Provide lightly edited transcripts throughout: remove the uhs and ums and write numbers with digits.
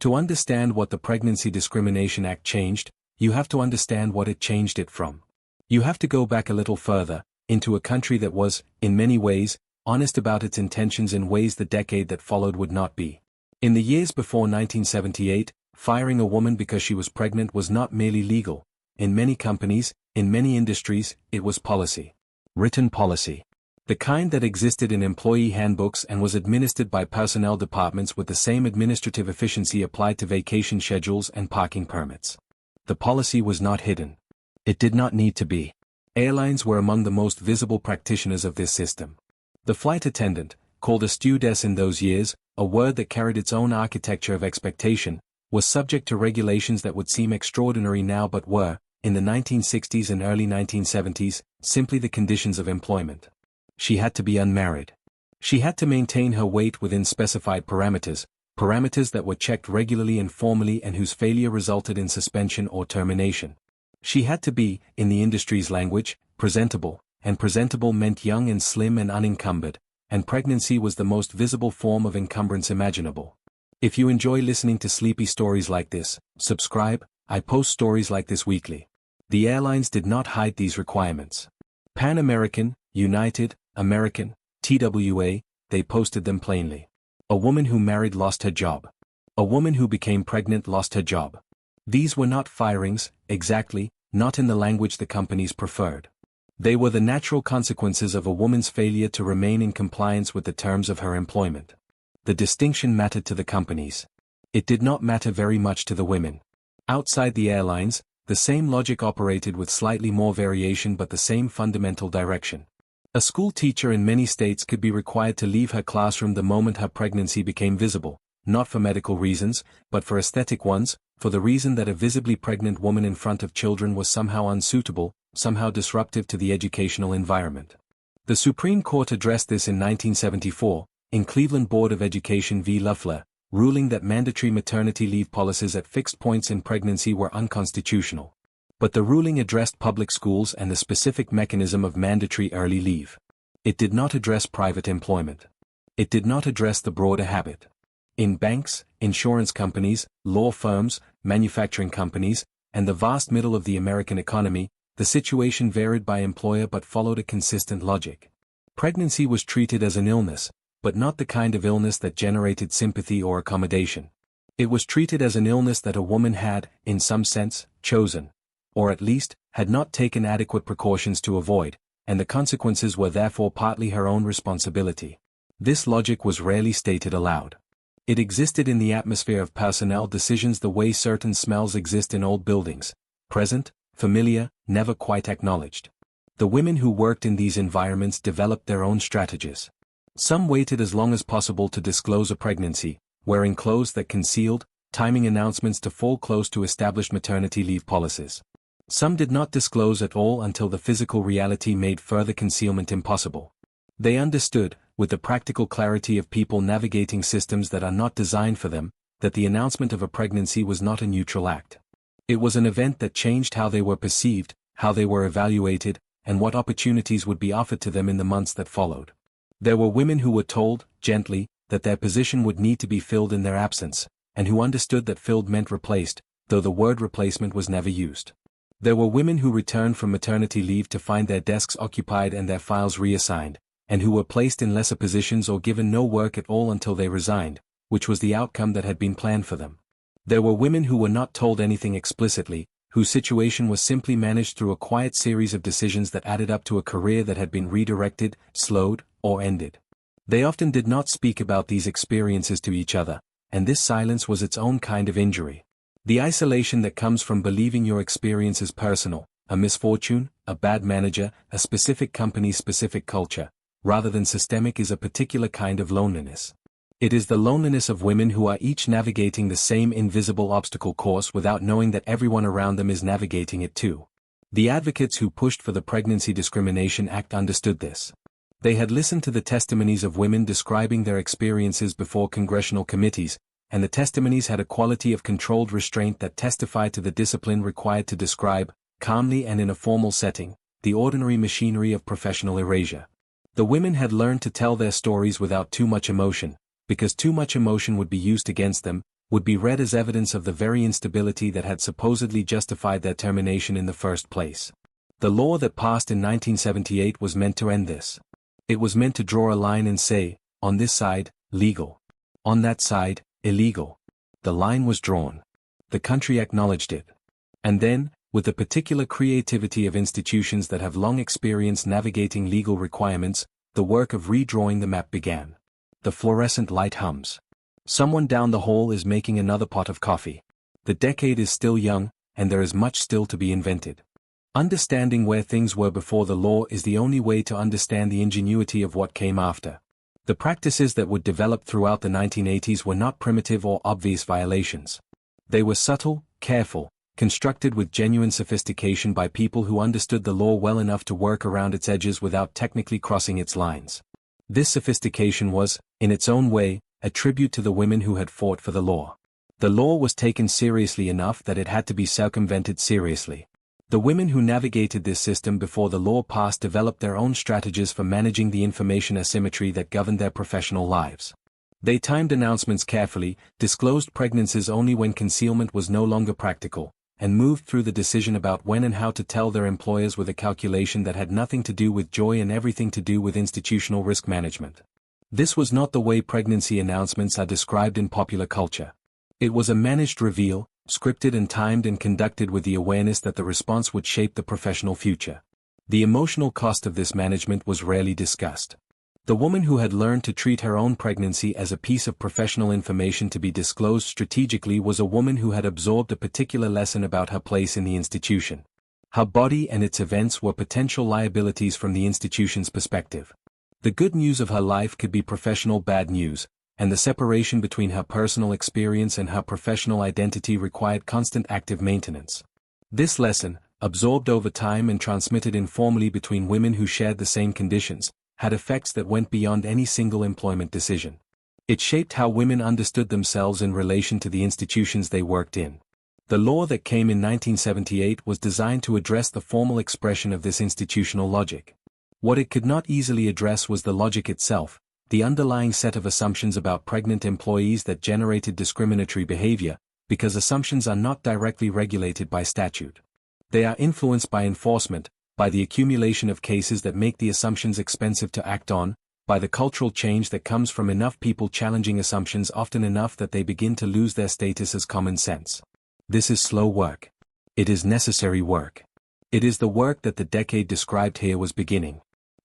To understand what the Pregnancy Discrimination Act changed, you have to understand what it changed it from. You have to go back a little further, into a country that was, in many ways, honest about its intentions in ways the decade that followed would not be. In the years before 1978, firing a woman because she was pregnant was not merely legal. In many companies, in many industries, it was policy. Written policy. The kind that existed in employee handbooks and was administered by personnel departments with the same administrative efficiency applied to vacation schedules and parking permits. The policy was not hidden. It did not need to be. Airlines were among the most visible practitioners of this system. The flight attendant, called a stewardess in those years, a word that carried its own architecture of expectation, was subject to regulations that would seem extraordinary now but were, in the 1960s and early 1970s, simply the conditions of employment. She had to be unmarried. She had to maintain her weight within specified parameters that were checked regularly and formally and whose failure resulted in suspension or termination. She had to be, in the industry's language, presentable, and presentable meant young and slim and unencumbered, and pregnancy was the most visible form of encumbrance imaginable. If you enjoy listening to sleepy stories like this, subscribe. I post stories like this weekly. The airlines did not hide these requirements. Pan American, United, American, TWA, they posted them plainly. A woman who married lost her job. A woman who became pregnant lost her job. These were not firings, exactly, not in the language the companies preferred. They were the natural consequences of a woman's failure to remain in compliance with the terms of her employment. The distinction mattered to the companies. It did not matter very much to the women. Outside the airlines, the same logic operated with slightly more variation but the same fundamental direction. A school teacher in many states could be required to leave her classroom the moment her pregnancy became visible, not for medical reasons, but for aesthetic ones, for the reason that a visibly pregnant woman in front of children was somehow unsuitable, somehow disruptive to the educational environment. The Supreme Court addressed this in 1974, in Cleveland Board of Education v. Loeffler, ruling that mandatory maternity leave policies at fixed points in pregnancy were unconstitutional. But the ruling addressed public schools and the specific mechanism of mandatory early leave. It did not address private employment. It did not address the broader habit. In banks, insurance companies, law firms, manufacturing companies, and the vast middle of the American economy, the situation varied by employer but followed a consistent logic. Pregnancy was treated as an illness, but not the kind of illness that generated sympathy or accommodation. It was treated as an illness that a woman had, in some sense, chosen, or at least, had not taken adequate precautions to avoid, and the consequences were therefore partly her own responsibility. This logic was rarely stated aloud. It existed in the atmosphere of personnel decisions the way certain smells exist in old buildings, present, familiar, never quite acknowledged. The women who worked in these environments developed their own strategies. Some waited as long as possible to disclose a pregnancy, wearing clothes that concealed, timing announcements to fall close to established maternity leave policies. Some did not disclose at all until the physical reality made further concealment impossible. They understood, with the practical clarity of people navigating systems that are not designed for them, that the announcement of a pregnancy was not a neutral act. It was an event that changed how they were perceived, how they were evaluated, and what opportunities would be offered to them in the months that followed. There were women who were told, gently, that their position would need to be filled in their absence, and who understood that filled meant replaced, though the word replacement was never used. There were women who returned from maternity leave to find their desks occupied and their files reassigned, and who were placed in lesser positions or given no work at all until they resigned, which was the outcome that had been planned for them. There were women who were not told anything explicitly, whose situation was simply managed through a quiet series of decisions that added up to a career that had been redirected, slowed, or ended. They often did not speak about these experiences to each other, and this silence was its own kind of injury. The isolation that comes from believing your experience is personal, a misfortune, a bad manager, a specific company's specific culture, rather than systemic is a particular kind of loneliness. It is the loneliness of women who are each navigating the same invisible obstacle course without knowing that everyone around them is navigating it too. The advocates who pushed for the Pregnancy Discrimination Act understood this. They had listened to the testimonies of women describing their experiences before congressional committees, and the testimonies had a quality of controlled restraint that testified to the discipline required to describe, calmly and in a formal setting, the ordinary machinery of professional erasure. The women had learned to tell their stories without too much emotion, because too much emotion would be used against them, would be read as evidence of the very instability that had supposedly justified their termination in the first place. The law that passed in 1978 was meant to end this. It was meant to draw a line and say, on this side, legal. On that side, illegal. The line was drawn. The country acknowledged it. And then, with the particular creativity of institutions that have long experienced navigating legal requirements, the work of redrawing the map began. The fluorescent light hums. Someone down the hall is making another pot of coffee. The decade is still young, and there is much still to be invented. Understanding where things were before the law is the only way to understand the ingenuity of what came after. The practices that would develop throughout the 1980s were not primitive or obvious violations. They were subtle, careful, constructed with genuine sophistication by people who understood the law well enough to work around its edges without technically crossing its lines. This sophistication was, in its own way, a tribute to the women who had fought for the law. The law was taken seriously enough that it had to be circumvented seriously. The women who navigated this system before the law passed developed their own strategies for managing the information asymmetry that governed their professional lives. They timed announcements carefully, disclosed pregnancies only when concealment was no longer practical, and moved through the decision about when and how to tell their employers with a calculation that had nothing to do with joy and everything to do with institutional risk management. This was not the way pregnancy announcements are described in popular culture. It was a managed reveal, scripted and timed and conducted with the awareness that the response would shape the professional future. The emotional cost of this management was rarely discussed. The woman who had learned to treat her own pregnancy as a piece of professional information to be disclosed strategically was a woman who had absorbed a particular lesson about her place in the institution. Her body and its events were potential liabilities from the institution's perspective. The good news of her life could be professional bad news, and the separation between her personal experience and her professional identity required constant active maintenance. This lesson, absorbed over time and transmitted informally between women who shared the same conditions, had effects that went beyond any single employment decision. It shaped how women understood themselves in relation to the institutions they worked in. The law that came in 1978 was designed to address the formal expression of this institutional logic. What it could not easily address was the logic itself, the underlying set of assumptions about pregnant employees that generated discriminatory behavior, because assumptions are not directly regulated by statute. They are influenced by enforcement, by the accumulation of cases that make the assumptions expensive to act on, by the cultural change that comes from enough people challenging assumptions often enough that they begin to lose their status as common sense. This is slow work. It is necessary work. It is the work that the decade described here was beginning.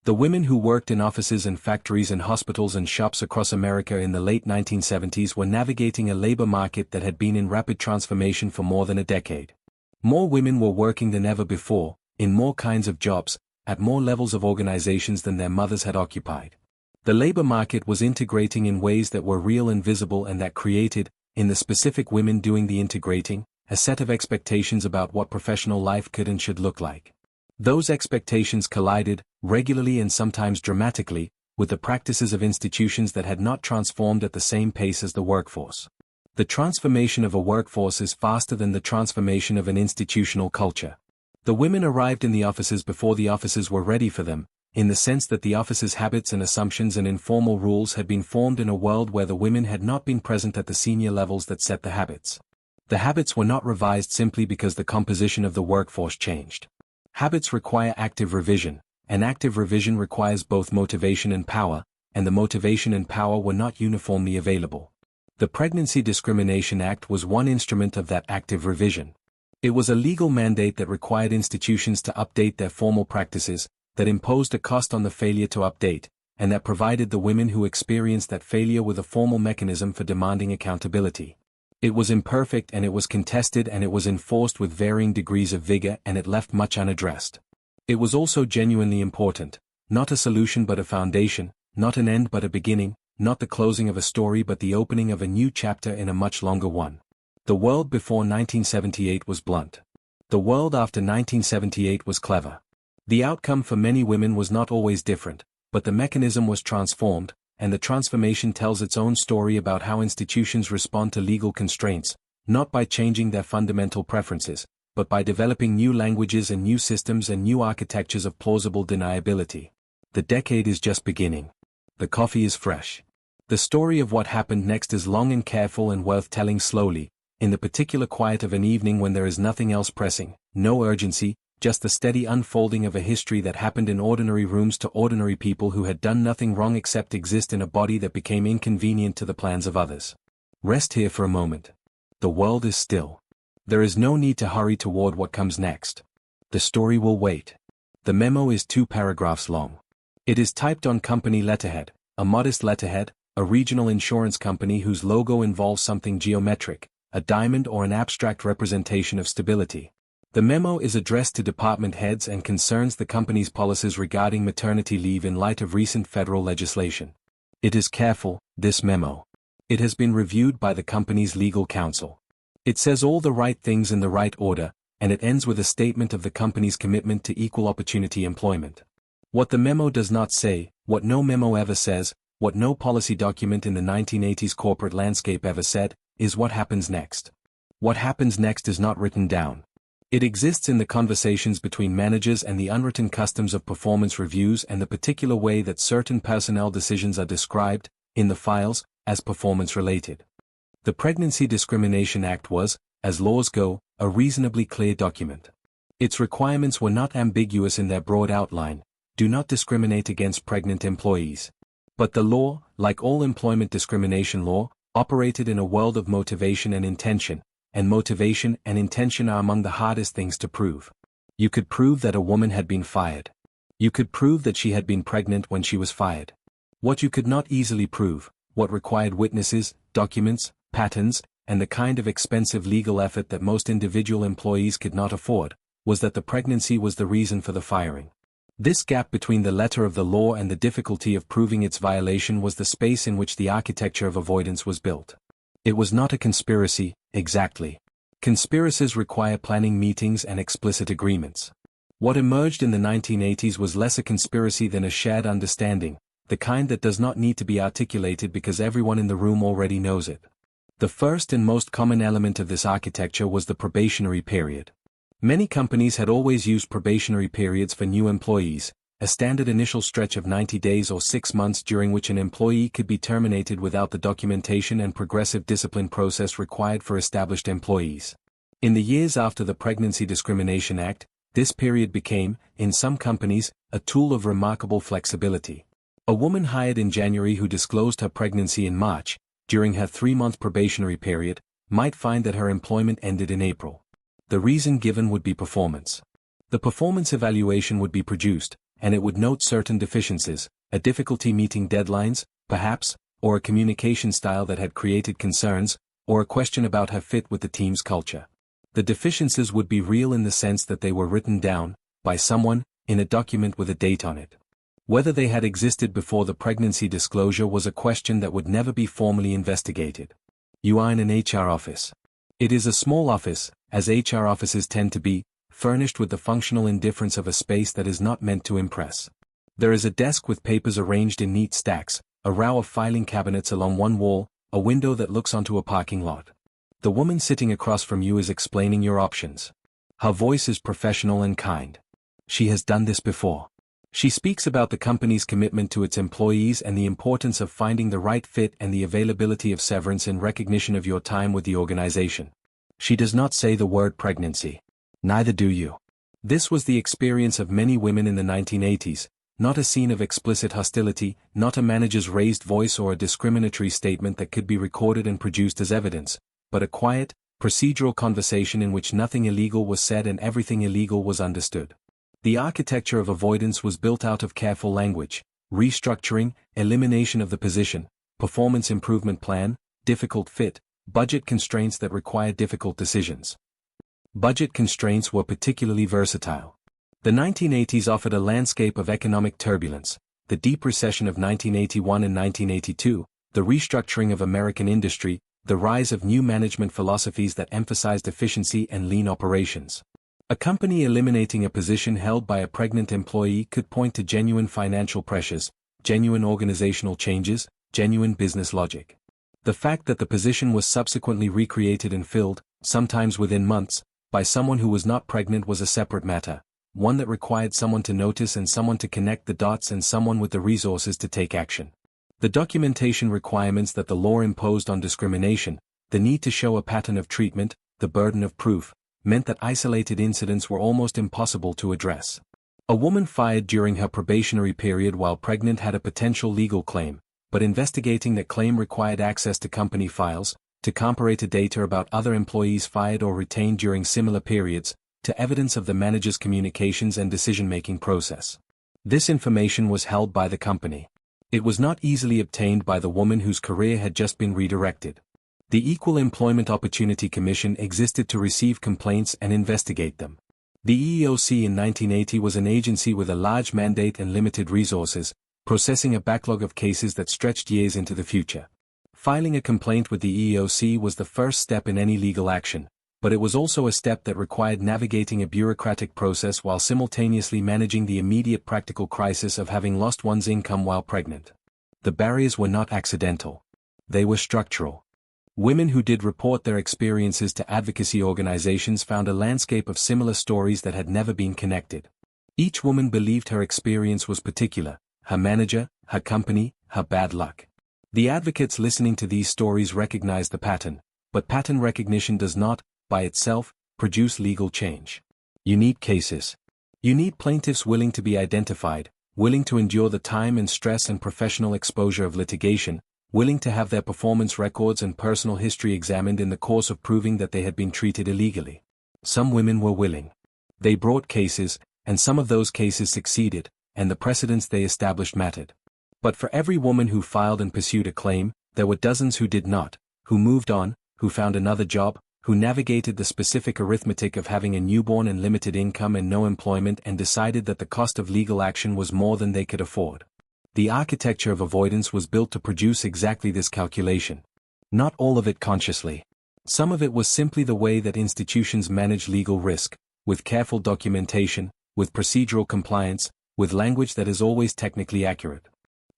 The women who worked in offices and factories and hospitals and shops across America in the late 1970s were navigating a labor market that had been in rapid transformation for more than a decade. More women were working than ever before, in more kinds of jobs, at more levels of organizations than their mothers had occupied. The labor market was integrating in ways that were real and visible and that created, in the specific women doing the integrating, a set of expectations about what professional life could and should look like. Those expectations collided, regularly and sometimes dramatically, with the practices of institutions that had not transformed at the same pace as the workforce. The transformation of a workforce is faster than the transformation of an institutional culture. The women arrived in the offices before the offices were ready for them, in the sense that the office's habits and assumptions and informal rules had been formed in a world where the women had not been present at the senior levels that set the habits. The habits were not revised simply because the composition of the workforce changed. Habits require active revision, and active revision requires both motivation and power, and the motivation and power were not uniformly available. The Pregnancy Discrimination Act was one instrument of that active revision. It was a legal mandate that required institutions to update their formal practices, that imposed a cost on the failure to update, and that provided the women who experienced that failure with a formal mechanism for demanding accountability. It was imperfect and it was contested and it was enforced with varying degrees of vigor and it left much unaddressed. It was also genuinely important, not a solution but a foundation, not an end but a beginning, not the closing of a story but the opening of a new chapter in a much longer one. The world before 1978 was blunt. The world after 1978 was clever. The outcome for many women was not always different, but the mechanism was transformed, and the transformation tells its own story about how institutions respond to legal constraints, not by changing their fundamental preferences, but by developing new languages and new systems and new architectures of plausible deniability. The decade is just beginning. The coffee is fresh. The story of what happened next is long and careful and worth telling slowly, in the particular quiet of an evening when there is nothing else pressing, no urgency, just the steady unfolding of a history that happened in ordinary rooms to ordinary people who had done nothing wrong except exist in a body that became inconvenient to the plans of others. Rest here for a moment. The world is still. There is no need to hurry toward what comes next. The story will wait. The memo is 2 paragraphs long. It is typed on company letterhead, a modest letterhead, a regional insurance company whose logo involves something geometric, a diamond or an abstract representation of stability. The memo is addressed to department heads and concerns the company's policies regarding maternity leave in light of recent federal legislation. It is careful, this memo. It has been reviewed by the company's legal counsel. It says all the right things in the right order, and it ends with a statement of the company's commitment to equal opportunity employment. What the memo does not say, what no memo ever says, what no policy document in the 1980s corporate landscape ever said, is what happens next. What happens next is not written down. It exists in the conversations between managers and the unwritten customs of performance reviews and the particular way that certain personnel decisions are described, in the files, as performance-related. The Pregnancy Discrimination Act was, as laws go, a reasonably clear document. Its requirements were not ambiguous in their broad outline: do not discriminate against pregnant employees. But the law, like all employment discrimination law, operated in a world of motivation and intention, and motivation and intention are among the hardest things to prove. You could prove that a woman had been fired. You could prove that she had been pregnant when she was fired. What you could not easily prove, what required witnesses, documents, patterns, and the kind of expensive legal effort that most individual employees could not afford, was that the pregnancy was the reason for the firing. This gap between the letter of the law and the difficulty of proving its violation was the space in which the architecture of avoidance was built. It was not a conspiracy, exactly. Conspiracies require planning meetings and explicit agreements. What emerged in the 1980s was less a conspiracy than a shared understanding, the kind that does not need to be articulated because everyone in the room already knows it. The first and most common element of this architecture was the probationary period. Many companies had always used probationary periods for new employees, a standard initial stretch of 90 days or 6 months during which an employee could be terminated without the documentation and progressive discipline process required for established employees. In the years after the Pregnancy Discrimination Act, this period became, in some companies, a tool of remarkable flexibility. A woman hired in January who disclosed her pregnancy in March, during her 3-month probationary period, might find that her employment ended in April. The reason given would be performance. The performance evaluation would be produced, and it would note certain deficiencies, a difficulty meeting deadlines, perhaps, or a communication style that had created concerns, or a question about her fit with the team's culture. The deficiencies would be real in the sense that they were written down, by someone, in a document with a date on it. Whether they had existed before the pregnancy disclosure was a question that would never be formally investigated. You are in an HR office. It is a small office, as HR offices tend to be, furnished with the functional indifference of a space that is not meant to impress. There is a desk with papers arranged in neat stacks, a row of filing cabinets along one wall, a window that looks onto a parking lot. The woman sitting across from you is explaining your options. Her voice is professional and kind. She has done this before. She speaks about the company's commitment to its employees and the importance of finding the right fit and the availability of severance in recognition of your time with the organization. She does not say the word pregnancy. Neither do you. This was the experience of many women in the 1980s, not a scene of explicit hostility, not a manager's raised voice or a discriminatory statement that could be recorded and produced as evidence, but a quiet, procedural conversation in which nothing illegal was said and everything illegal was understood. The architecture of avoidance was built out of careful language, restructuring, elimination of the position, performance improvement plan, difficult fit, budget constraints that require difficult decisions. Budget constraints were particularly versatile. The 1980s offered a landscape of economic turbulence, the deep recession of 1981 and 1982, the restructuring of American industry, the rise of new management philosophies that emphasized efficiency and lean operations. A company eliminating a position held by a pregnant employee could point to genuine financial pressures, genuine organizational changes, genuine business logic. The fact that the position was subsequently recreated and filled, sometimes within months, by someone who was not pregnant was a separate matter, one that required someone to notice and someone to connect the dots and someone with the resources to take action. The documentation requirements that the law imposed on discrimination, the need to show a pattern of treatment, the burden of proof, meant that isolated incidents were almost impossible to address. A woman fired during her probationary period while pregnant had a potential legal claim, but investigating that claim required access to company files, to comparative data about other employees fired or retained during similar periods, to evidence of the manager's communications and decision-making process. This information was held by the company. It was not easily obtained by the woman whose career had just been redirected. The Equal Employment Opportunity Commission existed to receive complaints and investigate them. The EEOC in 1980 was an agency with a large mandate and limited resources, processing a backlog of cases that stretched years into the future. Filing a complaint with the EEOC was the first step in any legal action, but it was also a step that required navigating a bureaucratic process while simultaneously managing the immediate practical crisis of having lost one's income while pregnant. The barriers were not accidental. They were structural. Women who did report their experiences to advocacy organizations found a landscape of similar stories that had never been connected. Each woman believed her experience was particular, her manager, her company, her bad luck. The advocates listening to these stories recognized the pattern, but pattern recognition does not, by itself, produce legal change. You need cases. You need plaintiffs willing to be identified, willing to endure the time and stress and professional exposure of litigation, willing to have their performance records and personal history examined in the course of proving that they had been treated illegally. Some women were willing. They brought cases, and some of those cases succeeded, and the precedents they established mattered. But for every woman who filed and pursued a claim, there were dozens who did not, who moved on, who found another job, who navigated the specific arithmetic of having a newborn and limited income and no employment and decided that the cost of legal action was more than they could afford. The architecture of avoidance was built to produce exactly this calculation. Not all of it consciously. Some of it was simply the way that institutions manage legal risk, with careful documentation, with procedural compliance, with language that is always technically accurate.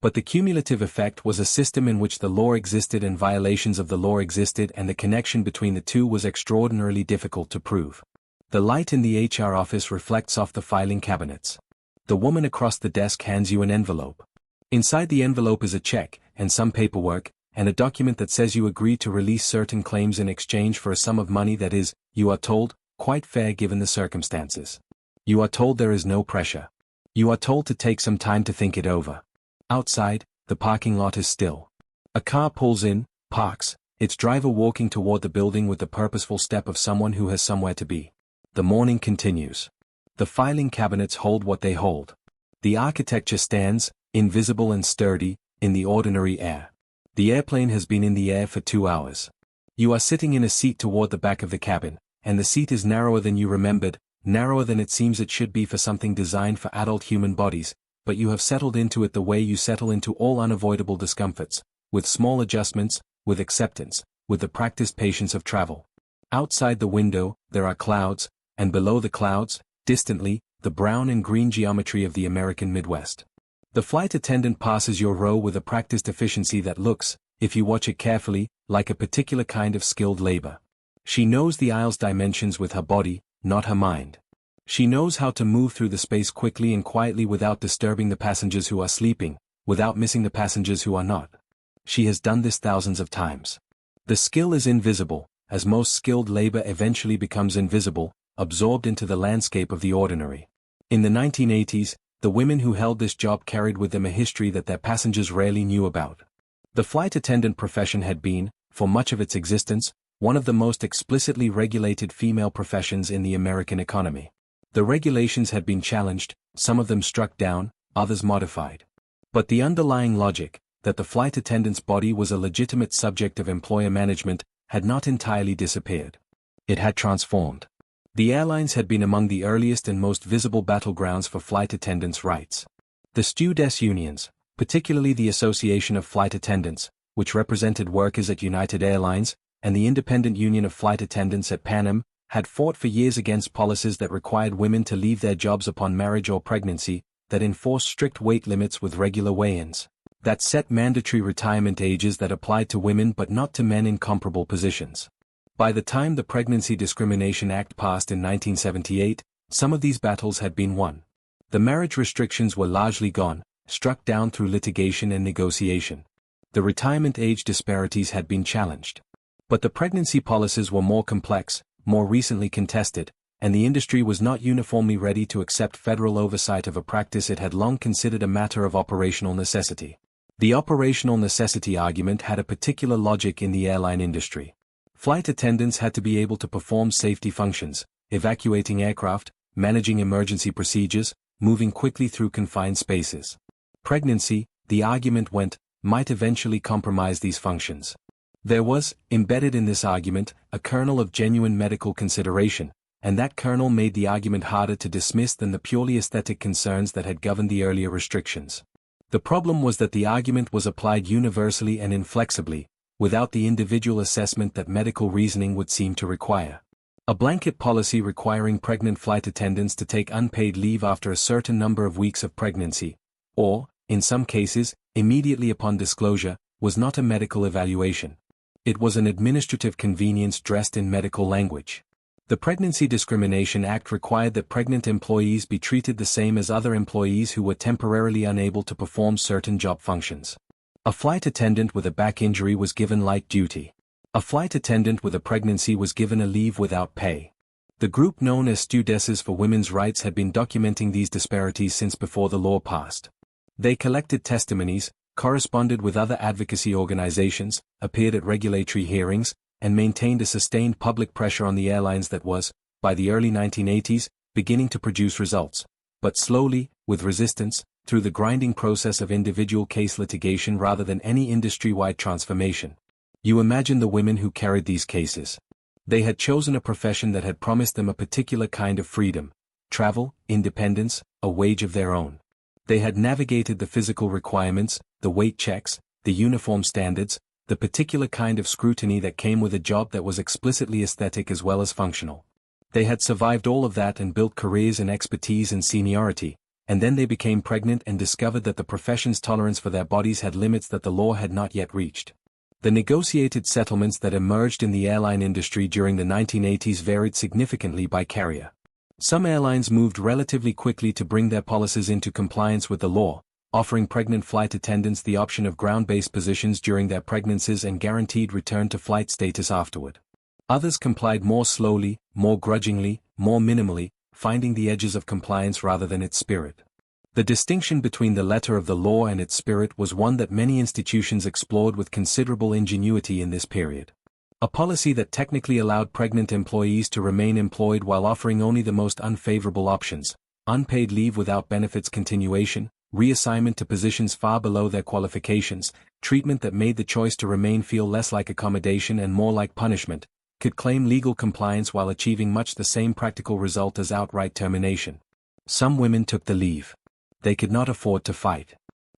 But the cumulative effect was a system in which the law existed and violations of the law existed, and the connection between the two was extraordinarily difficult to prove. The light in the HR office reflects off the filing cabinets. The woman across the desk hands you an envelope. Inside the envelope is a check, and some paperwork, and a document that says you agree to release certain claims in exchange for a sum of money that is, you are told, quite fair given the circumstances. You are told there is no pressure. You are told to take some time to think it over. Outside, the parking lot is still. A car pulls in, parks, its driver walking toward the building with the purposeful step of someone who has somewhere to be. The morning continues. The filing cabinets hold what they hold. The architecture stands, invisible and sturdy, in the ordinary air. The airplane has been in the air for 2 hours. You are sitting in a seat toward the back of the cabin, and the seat is narrower than you remembered, narrower than it seems it should be for something designed for adult human bodies, but you have settled into it the way you settle into all unavoidable discomforts, with small adjustments, with acceptance, with the practiced patience of travel. Outside the window, there are clouds, and below the clouds, distantly, the brown and green geometry of the American Midwest. The flight attendant passes your row with a practiced efficiency that looks, if you watch it carefully, like a particular kind of skilled labor. She knows the aisle's dimensions with her body, not her mind. She knows how to move through the space quickly and quietly without disturbing the passengers who are sleeping, without missing the passengers who are not. She has done this thousands of times. The skill is invisible, as most skilled labor eventually becomes invisible, absorbed into the landscape of the ordinary. In the 1980s, the women who held this job carried with them a history that their passengers rarely knew about. The flight attendant profession had been, for much of its existence, one of the most explicitly regulated female professions in the American economy. The regulations had been challenged, some of them struck down, others modified. But the underlying logic, that the flight attendant's body was a legitimate subject of employer management, had not entirely disappeared. It had transformed. The airlines had been among the earliest and most visible battlegrounds for flight attendants' rights. The stewardess unions, particularly the Association of Flight Attendants, which represented workers at United Airlines, and the Independent Union of Flight Attendants at Pan Am, had fought for years against policies that required women to leave their jobs upon marriage or pregnancy, that enforced strict weight limits with regular weigh-ins, that set mandatory retirement ages that applied to women but not to men in comparable positions. By the time the Pregnancy Discrimination Act passed in 1978, some of these battles had been won. The marriage restrictions were largely gone, struck down through litigation and negotiation. The retirement age disparities had been challenged. But the pregnancy policies were more complex, more recently contested, and the industry was not uniformly ready to accept federal oversight of a practice it had long considered a matter of operational necessity. The operational necessity argument had a particular logic in the airline industry. Flight attendants had to be able to perform safety functions, evacuating aircraft, managing emergency procedures, moving quickly through confined spaces. Pregnancy, the argument went, might eventually compromise these functions. There was, embedded in this argument, a kernel of genuine medical consideration, and that kernel made the argument harder to dismiss than the purely aesthetic concerns that had governed the earlier restrictions. The problem was that the argument was applied universally and inflexibly, without the individual assessment that medical reasoning would seem to require. A blanket policy requiring pregnant flight attendants to take unpaid leave after a certain number of weeks of pregnancy, or, in some cases, immediately upon disclosure, was not a medical evaluation. It was an administrative convenience dressed in medical language. The Pregnancy Discrimination Act required that pregnant employees be treated the same as other employees who were temporarily unable to perform certain job functions. A flight attendant with a back injury was given light duty. A flight attendant with a pregnancy was given a leave without pay. The group known as Stewardesses for Women's Rights had been documenting these disparities since before the law passed. They collected testimonies, corresponded with other advocacy organizations, appeared at regulatory hearings, and maintained a sustained public pressure on the airlines that was, by the early 1980s, beginning to produce results, but slowly, with resistance, through the grinding process of individual case litigation rather than any industry-wide transformation. You imagine the women who carried these cases. They had chosen a profession that had promised them a particular kind of freedom, travel, independence, a wage of their own. They had navigated the physical requirements, the weight checks, the uniform standards, the particular kind of scrutiny that came with a job that was explicitly aesthetic as well as functional. They had survived all of that and built careers in expertise and seniority, and then they became pregnant and discovered that the profession's tolerance for their bodies had limits that the law had not yet reached. The negotiated settlements that emerged in the airline industry during the 1980s varied significantly by carrier. Some airlines moved relatively quickly to bring their policies into compliance with the law, offering pregnant flight attendants the option of ground-based positions during their pregnancies and guaranteed return to flight status afterward. Others complied more slowly, more grudgingly, more minimally, finding the edges of compliance rather than its spirit. The distinction between the letter of the law and its spirit was one that many institutions explored with considerable ingenuity in this period. A policy that technically allowed pregnant employees to remain employed while offering only the most unfavorable options, unpaid leave without benefits continuation, reassignment to positions far below their qualifications, treatment that made the choice to remain feel less like accommodation and more like punishment, could claim legal compliance while achieving much the same practical result as outright termination. Some women took the leave. They could not afford to fight.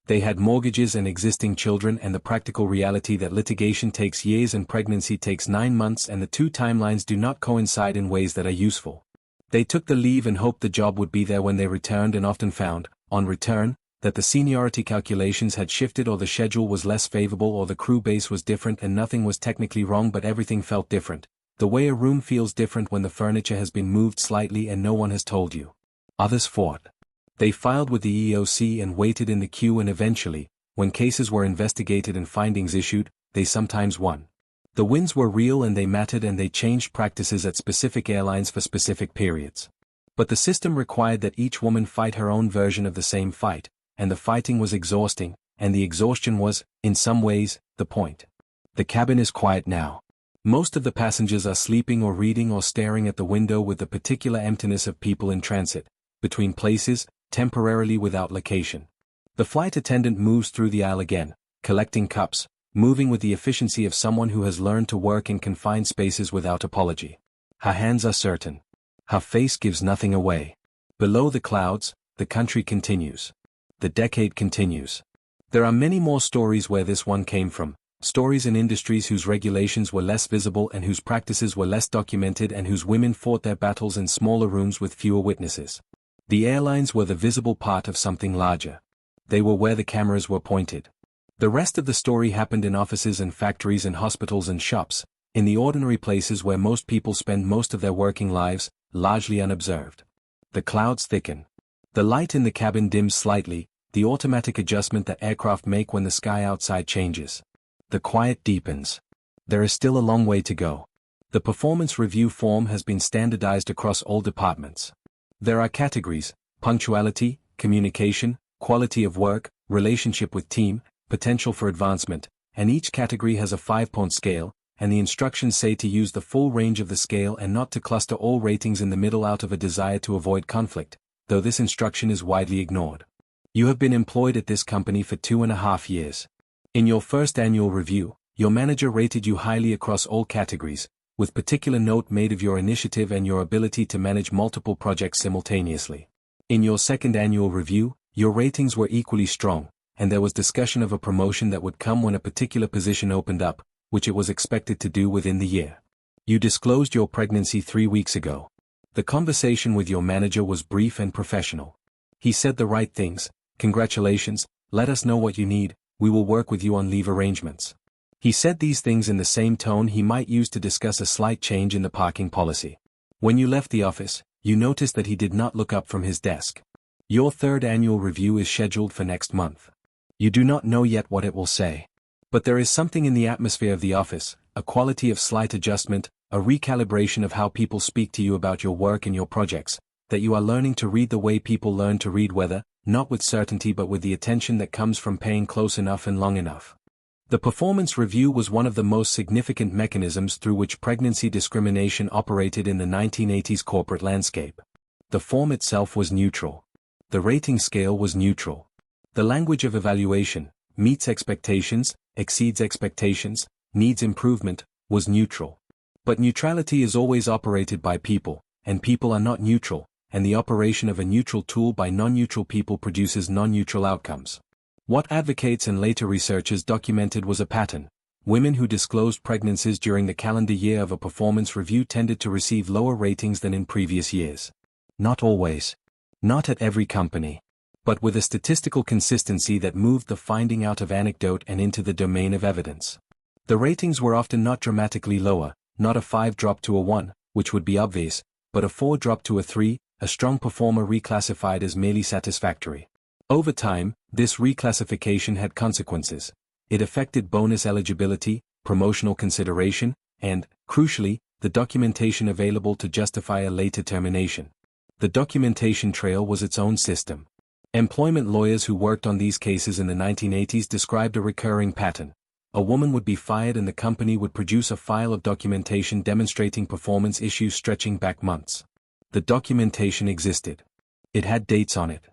They had mortgages and existing children and the practical reality that litigation takes years and pregnancy takes 9 months and the two timelines do not coincide in ways that are useful. They took the leave and hoped the job would be there when they returned and often found, on return, that the seniority calculations had shifted or the schedule was less favorable or the crew base was different and nothing was technically wrong but everything felt different, the way a room feels different when the furniture has been moved slightly and no one has told you. Others fought. They filed with the EEOC and waited in the queue and eventually, when cases were investigated and findings issued, they sometimes won. The wins were real and they mattered and they changed practices at specific airlines for specific periods. But the system required that each woman fight her own version of the same fight, and the fighting was exhausting, and the exhaustion was, in some ways, the point. The cabin is quiet now. Most of the passengers are sleeping or reading or staring at the window with the particular emptiness of people in transit, between places, temporarily without location. The flight attendant moves through the aisle again, collecting cups, moving with the efficiency of someone who has learned to work in confined spaces without apology. Her hands are certain. Her face gives nothing away. Below the clouds, the country continues. The decade continues. There are many more stories where this one came from, stories in industries whose regulations were less visible and whose practices were less documented and whose women fought their battles in smaller rooms with fewer witnesses. The airlines were the visible part of something larger. They were where the cameras were pointed. The rest of the story happened in offices and factories and hospitals and shops, in the ordinary places where most people spend most of their working lives, largely unobserved. The clouds thicken. The light in the cabin dims slightly, the automatic adjustment that aircraft make when the sky outside changes. The quiet deepens. There is still a long way to go. The performance review form has been standardized across all departments. There are categories: punctuality, communication, quality of work, relationship with team, potential for advancement, and each category has a 5-point scale, and the instructions say to use the full range of the scale and not to cluster all ratings in the middle out of a desire to avoid conflict, though this instruction is widely ignored. You have been employed at this company for 2.5 years. In your first annual review, your manager rated you highly across all categories, with particular note made of your initiative and your ability to manage multiple projects simultaneously. In your second annual review, your ratings were equally strong, and there was discussion of a promotion that would come when a particular position opened up, which it was expected to do within the year. You disclosed your pregnancy 3 weeks ago. The conversation with your manager was brief and professional. He said the right things: "Congratulations, let us know what you need, we will work with you on leave arrangements." He said these things in the same tone he might use to discuss a slight change in the parking policy. When you left the office, you noticed that he did not look up from his desk. Your third annual review is scheduled for next month. You do not know yet what it will say. But there is something in the atmosphere of the office, a quality of slight adjustment, a recalibration of how people speak to you about your work and your projects, that you are learning to read the way people learn to read weather, not with certainty but with the attention that comes from paying close enough and long enough. The performance review was one of the most significant mechanisms through which pregnancy discrimination operated in the 1980s corporate landscape. The form itself was neutral. The rating scale was neutral. The language of evaluation, meets expectations, exceeds expectations, needs improvement, was neutral. But neutrality is always operated by people, and people are not neutral, and the operation of a neutral tool by non-neutral people produces non-neutral outcomes. What advocates and later researchers documented was a pattern. Women who disclosed pregnancies during the calendar year of a performance review tended to receive lower ratings than in previous years. Not always. Not at every company. But with a statistical consistency that moved the finding out of anecdote and into the domain of evidence. The ratings were often not dramatically lower, not a 5 drop to a 1, which would be obvious, but a 4 drop to a 3, a strong performer reclassified as merely satisfactory. Over time, this reclassification had consequences. It affected bonus eligibility, promotional consideration, and, crucially, the documentation available to justify a later termination. The documentation trail was its own system. Employment lawyers who worked on these cases in the 1980s described a recurring pattern. A woman would be fired and the company would produce a file of documentation demonstrating performance issues stretching back months. The documentation existed. It had dates on it.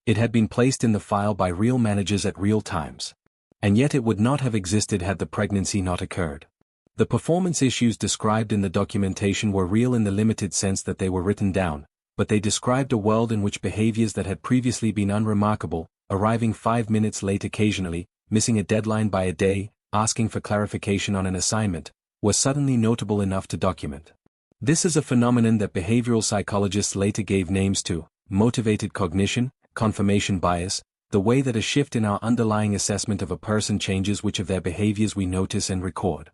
It had been placed in the file by real managers at real times. And yet it would not have existed had the pregnancy not occurred. The performance issues described in the documentation were real in the limited sense that they were written down, but they described a world in which behaviors that had previously been unremarkable, arriving 5 minutes late occasionally, missing a deadline by a day, asking for clarification on an assignment, were suddenly notable enough to document. This is a phenomenon that behavioral psychologists later gave names to: motivated cognition, confirmation bias, the way that a shift in our underlying assessment of a person changes which of their behaviors we notice and record.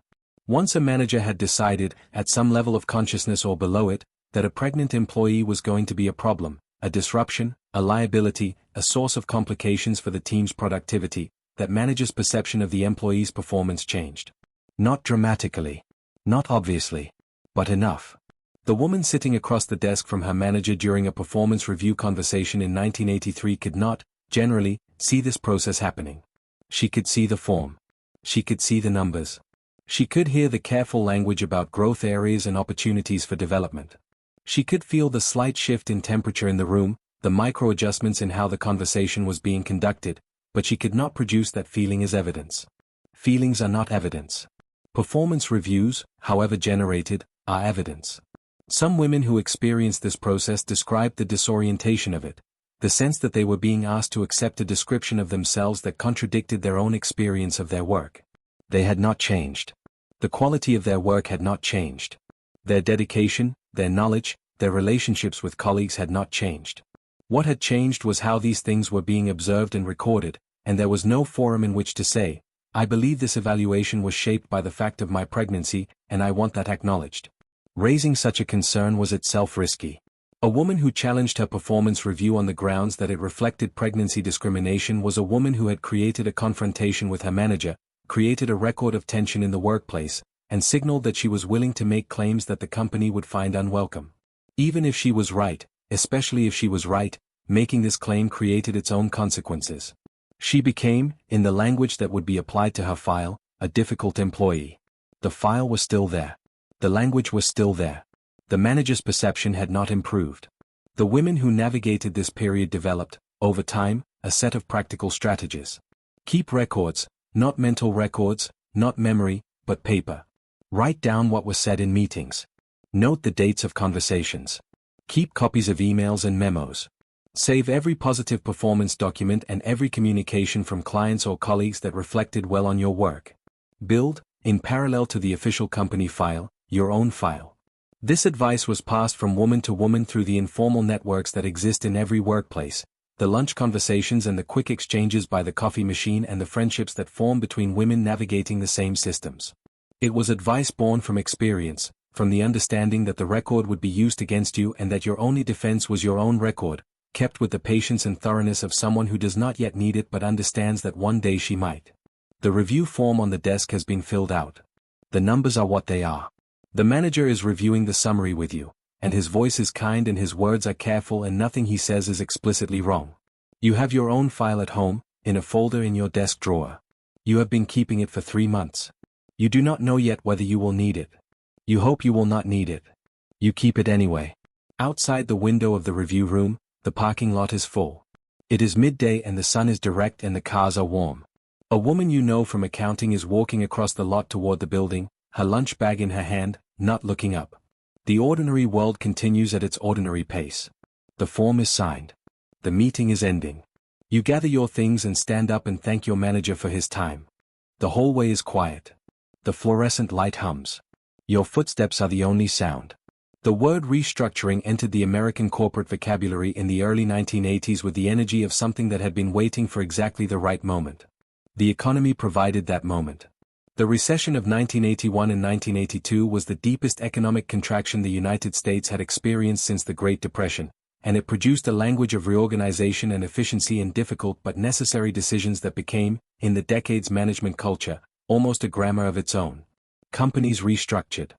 Once a manager had decided, at some level of consciousness or below it, that a pregnant employee was going to be a problem, a disruption, a liability, a source of complications for the team's productivity, that manager's perception of the employee's performance changed. Not dramatically. Not obviously. But enough. The woman sitting across the desk from her manager during a performance review conversation in 1983 could not, generally, see this process happening. She could see the form. She could see the numbers. She could hear the careful language about growth areas and opportunities for development. She could feel the slight shift in temperature in the room, the micro adjustments in how the conversation was being conducted, but she could not produce that feeling as evidence. Feelings are not evidence. Performance reviews, however generated, are evidence. Some women who experienced this process described the disorientation of it, the sense that they were being asked to accept a description of themselves that contradicted their own experience of their work. They had not changed. The quality of their work had not changed. Their dedication, their knowledge, their relationships with colleagues had not changed. What had changed was how these things were being observed and recorded, and there was no forum in which to say, "I believe this evaluation was shaped by the fact of my pregnancy, and I want that acknowledged." Raising such a concern was itself risky. A woman who challenged her performance review on the grounds that it reflected pregnancy discrimination was a woman who had created a confrontation with her manager, created a record of tension in the workplace, and signaled that she was willing to make claims that the company would find unwelcome. Even if she was right, especially if she was right, making this claim created its own consequences. She became, in the language that would be applied to her file, a difficult employee. The file was still there. The language was still there. The manager's perception had not improved. The women who navigated this period developed, over time, a set of practical strategies. Keep records, not mental records, not memory, but paper. Write down what was said in meetings. Note the dates of conversations. Keep copies of emails and memos. Save every positive performance document and every communication from clients or colleagues that reflected well on your work. Build, in parallel to the official company file, your own file. This advice was passed from woman to woman through the informal networks that exist in every workplace, the lunch conversations and the quick exchanges by the coffee machine and the friendships that form between women navigating the same systems. It was advice born from experience, from the understanding that the record would be used against you and that your only defense was your own record, kept with the patience and thoroughness of someone who does not yet need it but understands that one day she might. The review form on the desk has been filled out. The numbers are what they are. The manager is reviewing the summary with you, and his voice is kind and his words are careful and nothing he says is explicitly wrong. You have your own file at home, in a folder in your desk drawer. You have been keeping it for 3 months. You do not know yet whether you will need it. You hope you will not need it. You keep it anyway. Outside the window of the review room, the parking lot is full. It is midday and the sun is direct and the cars are warm. A woman you know from accounting is walking across the lot toward the building, her lunch bag in her hand, not looking up. The ordinary world continues at its ordinary pace. The form is signed. The meeting is ending. You gather your things and stand up and thank your manager for his time. The hallway is quiet. The fluorescent light hums. Your footsteps are the only sound. The word restructuring entered the American corporate vocabulary in the early 1980s with the energy of something that had been waiting for exactly the right moment. The economy provided that moment. The recession of 1981 and 1982 was the deepest economic contraction the United States had experienced since the Great Depression, and it produced a language of reorganization and efficiency in difficult but necessary decisions that became, in the decade's management culture, almost a grammar of its own. Companies restructured.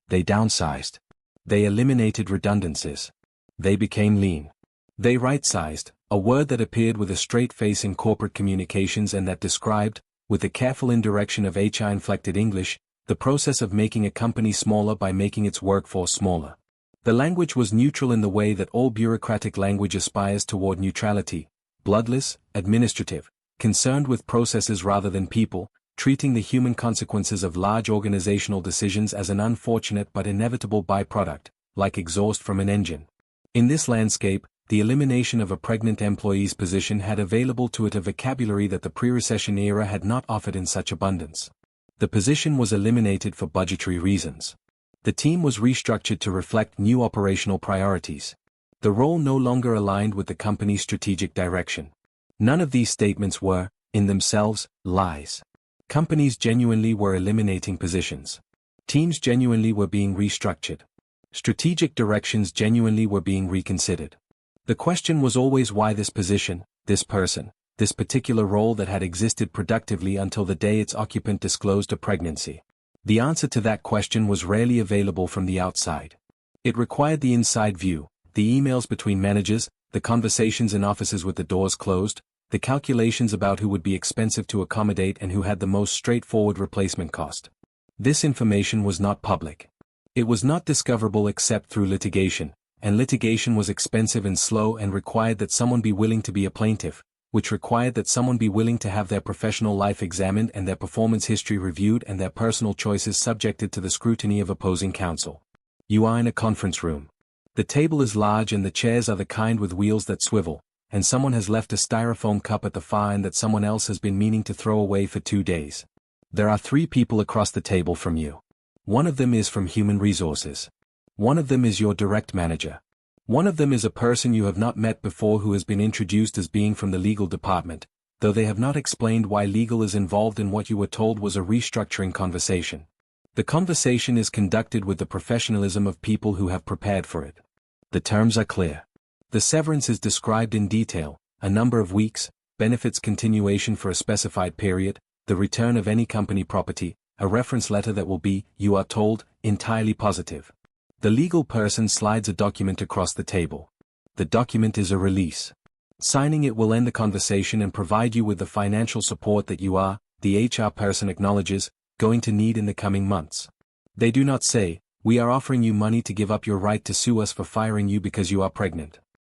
They downsized. They eliminated redundancies. They became lean. They right-sized, a word that appeared with a straight face in corporate communications and that described, with the careful indirection of HR-inflected English, the process of making a company smaller by making its workforce smaller. The language was neutral in the way that all bureaucratic language aspires toward neutrality, bloodless, administrative, concerned with processes rather than people, treating the human consequences of large organizational decisions as an unfortunate but inevitable byproduct, like exhaust from an engine. In this landscape, the elimination of a pregnant employee's position had available to it a vocabulary that the pre-recession era had not offered in such abundance. The position was eliminated for budgetary reasons. The team was restructured to reflect new operational priorities. The role no longer aligned with the company's strategic direction. None of these statements were, in themselves, lies. Companies genuinely were eliminating positions. Teams genuinely were being restructured. Strategic directions genuinely were being reconsidered. The question was always why this position, this person, this particular role that had existed productively until the day its occupant disclosed a pregnancy. The answer to that question was rarely available from the outside. It required the inside view, the emails between managers, the conversations in offices with the doors closed, the calculations about who would be expensive to accommodate and who had the most straightforward replacement cost. This information was not public. It was not discoverable except through litigation, and litigation was expensive and slow and required that someone be willing to be a plaintiff, which required that someone be willing to have their professional life examined and their performance history reviewed and their personal choices subjected to the scrutiny of opposing counsel. You are in a conference room. The table is large and the chairs are the kind with wheels that swivel, and someone has left a styrofoam cup at the far end that someone else has been meaning to throw away for 2 days. There are 3 people across the table from you. One of them is from human resources. One of them is your direct manager. One of them is a person you have not met before who has been introduced as being from the legal department, though they have not explained why legal is involved in what you were told was a restructuring conversation. The conversation is conducted with the professionalism of people who have prepared for it. The terms are clear. The severance is described in detail, a number of weeks, benefits continuation for a specified period, the return of any company property, a reference letter that will be, you are told, entirely positive. The legal person slides a document across the table. The document is a release. Signing it will end the conversation and provide you with the financial support that you are, the HR person acknowledges, going to need in the coming months. They do not say, we are offering you money to give up your right to sue us for firing you because you are pregnant.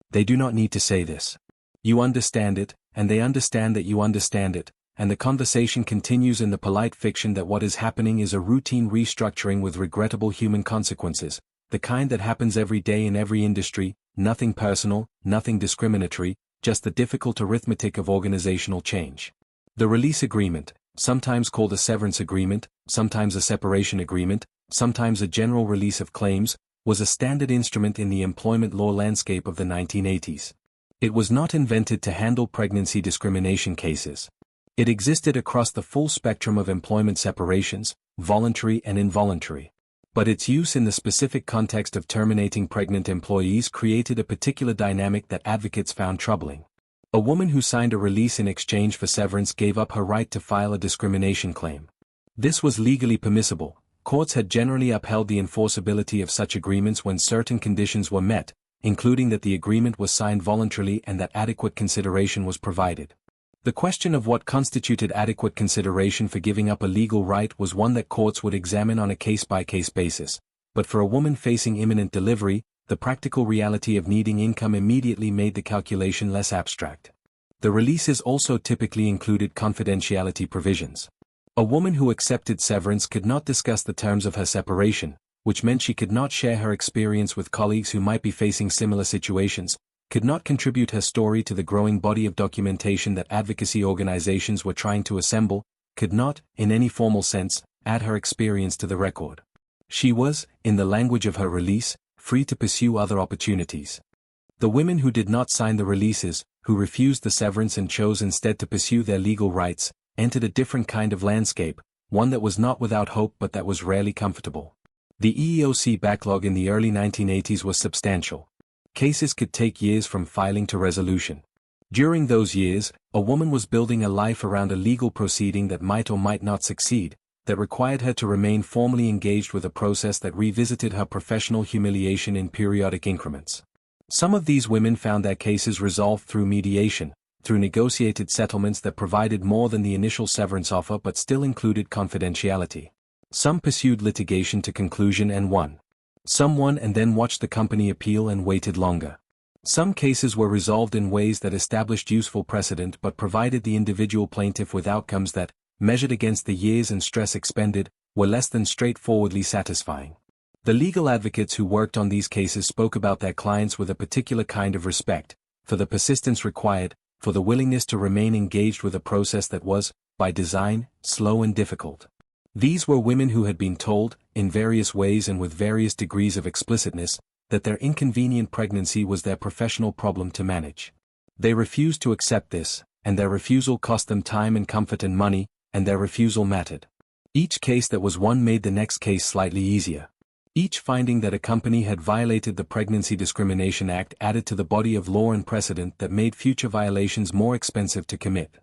They do not need to say this. You understand it, and they understand that you understand it, and the conversation continues in the polite fiction that what is happening is a routine restructuring with regrettable human consequences, the kind that happens every day in every industry, nothing personal, nothing discriminatory, just the difficult arithmetic of organizational change. The release agreement, sometimes called a severance agreement, sometimes a separation agreement, sometimes a general release of claims, was a standard instrument in the employment law landscape of the 1980s. It was not invented to handle pregnancy discrimination cases. It existed across the full spectrum of employment separations, voluntary and involuntary. But its use in the specific context of terminating pregnant employees created a particular dynamic that advocates found troubling. A woman who signed a release in exchange for severance gave up her right to file a discrimination claim. This was legally permissible. Courts had generally upheld the enforceability of such agreements when certain conditions were met, including that the agreement was signed voluntarily and that adequate consideration was provided. The question of what constituted adequate consideration for giving up a legal right was one that courts would examine on a case-by-case basis, but for a woman facing imminent delivery, the practical reality of needing income immediately made the calculation less abstract. The releases also typically included confidentiality provisions. A woman who accepted severance could not discuss the terms of her separation, which meant she could not share her experience with colleagues who might be facing similar situations, could not contribute her story to the growing body of documentation that advocacy organizations were trying to assemble, could not, in any formal sense, add her experience to the record. She was, in the language of her release, free to pursue other opportunities. The women who did not sign the releases, who refused the severance and chose instead to pursue their legal rights, entered a different kind of landscape, one that was not without hope but that was rarely comfortable. The EEOC backlog in the early 1980s was substantial. Cases could take years from filing to resolution. During those years, a woman was building a life around a legal proceeding that might or might not succeed, that required her to remain formally engaged with a process that revisited her professional humiliation in periodic increments. Some of these women found their cases resolved through mediation, through negotiated settlements that provided more than the initial severance offer but still included confidentiality. Some pursued litigation to conclusion and won. Some won and then watched the company appeal and waited longer. Some cases were resolved in ways that established useful precedent but provided the individual plaintiff with outcomes that, measured against the years and stress expended, were less than straightforwardly satisfying. The legal advocates who worked on these cases spoke about their clients with a particular kind of respect, for the persistence required, for the willingness to remain engaged with a process that was, by design, slow and difficult. These were women who had been told, in various ways and with various degrees of explicitness, that their inconvenient pregnancy was their professional problem to manage. They refused to accept this, and their refusal cost them time and comfort and money, and their refusal mattered. Each case that was won made the next case slightly easier. Each finding that a company had violated the Pregnancy Discrimination Act added to the body of law and precedent that made future violations more expensive to commit.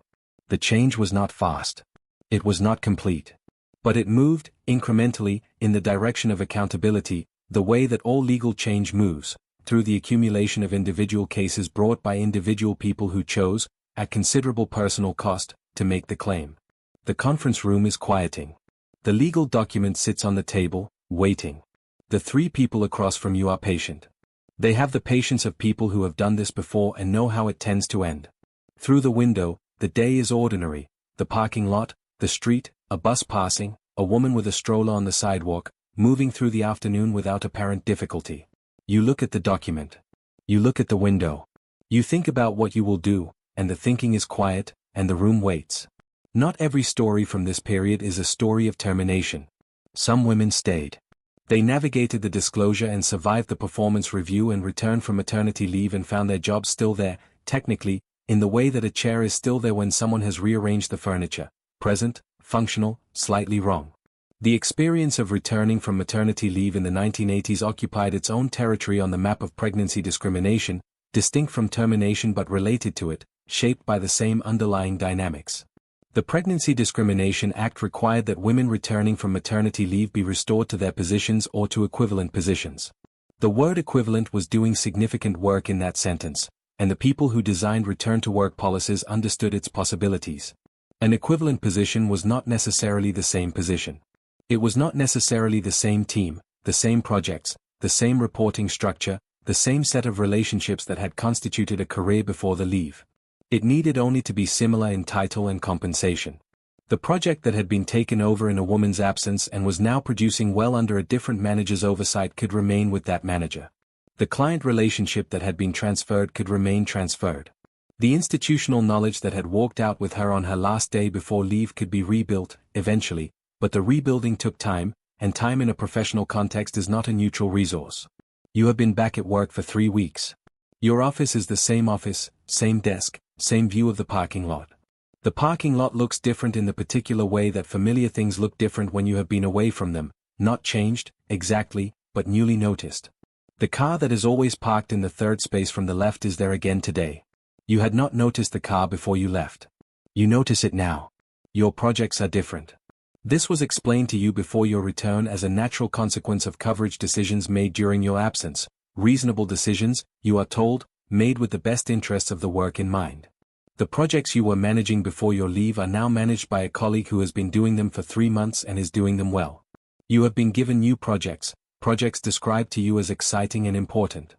The change was not fast. It was not complete. But it moved, incrementally, in the direction of accountability, the way that all legal change moves, through the accumulation of individual cases brought by individual people who chose, at considerable personal cost, to make the claim. The conference room is quieting. The legal document sits on the table, waiting. The three people across from you are patient. They have the patience of people who have done this before and know how it tends to end. Through the window, the day is ordinary, the parking lot, the street, a bus passing, a woman with a stroller on the sidewalk, moving through the afternoon without apparent difficulty. You look at the document. You look at the window. You think about what you will do, and the thinking is quiet, and the room waits. Not every story from this period is a story of termination. Some women stayed. They navigated the disclosure and survived the performance review and returned from maternity leave and found their jobs still there, technically, in the way that a chair is still there when someone has rearranged the furniture, present, functional, slightly wrong. The experience of returning from maternity leave in the 1980s occupied its own territory on the map of pregnancy discrimination, distinct from termination but related to it, shaped by the same underlying dynamics. The Pregnancy Discrimination Act required that women returning from maternity leave be restored to their positions or to equivalent positions. The word equivalent was doing significant work in that sentence, and the people who designed return-to-work policies understood its possibilities. An equivalent position was not necessarily the same position. It was not necessarily the same team, the same projects, the same reporting structure, the same set of relationships that had constituted a career before the leave. It needed only to be similar in title and compensation. The project that had been taken over in a woman's absence and was now producing well under a different manager's oversight could remain with that manager. The client relationship that had been transferred could remain transferred. The institutional knowledge that had walked out with her on her last day before leave could be rebuilt, eventually, but the rebuilding took time, and time in a professional context is not a neutral resource. You have been back at work for 3 weeks. Your office is the same office, same desk, same view of the parking lot. The parking lot looks different in the particular way that familiar things look different when you have been away from them, not changed, exactly, but newly noticed. The car that is always parked in the third space from the left is there again today. You had not noticed the car before you left. You notice it now. Your projects are different. This was explained to you before your return as a natural consequence of coverage decisions made during your absence, reasonable decisions, you are told, made with the best interests of the work in mind. The projects you were managing before your leave are now managed by a colleague who has been doing them for 3 months and is doing them well. You have been given new projects described to you as exciting and important.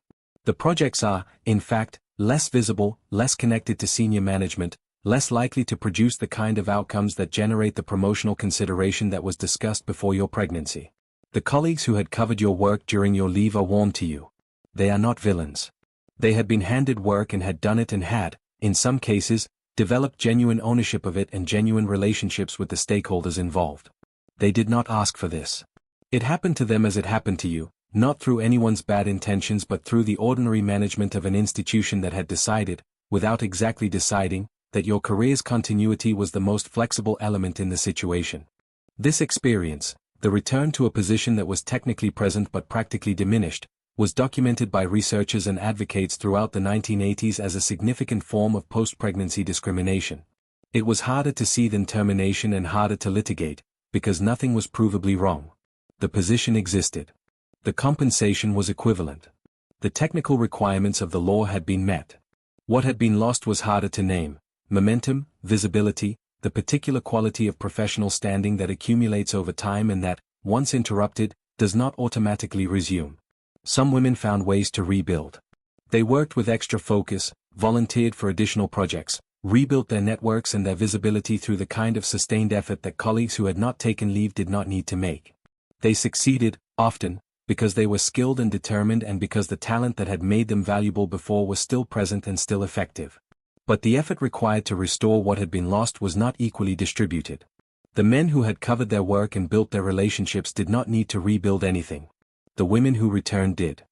The projects are, in fact, less visible, less connected to senior management, less likely to produce the kind of outcomes that generate the promotional consideration that was discussed before your pregnancy. The colleagues who had covered your work during your leave are warm to you. They are not villains. They had been handed work and had done it and had, in some cases, developed genuine ownership of it and genuine relationships with the stakeholders involved. They did not ask for this. It happened to them as it happened to you, not through anyone's bad intentions but through the ordinary management of an institution that had decided, without exactly deciding, that your career's continuity was the most flexible element in the situation. This experience, the return to a position that was technically present but practically diminished, was documented by researchers and advocates throughout the 1980s as a significant form of post-pregnancy discrimination. It was harder to see than termination and harder to litigate, because nothing was provably wrong. The position existed. The compensation was equivalent. The technical requirements of the law had been met. What had been lost was harder to name: momentum, visibility, the particular quality of professional standing that accumulates over time and that, once interrupted, does not automatically resume. Some women found ways to rebuild. They worked with extra focus, volunteered for additional projects, rebuilt their networks and their visibility through the kind of sustained effort that colleagues who had not taken leave did not need to make. They succeeded, often, because they were skilled and determined and because the talent that had made them valuable before was still present and still effective. But the effort required to restore what had been lost was not equally distributed. The men who had covered their work and built their relationships did not need to rebuild anything. The women who returned did.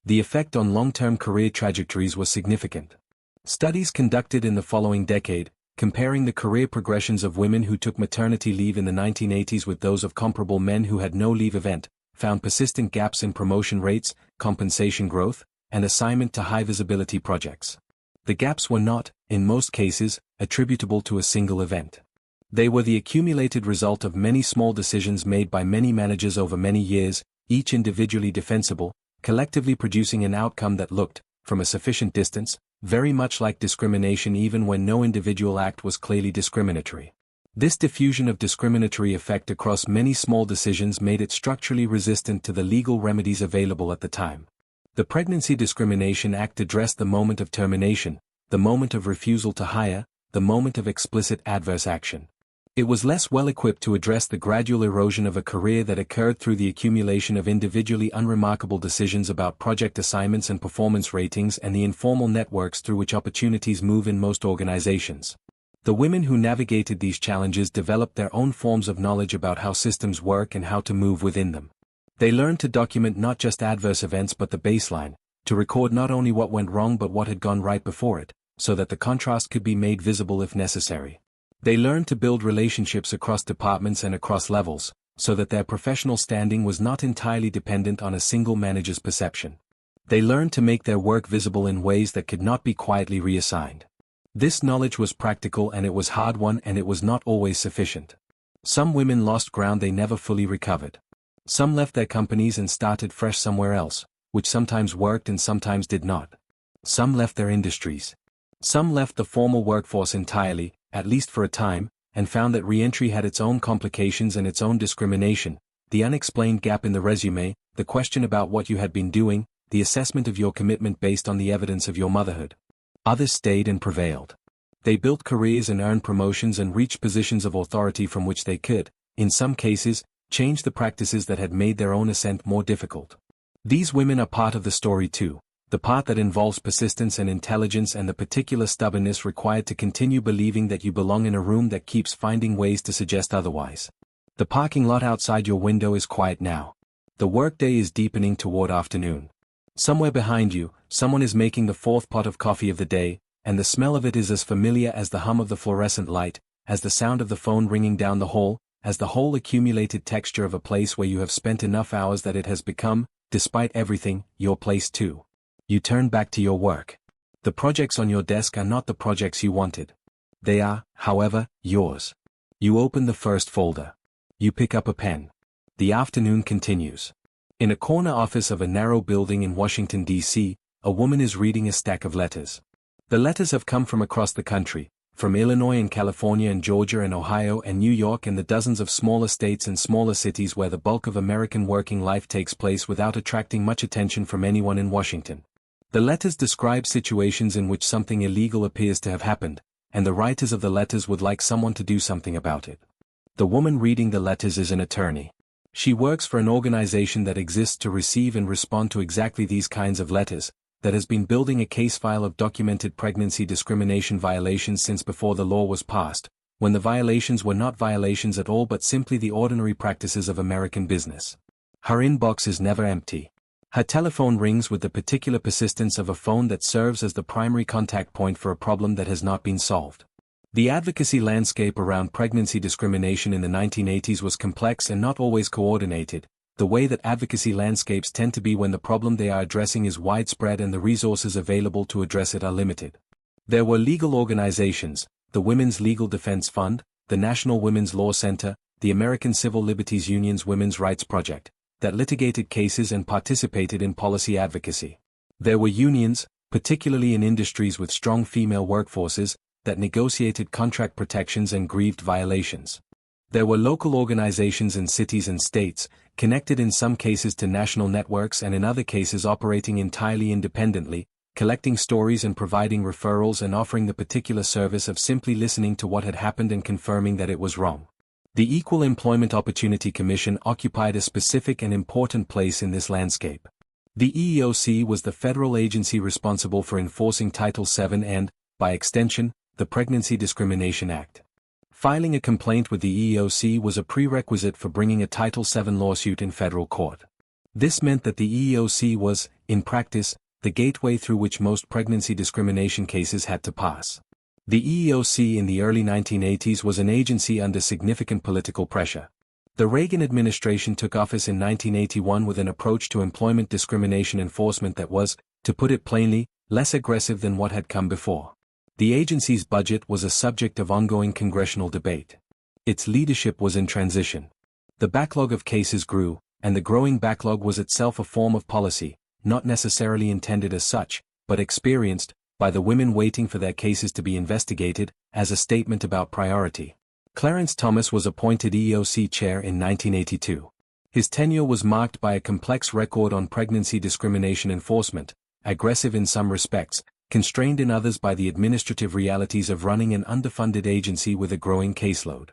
The effect on long-term career trajectories was significant. Studies conducted in the following decade, comparing the career progressions of women who took maternity leave in the 1980s with those of comparable men who had no leave event, found persistent gaps in promotion rates, compensation growth, and assignment to high-visibility projects. The gaps were not, in most cases, attributable to a single event. They were the accumulated result of many small decisions made by many managers over many years, each individually defensible, collectively producing an outcome that looked, from a sufficient distance, very much like discrimination even when no individual act was clearly discriminatory. This diffusion of discriminatory effect across many small decisions made it structurally resistant to the legal remedies available at the time. The Pregnancy Discrimination Act addressed the moment of termination, the moment of refusal to hire, the moment of explicit adverse action. It was less well equipped to address the gradual erosion of a career that occurred through the accumulation of individually unremarkable decisions about project assignments and performance ratings and the informal networks through which opportunities move in most organizations. The women who navigated these challenges developed their own forms of knowledge about how systems work and how to move within them. They learned to document not just adverse events but the baseline, to record not only what went wrong but what had gone right before it, so that the contrast could be made visible if necessary. They learned to build relationships across departments and across levels, so that their professional standing was not entirely dependent on a single manager's perception. They learned to make their work visible in ways that could not be quietly reassigned. This knowledge was practical and it was hard-won, and it was not always sufficient. Some women lost ground they never fully recovered. Some left their companies and started fresh somewhere else, which sometimes worked and sometimes did not. Some left their industries. Some left the formal workforce entirely, at least for a time, and found that re-entry had its own complications and its own discrimination, the unexplained gap in the resume, the question about what you had been doing, the assessment of your commitment based on the evidence of your motherhood. Others stayed and prevailed. They built careers and earned promotions and reached positions of authority from which they could, in some cases, change the practices that had made their own ascent more difficult. These women are part of the story too, the part that involves persistence and intelligence and the particular stubbornness required to continue believing that you belong in a room that keeps finding ways to suggest otherwise. The parking lot outside your window is quiet now. The workday is deepening toward afternoon. Somewhere behind you, someone is making the fourth pot of coffee of the day, and the smell of it is as familiar as the hum of the fluorescent light, as the sound of the phone ringing down the hall, as the whole accumulated texture of a place where you have spent enough hours that it has become, despite everything, your place too. You turn back to your work. The projects on your desk are not the projects you wanted. They are, however, yours. You open the first folder. You pick up a pen. The afternoon continues. In a corner office of a narrow building in Washington, D.C., a woman is reading a stack of letters. The letters have come from across the country, from Illinois and California and Georgia and Ohio and New York and the dozens of smaller states and smaller cities where the bulk of American working life takes place without attracting much attention from anyone in Washington. The letters describe situations in which something illegal appears to have happened, and the writers of the letters would like someone to do something about it. The woman reading the letters is an attorney. She works for an organization that exists to receive and respond to exactly these kinds of letters, that has been building a case file of documented pregnancy discrimination violations since before the law was passed, when the violations were not violations at all but simply the ordinary practices of American business. Her inbox is never empty. Her telephone rings with the particular persistence of a phone that serves as the primary contact point for a problem that has not been solved. The advocacy landscape around pregnancy discrimination in the 1980s was complex and not always coordinated, the way that advocacy landscapes tend to be when the problem they are addressing is widespread and the resources available to address it are limited. There were legal organizations, the Women's Legal Defense Fund, the National Women's Law Center, the American Civil Liberties Union's Women's Rights Project, that litigated cases and participated in policy advocacy. There were unions, particularly in industries with strong female workforces, that negotiated contract protections and grieved violations. There were local organizations in cities and states, connected in some cases to national networks and in other cases operating entirely independently, collecting stories and providing referrals and offering the particular service of simply listening to what had happened and confirming that it was wrong. The Equal Employment Opportunity Commission occupied a specific and important place in this landscape. The EEOC was the federal agency responsible for enforcing Title VII and, by extension, the Pregnancy Discrimination Act. Filing a complaint with the EEOC was a prerequisite for bringing a Title VII lawsuit in federal court. This meant that the EEOC was, in practice, the gateway through which most pregnancy discrimination cases had to pass. The EEOC in the early 1980s was an agency under significant political pressure. The Reagan administration took office in 1981 with an approach to employment discrimination enforcement that was, to put it plainly, less aggressive than what had come before. The agency's budget was a subject of ongoing congressional debate. Its leadership was in transition. The backlog of cases grew, and the growing backlog was itself a form of policy, not necessarily intended as such, but experienced, by the women waiting for their cases to be investigated, as a statement about priority. Clarence Thomas was appointed EEOC chair in 1982. His tenure was marked by a complex record on pregnancy discrimination enforcement, aggressive in some respects, constrained in others by the administrative realities of running an underfunded agency with a growing caseload.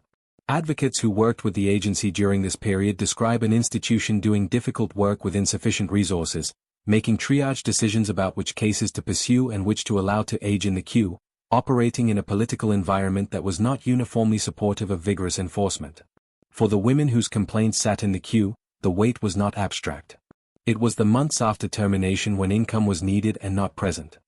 Advocates who worked with the agency during this period describe an institution doing difficult work with insufficient resources, making triage decisions about which cases to pursue and which to allow to age in the queue, operating in a political environment that was not uniformly supportive of vigorous enforcement. For the women whose complaints sat in the queue, the wait was not abstract. It was the months after termination when income was needed and not present.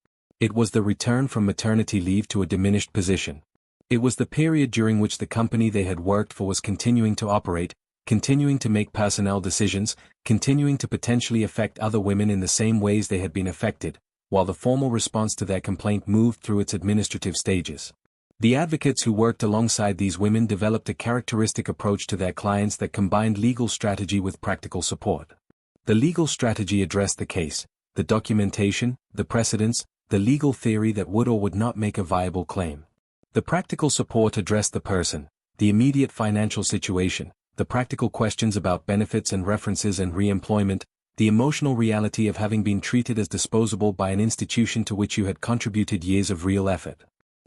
It was the return from maternity leave to a diminished position. It was the period during which the company they had worked for was continuing to operate, continuing to make personnel decisions, continuing to potentially affect other women in the same ways they had been affected, while the formal response to their complaint moved through its administrative stages. The advocates who worked alongside these women developed a characteristic approach to their clients that combined legal strategy with practical support. The legal strategy addressed the case, the documentation, the precedents, the legal theory that would or would not make a viable claim. The practical support addressed the person, the immediate financial situation, the practical questions about benefits and references and re-employment, the emotional reality of having been treated as disposable by an institution to which you had contributed years of real effort.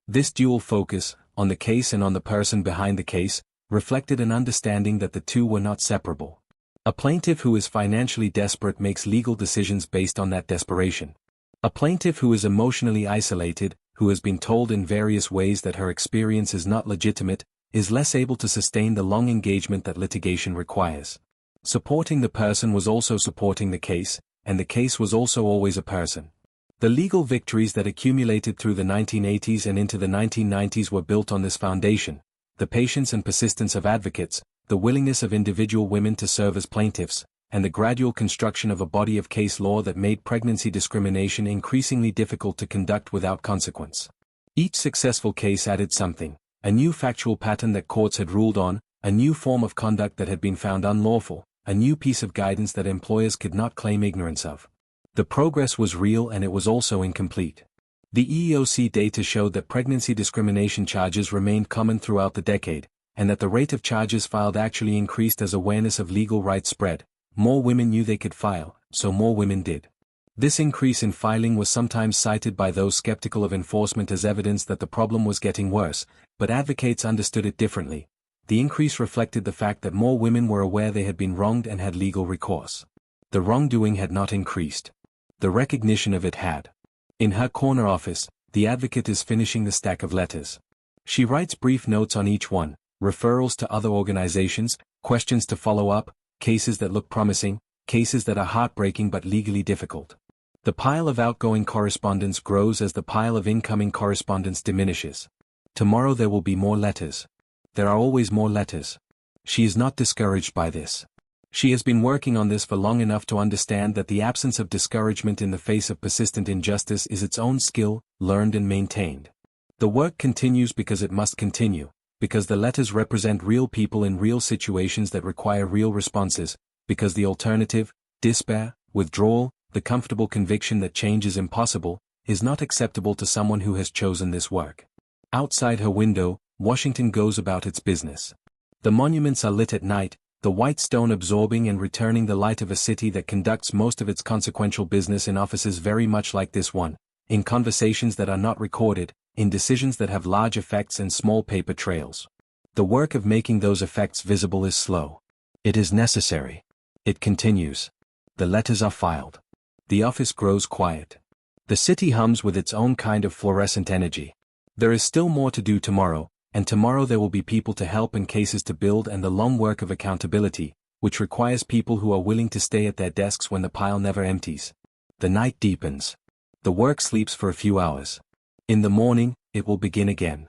This dual focus, on the case and on the person behind the case, reflected an understanding that the two were not separable. A plaintiff who is financially desperate makes legal decisions based on that desperation. A plaintiff who is emotionally isolated, who has been told in various ways that her experience is not legitimate, is less able to sustain the long engagement that litigation requires. Supporting the person was also supporting the case, and the case was also always a person. The legal victories that accumulated through the 1980s and into the 1990s were built on this foundation: the patience and persistence of advocates, the willingness of individual women to serve as plaintiffs, and the gradual construction of a body of case law that made pregnancy discrimination increasingly difficult to conduct without consequence. Each successful case added something: a new factual pattern that courts had ruled on, a new form of conduct that had been found unlawful, a new piece of guidance that employers could not claim ignorance of. The progress was real and it was also incomplete. The EEOC data showed that pregnancy discrimination charges remained common throughout the decade, and that the rate of charges filed actually increased as awareness of legal rights spread. More women knew they could file, so more women did. This increase in filing was sometimes cited by those skeptical of enforcement as evidence that the problem was getting worse, but advocates understood it differently. The increase reflected the fact that more women were aware they had been wronged and had legal recourse. The wrongdoing had not increased. The recognition of it had. In her corner office, the advocate is finishing the stack of letters. She writes brief notes on each one, referrals to other organizations, questions to follow up, cases that look promising, cases that are heartbreaking but legally difficult. The pile of outgoing correspondence grows as the pile of incoming correspondence diminishes. Tomorrow there will be more letters. There are always more letters. She is not discouraged by this. She has been working on this for long enough to understand that the absence of discouragement in the face of persistent injustice is its own skill, learned and maintained. The work continues because it must continue, because the letters represent real people in real situations that require real responses, because the alternative, despair, withdrawal, the comfortable conviction that change is impossible, is not acceptable to someone who has chosen this work. Outside her window, Washington goes about its business. The monuments are lit at night, the white stone absorbing and returning the light of a city that conducts most of its consequential business in offices very much like this one, in conversations that are not recorded, in decisions that have large effects and small paper trails. The work of making those effects visible is slow. It is necessary. It continues. The letters are filed. The office grows quiet. The city hums with its own kind of fluorescent energy. There is still more to do tomorrow, and tomorrow there will be people to help and cases to build and the long work of accountability, which requires people who are willing to stay at their desks when the pile never empties. The night deepens. The work sleeps for a few hours. In the morning, it will begin again.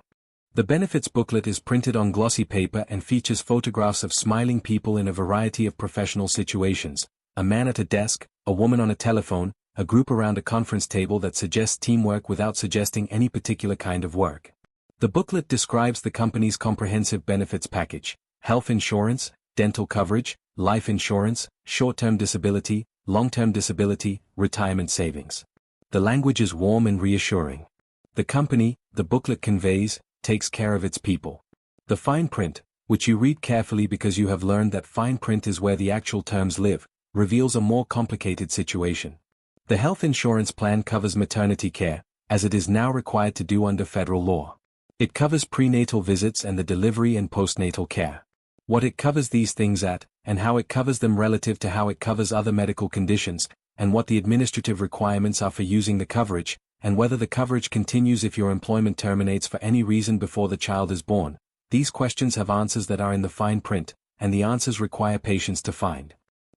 The benefits booklet is printed on glossy paper and features photographs of smiling people in a variety of professional situations: a man at a desk, a woman on a telephone, a group around a conference table that suggests teamwork without suggesting any particular kind of work. The booklet describes the company's comprehensive benefits package: health insurance, dental coverage, life insurance, short-term disability, long-term disability, retirement savings. The language is warm and reassuring. The company, the booklet conveys, takes care of its people. The fine print, which you read carefully because you have learned that fine print is where the actual terms live, reveals a more complicated situation. The health insurance plan covers maternity care, as it is now required to do under federal law. It covers prenatal visits and the delivery and postnatal care. What it covers these things at, and how it covers them relative to how it covers other medical conditions, and what the administrative requirements are for using the coverage, and whether the coverage continues if your employment terminates for any reason before the child is born. These questions have answers that are in the fine print, and the answers require patience to find.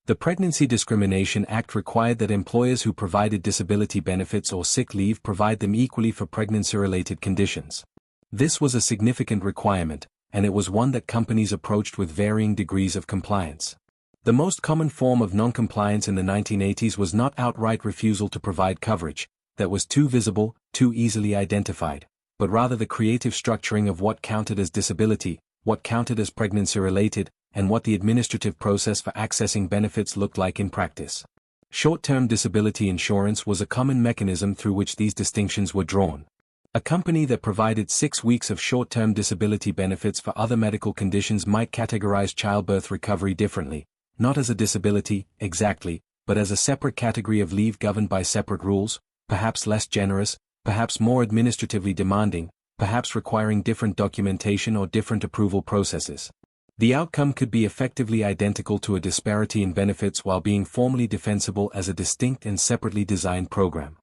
The Pregnancy Discrimination Act required that employers who provided disability benefits or sick leave provide them equally for pregnancy-related conditions. This was a significant requirement, and it was one that companies approached with varying degrees of compliance. The most common form of non-compliance in the 1980s was not outright refusal to provide coverage that was too visible, too easily identified, but rather the creative structuring of what counted as disability, what counted as pregnancy-related, and what the administrative process for accessing benefits looked like in practice. Short-term disability insurance was a common mechanism through which these distinctions were drawn. A company that provided 6 weeks of short-term disability benefits for other medical conditions might categorize childbirth recovery differently, not as a disability, exactly, but as a separate category of leave governed by separate rules, perhaps less generous, perhaps more administratively demanding, perhaps requiring different documentation or different approval processes. The outcome could be effectively identical to a disparity in benefits while being formally defensible as a distinct and separately designed program.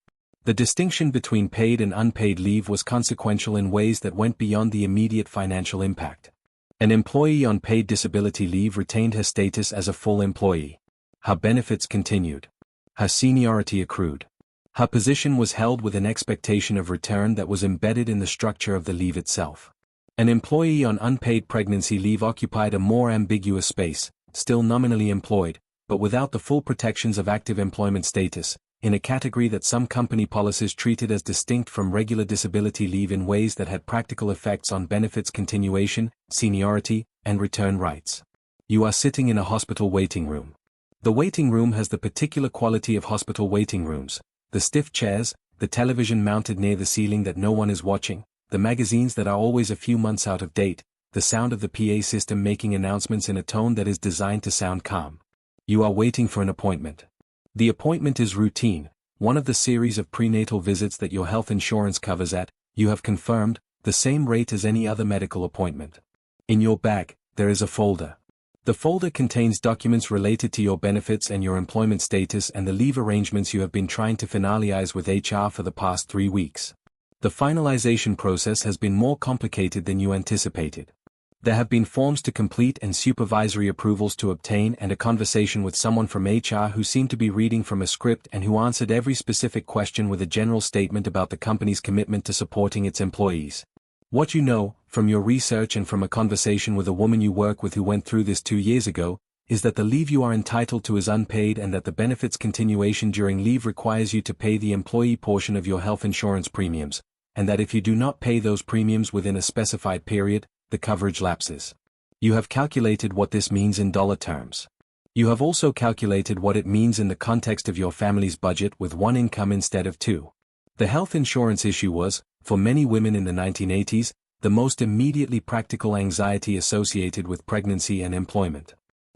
The distinction between paid and unpaid leave was consequential in ways that went beyond the immediate financial impact. An employee on paid disability leave retained her status as a full employee. Her benefits continued. Her seniority accrued. Her position was held with an expectation of return that was embedded in the structure of the leave itself. An employee on unpaid pregnancy leave occupied a more ambiguous space, still nominally employed, but without the full protections of active employment status, in a category that some company policies treated as distinct from regular disability leave in ways that had practical effects on benefits continuation, seniority, and return rights. You are sitting in a hospital waiting room. The waiting room has the particular quality of hospital waiting rooms: the stiff chairs, the television mounted near the ceiling that no one is watching, the magazines that are always a few months out of date, the sound of the PA system making announcements in a tone that is designed to sound calm. You are waiting for an appointment. The appointment is routine, one of the series of prenatal visits that your health insurance covers at, you have confirmed, the same rate as any other medical appointment. In your bag, there is a folder. The folder contains documents related to your benefits and your employment status and the leave arrangements you have been trying to finalize with HR for the past 3 weeks. The finalization process has been more complicated than you anticipated. There have been forms to complete and supervisory approvals to obtain and a conversation with someone from HR who seemed to be reading from a script and who answered every specific question with a general statement about the company's commitment to supporting its employees. What you know, from your research and from a conversation with a woman you work with who went through this 2 years ago, is that the leave you are entitled to is unpaid and that the benefits continuation during leave requires you to pay the employee portion of your health insurance premiums, and that if you do not pay those premiums within a specified period, the coverage lapses. You have calculated what this means in dollar terms. You have also calculated what it means in the context of your family's budget with one income instead of two. The health insurance issue was, for many women in the 1980s, the most immediately practical anxiety associated with pregnancy and employment.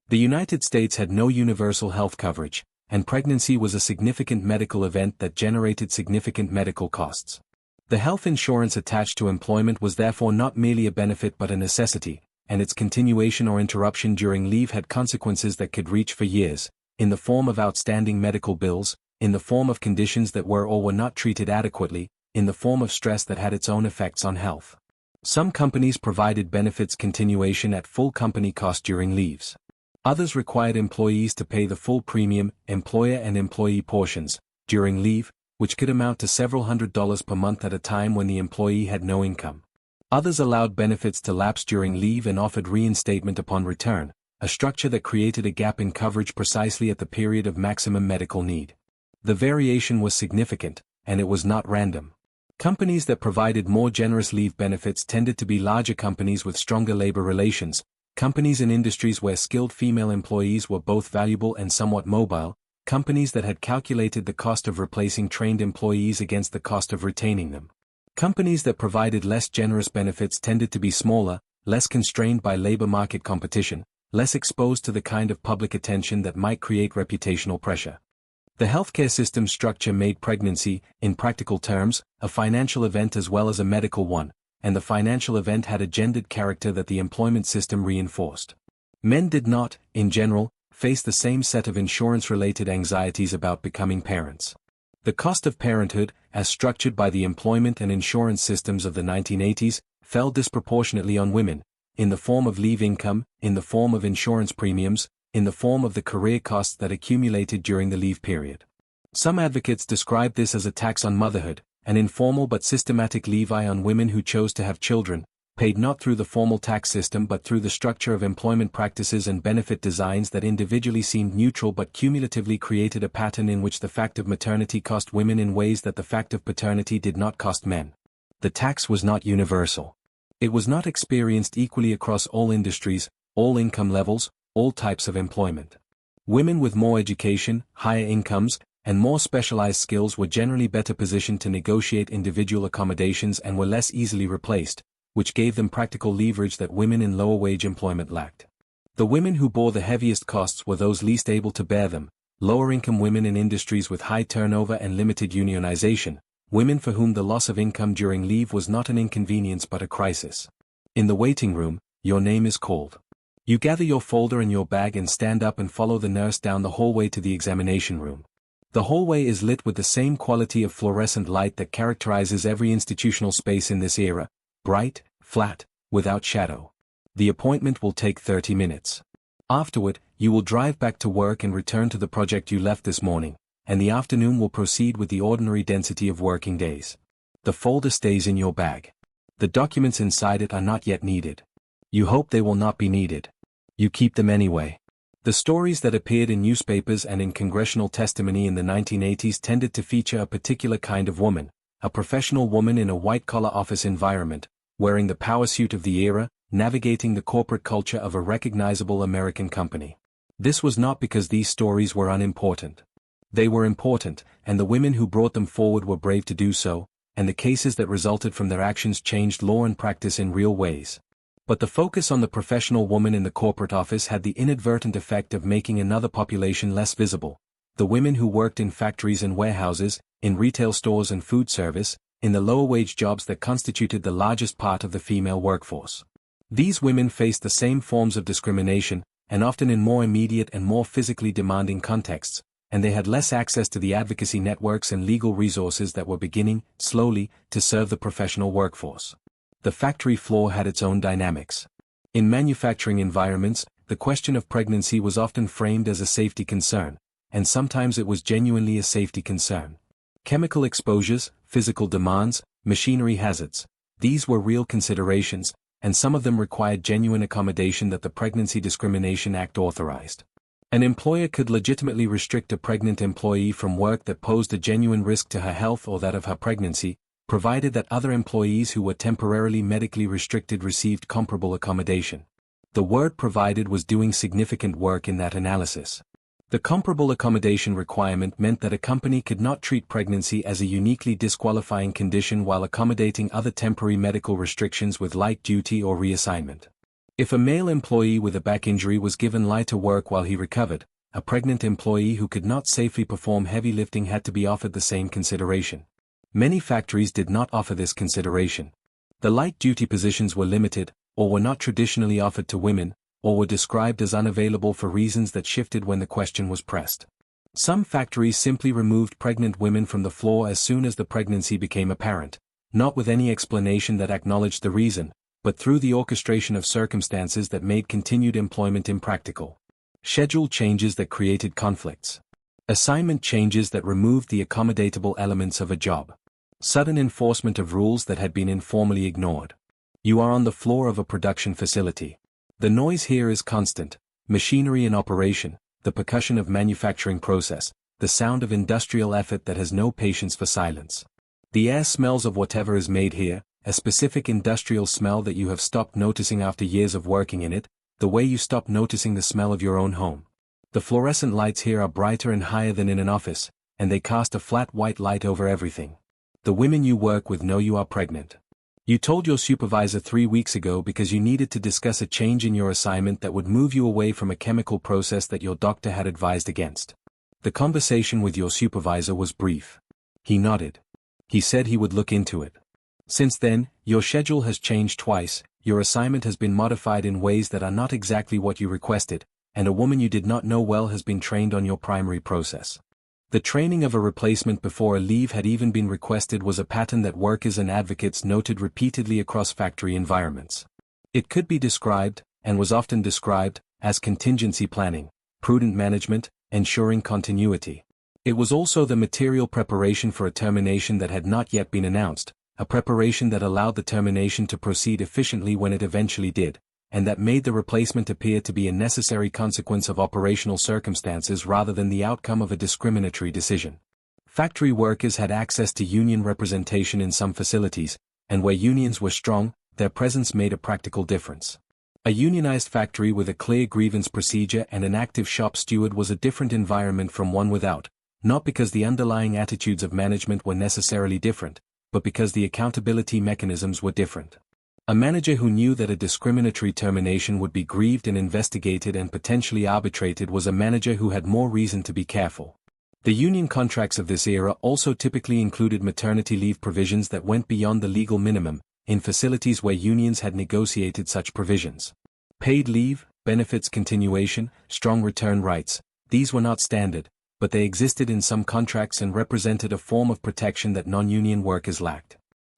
The United States had no universal health coverage, and pregnancy was a significant medical event that generated significant medical costs. The health insurance attached to employment was therefore not merely a benefit but a necessity, and its continuation or interruption during leave had consequences that could reach for years, in the form of outstanding medical bills, in the form of conditions that were or were not treated adequately, in the form of stress that had its own effects on health. Some companies provided benefits continuation at full company cost during leaves. Others required employees to pay the full premium, employer and employee portions, during leave, which could amount to several $100s per month at a time when the employee had no income. Others allowed benefits to lapse during leave and offered reinstatement upon return, a structure that created a gap in coverage precisely at the period of maximum medical need. The variation was significant, and it was not random. Companies that provided more generous leave benefits tended to be larger companies with stronger labor relations, companies in industries where skilled female employees were both valuable and somewhat mobile, companies that had calculated the cost of replacing trained employees against the cost of retaining them. Companies that provided less generous benefits tended to be smaller, less constrained by labor market competition, less exposed to the kind of public attention that might create reputational pressure. The healthcare system structure made pregnancy, in practical terms, a financial event as well as a medical one, and the financial event had a gendered character that the employment system reinforced. Men did not, in general, face the same set of insurance-related anxieties about becoming parents. The cost of parenthood, as structured by the employment and insurance systems of the 1980s, fell disproportionately on women, in the form of leave income, in the form of insurance premiums, in the form of the career costs that accumulated during the leave period. Some advocates describe this as a tax on motherhood, an informal but systematic levy on women who chose to have children, paid not through the formal tax system but through the structure of employment practices and benefit designs that individually seemed neutral but cumulatively created a pattern in which the fact of maternity cost women in ways that the fact of paternity did not cost men. The tax was not universal. It was not experienced equally across all industries, all income levels, all types of employment. Women with more education, higher incomes, and more specialized skills were generally better positioned to negotiate individual accommodations and were less easily replaced, which gave them practical leverage that women in lower-wage employment lacked. The women who bore the heaviest costs were those least able to bear them, lower-income women in industries with high turnover and limited unionization, women for whom the loss of income during leave was not an inconvenience but a crisis. In the waiting room, your name is called. You gather your folder and your bag and stand up and follow the nurse down the hallway to the examination room. The hallway is lit with the same quality of fluorescent light that characterizes every institutional space in this era, bright, flat, without shadow. The appointment will take 30 minutes. Afterward, you will drive back to work and return to the project you left this morning, and the afternoon will proceed with the ordinary density of working days. The folder stays in your bag. The documents inside it are not yet needed. You hope they will not be needed. You keep them anyway. The stories that appeared in newspapers and in congressional testimony in the 1980s tended to feature a particular kind of woman, a professional woman in a white-collar office environment, wearing the power suit of the era, navigating the corporate culture of a recognizable American company. This was not because these stories were unimportant. They were important, and the women who brought them forward were brave to do so, and the cases that resulted from their actions changed law and practice in real ways. But the focus on the professional woman in the corporate office had the inadvertent effect of making another population less visible: the women who worked in factories and warehouses, in retail stores and food service, in the lower-wage jobs that constituted the largest part of the female workforce. These women faced the same forms of discrimination, and often in more immediate and more physically demanding contexts, and they had less access to the advocacy networks and legal resources that were beginning, slowly, to serve the professional workforce. The factory floor had its own dynamics. In manufacturing environments, the question of pregnancy was often framed as a safety concern, and sometimes it was genuinely a safety concern. Chemical exposures, physical demands, machinery hazards, these were real considerations, and some of them required genuine accommodation that the Pregnancy Discrimination Act authorized. An employer could legitimately restrict a pregnant employee from work that posed a genuine risk to her health or that of her pregnancy, provided that other employees who were temporarily medically restricted received comparable accommodation. The word provided was doing significant work in that analysis. The comparable accommodation requirement meant that a company could not treat pregnancy as a uniquely disqualifying condition while accommodating other temporary medical restrictions with light duty or reassignment. If a male employee with a back injury was given lighter work while he recovered, a pregnant employee who could not safely perform heavy lifting had to be offered the same consideration. Many factories did not offer this consideration. The light duty positions were limited, or were not traditionally offered to women, or were described as unavailable for reasons that shifted when the question was pressed. Some factories simply removed pregnant women from the floor as soon as the pregnancy became apparent, not with any explanation that acknowledged the reason, but through the orchestration of circumstances that made continued employment impractical. Schedule changes that created conflicts. Assignment changes that removed the accommodatable elements of a job. Sudden enforcement of rules that had been informally ignored. You are on the floor of a production facility. The noise here is constant: machinery in operation, the percussion of manufacturing process, the sound of industrial effort that has no patience for silence. The air smells of whatever is made here, a specific industrial smell that you have stopped noticing after years of working in it, the way you stop noticing the smell of your own home. The fluorescent lights here are brighter and higher than in an office, and they cast a flat white light over everything. The women you work with know you are pregnant. You told your supervisor 3 weeks ago because you needed to discuss a change in your assignment that would move you away from a chemical process that your doctor had advised against. The conversation with your supervisor was brief. He nodded. He said he would look into it. Since then, your schedule has changed twice, your assignment has been modified in ways that are not exactly what you requested, and a woman you did not know well has been trained on your primary process. The training of a replacement before a leave had even been requested was a pattern that workers and advocates noted repeatedly across factory environments. It could be described, and was often described, as contingency planning, prudent management, ensuring continuity. It was also the material preparation for a termination that had not yet been announced, a preparation that allowed the termination to proceed efficiently when it eventually did, and that made the replacement appear to be a necessary consequence of operational circumstances rather than the outcome of a discriminatory decision. Factory workers had access to union representation in some facilities, and where unions were strong, their presence made a practical difference. A unionized factory with a clear grievance procedure and an active shop steward was a different environment from one without, not because the underlying attitudes of management were necessarily different, but because the accountability mechanisms were different. A manager who knew that a discriminatory termination would be grieved and investigated and potentially arbitrated was a manager who had more reason to be careful. The union contracts of this era also typically included maternity leave provisions that went beyond the legal minimum, in facilities where unions had negotiated such provisions. Paid leave, benefits continuation, strong return rights, these were not standard, but they existed in some contracts and represented a form of protection that non-union workers lacked.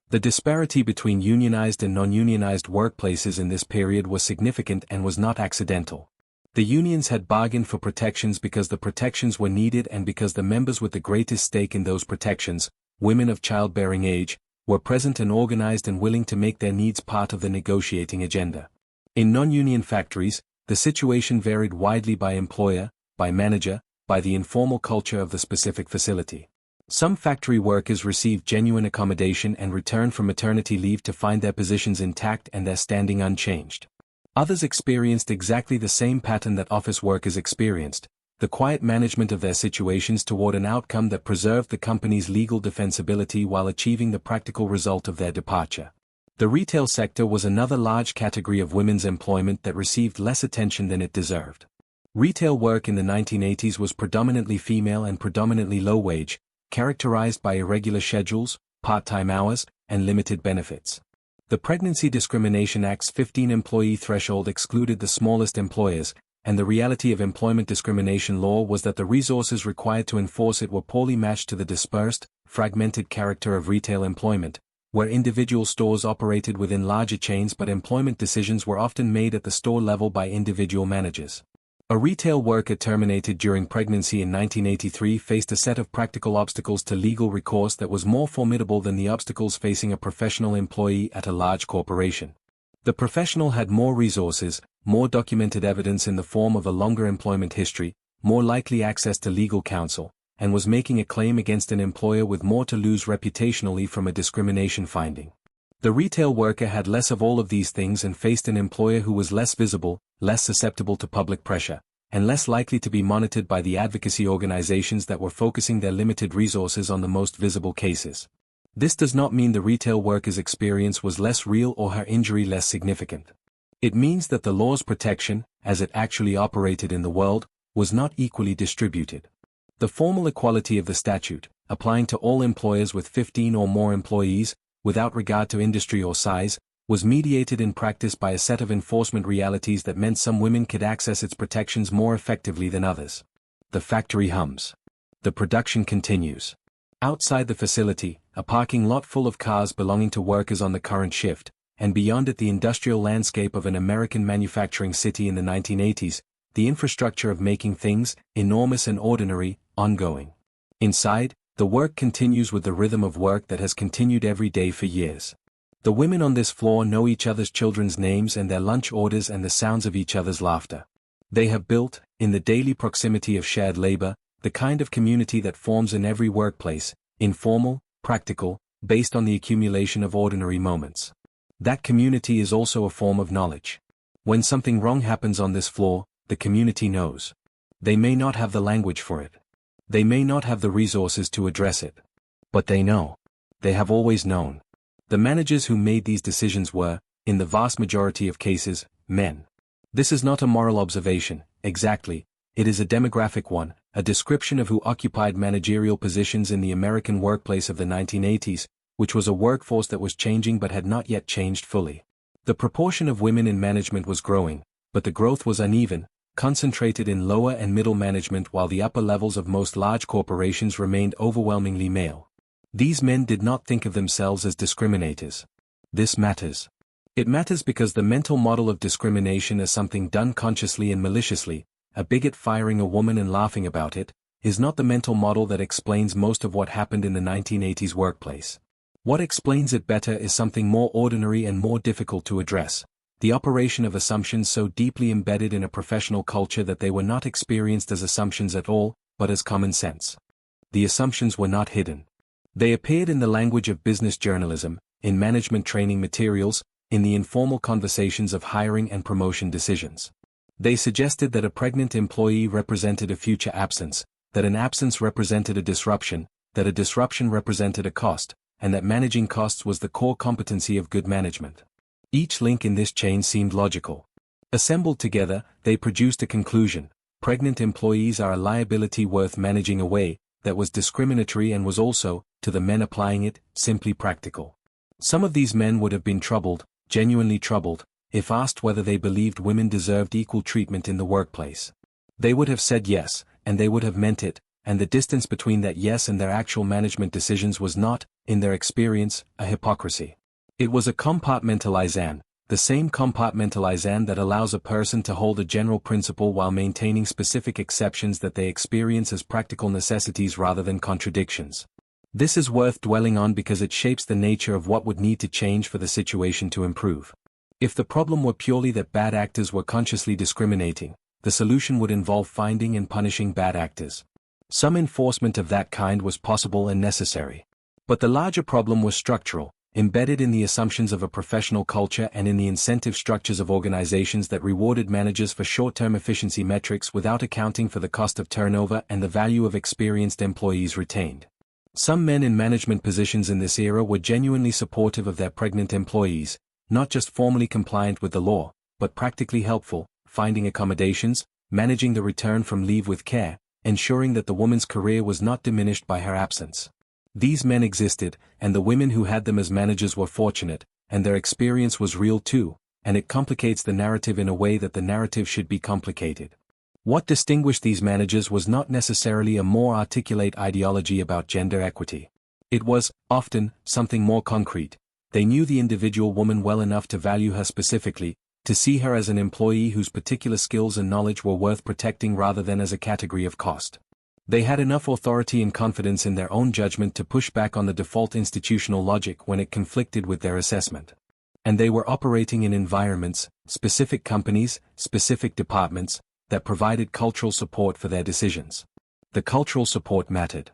The disparity between unionized and non-unionized workplaces in this period was significant and was not accidental. The unions had bargained for protections because the protections were needed and because the members with the greatest stake in those protections, women of childbearing age, were present and organized and willing to make their needs part of the negotiating agenda. In non-union factories, the situation varied widely by employer, by manager, by the informal culture of the specific facility. Some factory workers received genuine accommodation and returned from maternity leave to find their positions intact and their standing unchanged. Others experienced exactly the same pattern that office workers experienced, the quiet management of their situations toward an outcome that preserved the company's legal defensibility while achieving the practical result of their departure. The retail sector was another large category of women's employment that received less attention than it deserved. Retail work in the 1980s was predominantly female and predominantly low-wage, characterized by irregular schedules, part-time hours, and limited benefits. The Pregnancy Discrimination Act's 15-employee threshold excluded the smallest employers, and the reality of employment discrimination law was that the resources required to enforce it were poorly matched to the dispersed, fragmented character of retail employment, where individual stores operated within larger chains but employment decisions were often made at the store level by individual managers. A retail worker terminated during pregnancy in 1983 faced a set of practical obstacles to legal recourse that was more formidable than the obstacles facing a professional employee at a large corporation. The professional had more resources, more documented evidence in the form of a longer employment history, more likely access to legal counsel, and was making a claim against an employer with more to lose reputationally from a discrimination finding. The retail worker had less of all of these things and faced an employer who was less visible, less susceptible to public pressure, and less likely to be monitored by the advocacy organizations that were focusing their limited resources on the most visible cases. This does not mean the retail worker's experience was less real or her injury less significant. It means that the law's protection, as it actually operated in the world, was not equally distributed. The formal equality of the statute, applying to all employers with 15 or more employees, without regard to industry or size, was mediated in practice by a set of enforcement realities that meant some women could access its protections more effectively than others. The factory hums. The production continues. Outside the facility, a parking lot full of cars belonging to workers on the current shift, and beyond it the industrial landscape of an American manufacturing city in the 1980s, the infrastructure of making things, enormous and ordinary, ongoing. Inside, the work continues with the rhythm of work that has continued every day for years. The women on this floor know each other's children's names and their lunch orders and the sounds of each other's laughter. They have built, in the daily proximity of shared labor, the kind of community that forms in every workplace, informal, practical, based on the accumulation of ordinary moments. That community is also a form of knowledge. When something wrong happens on this floor, the community knows. They may not have the language for it. They may not have the resources to address it. But they know. They have always known. The managers who made these decisions were, in the vast majority of cases, men. This is not a moral observation, exactly, it is a demographic one, a description of who occupied managerial positions in the American workplace of the 1980s, which was a workforce that was changing but had not yet changed fully. The proportion of women in management was growing, but the growth was uneven, concentrated in lower and middle management while the upper levels of most large corporations remained overwhelmingly male. These men did not think of themselves as discriminators. This matters. It matters because the mental model of discrimination as something done consciously and maliciously, a bigot firing a woman and laughing about it, is not the mental model that explains most of what happened in the 1980s workplace. What explains it better is something more ordinary and more difficult to address: the operation of assumptions so deeply embedded in a professional culture that they were not experienced as assumptions at all, but as common sense. The assumptions were not hidden. They appeared in the language of business journalism, in management training materials, in the informal conversations of hiring and promotion decisions. They suggested that a pregnant employee represented a future absence, that an absence represented a disruption, that a disruption represented a cost, and that managing costs was the core competency of good management. Each link in this chain seemed logical. Assembled together, they produced a conclusion: pregnant employees are a liability worth managing away, that was discriminatory and was also, to the men applying it, simply practical. Some of these men would have been troubled, genuinely troubled, if asked whether they believed women deserved equal treatment in the workplace. They would have said yes, and they would have meant it, and the distance between that yes and their actual management decisions was not, in their experience, a hypocrisy. It was a compartmentalization, the same compartmentalization that allows a person to hold a general principle while maintaining specific exceptions that they experience as practical necessities rather than contradictions. This is worth dwelling on because it shapes the nature of what would need to change for the situation to improve. If the problem were purely that bad actors were consciously discriminating, the solution would involve finding and punishing bad actors. Some enforcement of that kind was possible and necessary. But the larger problem was structural, embedded in the assumptions of a professional culture and in the incentive structures of organizations that rewarded managers for short-term efficiency metrics without accounting for the cost of turnover and the value of experienced employees retained. Some men in management positions in this era were genuinely supportive of their pregnant employees, not just formally compliant with the law, but practically helpful, finding accommodations, managing the return from leave with care, ensuring that the woman's career was not diminished by her absence. These men existed, and the women who had them as managers were fortunate, and their experience was real too, and it complicates the narrative in a way that the narrative should be complicated. What distinguished these managers was not necessarily a more articulate ideology about gender equity. It was, often, something more concrete. They knew the individual woman well enough to value her specifically, to see her as an employee whose particular skills and knowledge were worth protecting rather than as a category of cost. They had enough authority and confidence in their own judgment to push back on the default institutional logic when it conflicted with their assessment. And they were operating in environments, specific companies, specific departments, that provided cultural support for their decisions. The cultural support mattered.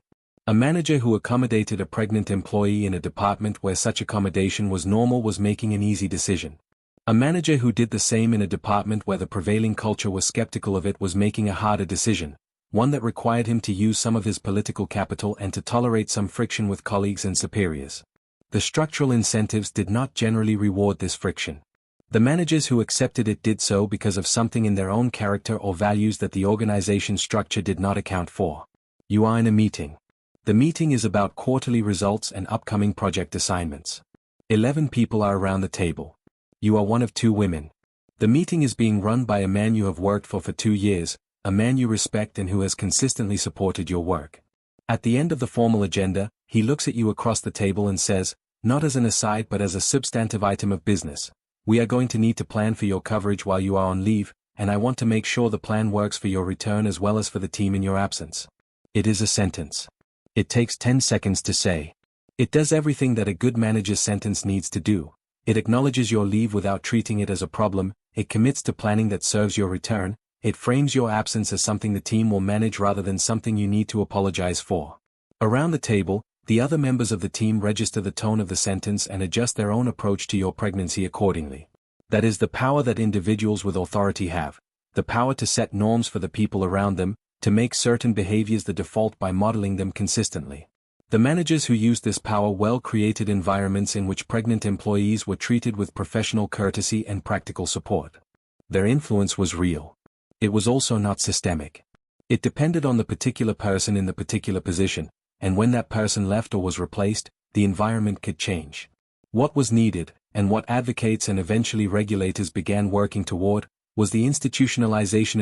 A manager who accommodated a pregnant employee in a department where such accommodation was normal was making an easy decision. A manager who did the same in a department where the prevailing culture was skeptical of it was making a harder decision, one that required him to use some of his political capital and to tolerate some friction with colleagues and superiors. The structural incentives did not generally reward this friction. The managers who accepted it did so because of something in their own character or values that the organization structure did not account for. You are in a meeting. The meeting is about quarterly results and upcoming project assignments. 11 people are around the table. You are one of 2 women. The meeting is being run by a man you have worked for 2 years, a man you respect and who has consistently supported your work. At the end of the formal agenda, he looks at you across the table and says, not as an aside but as a substantive item of business: we are going to need to plan for your coverage while you are on leave, and I want to make sure the plan works for your return as well as for the team in your absence. It is a sentence. It takes 10 seconds to say. It does everything that a good manager's sentence needs to do. It acknowledges your leave without treating it as a problem, it commits to planning that serves your return, it frames your absence as something the team will manage rather than something you need to apologize for. Around the table, the other members of the team register the tone of the sentence and adjust their own approach to your pregnancy accordingly. That is the power that individuals with authority have, the power to set norms for the people around them, to make certain behaviors the default by modeling them consistently. The managers who used this power well created environments in which pregnant employees were treated with professional courtesy and practical support. Their influence was real. It was also not systemic. It depended on the particular person in the particular position, and when that person left or was replaced, the environment could change. What was needed, and what advocates and eventually regulators began working toward, was the institutionalization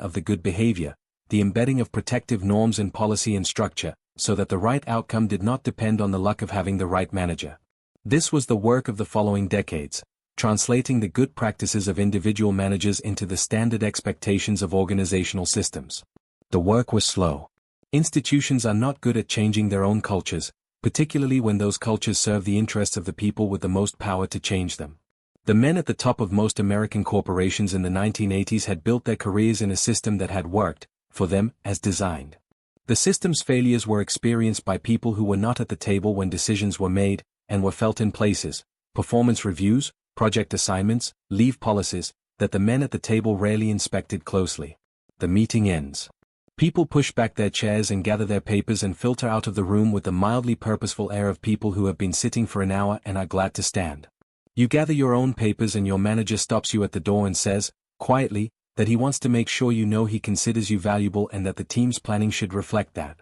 of the good behavior, the embedding of protective norms in policy and structure, so that the right outcome did not depend on the luck of having the right manager. This was the work of the following decades, translating the good practices of individual managers into the standard expectations of organizational systems. The work was slow. Institutions are not good at changing their own cultures, particularly when those cultures serve the interests of the people with the most power to change them. The men at the top of most American corporations in the 1980s had built their careers in a system that had worked, for them, as designed. The system's failures were experienced by people who were not at the table when decisions were made, and were felt in places, performance reviews, project assignments, leave policies, that the men at the table rarely inspected closely. The meeting ends. People push back their chairs and gather their papers and filter out of the room with the mildly purposeful air of people who have been sitting for an hour and are glad to stand. You gather your own papers and your manager stops you at the door and says, quietly, that he wants to make sure you know he considers you valuable and that the team's planning should reflect that.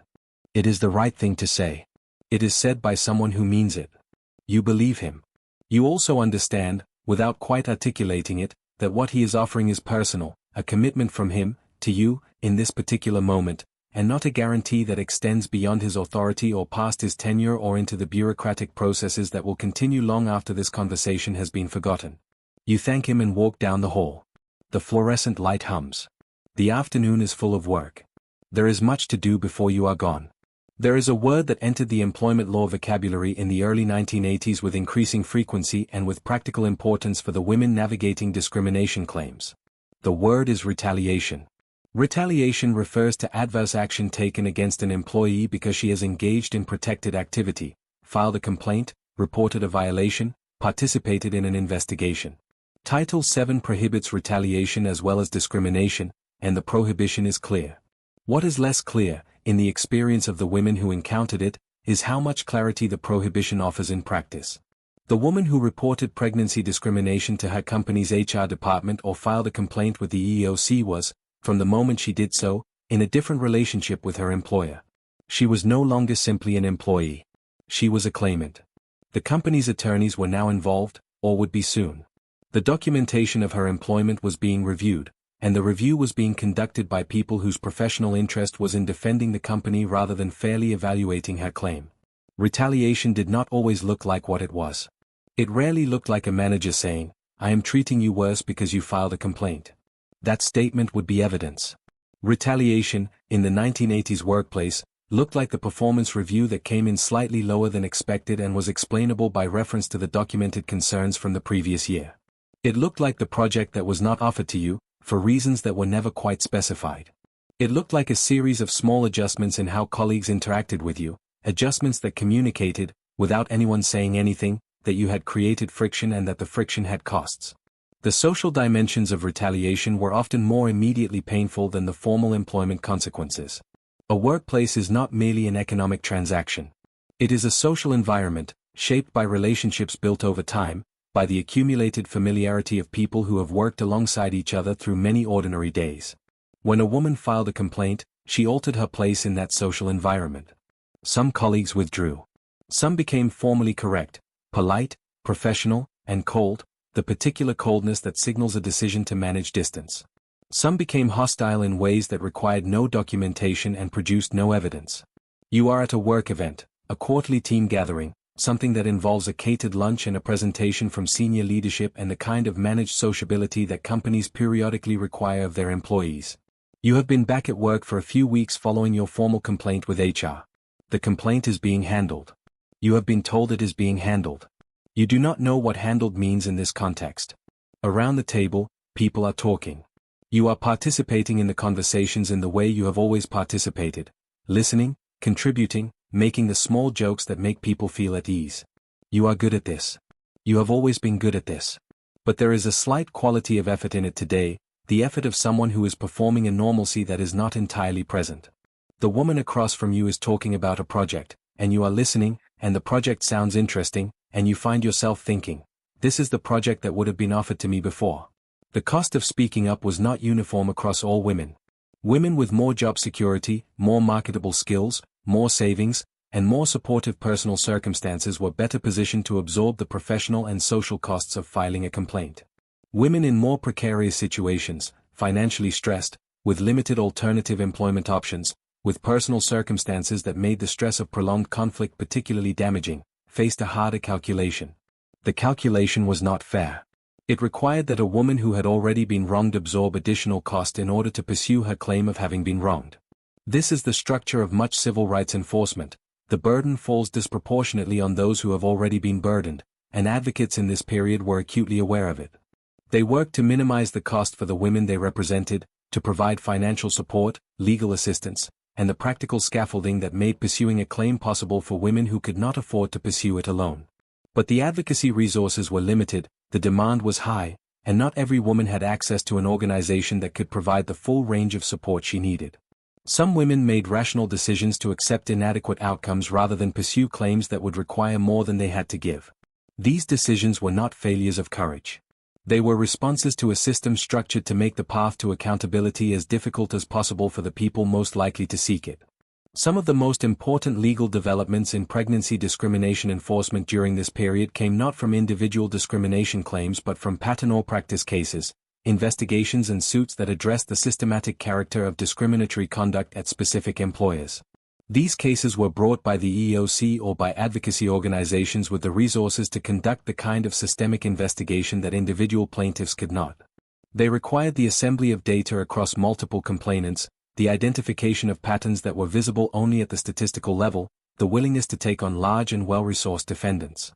It is the right thing to say. It is said by someone who means it. You believe him. You also understand, without quite articulating it, that what he is offering is personal, a commitment from him, to you, in this particular moment, and not a guarantee that extends beyond his authority or past his tenure or into the bureaucratic processes that will continue long after this conversation has been forgotten. You thank him and walk down the hall. The fluorescent light hums. The afternoon is full of work. There is much to do before you are gone. There is a word that entered the employment law vocabulary in the early 1980s with increasing frequency and with practical importance for the women navigating discrimination claims. The word is retaliation. Retaliation refers to adverse action taken against an employee because she has engaged in protected activity, filed a complaint, reported a violation, participated in an investigation. Title VII prohibits retaliation as well as discrimination, and the prohibition is clear. What is less clear, in the experience of the women who encountered it, is how much clarity the prohibition offers in practice. The woman who reported pregnancy discrimination to her company's HR department or filed a complaint with the EEOC was, from the moment she did so, in a different relationship with her employer. She was no longer simply an employee. She was a claimant. The company's attorneys were now involved, or would be soon. The documentation of her employment was being reviewed, and the review was being conducted by people whose professional interest was in defending the company rather than fairly evaluating her claim. Retaliation did not always look like what it was. It rarely looked like a manager saying, "I am treating you worse because you filed a complaint." That statement would be evidence. Retaliation, in the 1980s workplace, looked like the performance review that came in slightly lower than expected and was explainable by reference to the documented concerns from the previous year. It looked like the project that was not offered to you, for reasons that were never quite specified. It looked like a series of small adjustments in how colleagues interacted with you, adjustments that communicated, without anyone saying anything, that you had created friction and that the friction had costs. The social dimensions of retaliation were often more immediately painful than the formal employment consequences. A workplace is not merely an economic transaction. It is a social environment, shaped by relationships built over time, by the accumulated familiarity of people who have worked alongside each other through many ordinary days. When a woman filed a complaint, she altered her place in that social environment. Some colleagues withdrew. Some became formally correct, polite, professional, and cold, the particular coldness that signals a decision to manage distance. Some became hostile in ways that required no documentation and produced no evidence. You are at a work event, a quarterly team gathering, something that involves a catered lunch and a presentation from senior leadership and the kind of managed sociability that companies periodically require of their employees. You have been back at work for a few weeks following your formal complaint with HR. The complaint is being handled. You have been told it is being handled. You do not know what handled means in this context. Around the table, people are talking. You are participating in the conversations in the way you have always participated, listening, contributing, making the small jokes that make people feel at ease. You are good at this. You have always been good at this. But there is a slight quality of effort in it today, the effort of someone who is performing a normalcy that is not entirely present. The woman across from you is talking about a project, and you are listening, and the project sounds interesting, and you find yourself thinking, this is the project that would have been offered to me before. The cost of speaking up was not uniform across all women. Women with more job security, more marketable skills, more savings, and more supportive personal circumstances were better positioned to absorb the professional and social costs of filing a complaint. Women in more precarious situations, financially stressed, with limited alternative employment options, with personal circumstances that made the stress of prolonged conflict particularly damaging, faced a harder calculation. The calculation was not fair. It required that a woman who had already been wronged absorb additional cost in order to pursue her claim of having been wronged. This is the structure of much civil rights enforcement, the burden falls disproportionately on those who have already been burdened, and advocates in this period were acutely aware of it. They worked to minimize the cost for the women they represented, to provide financial support, legal assistance, and the practical scaffolding that made pursuing a claim possible for women who could not afford to pursue it alone. But the advocacy resources were limited, the demand was high, and not every woman had access to an organization that could provide the full range of support she needed. Some women made rational decisions to accept inadequate outcomes rather than pursue claims that would require more than they had to give. These decisions were not failures of courage. They were responses to a system structured to make the path to accountability as difficult as possible for the people most likely to seek it. Some of the most important legal developments in pregnancy discrimination enforcement during this period came not from individual discrimination claims but from pattern or practice cases, investigations and suits that addressed the systematic character of discriminatory conduct at specific employers. These cases were brought by the EEOC or by advocacy organizations with the resources to conduct the kind of systemic investigation that individual plaintiffs could not. They required the assembly of data across multiple complainants, the identification of patterns that were visible only at the statistical level, the willingness to take on large and well-resourced defendants.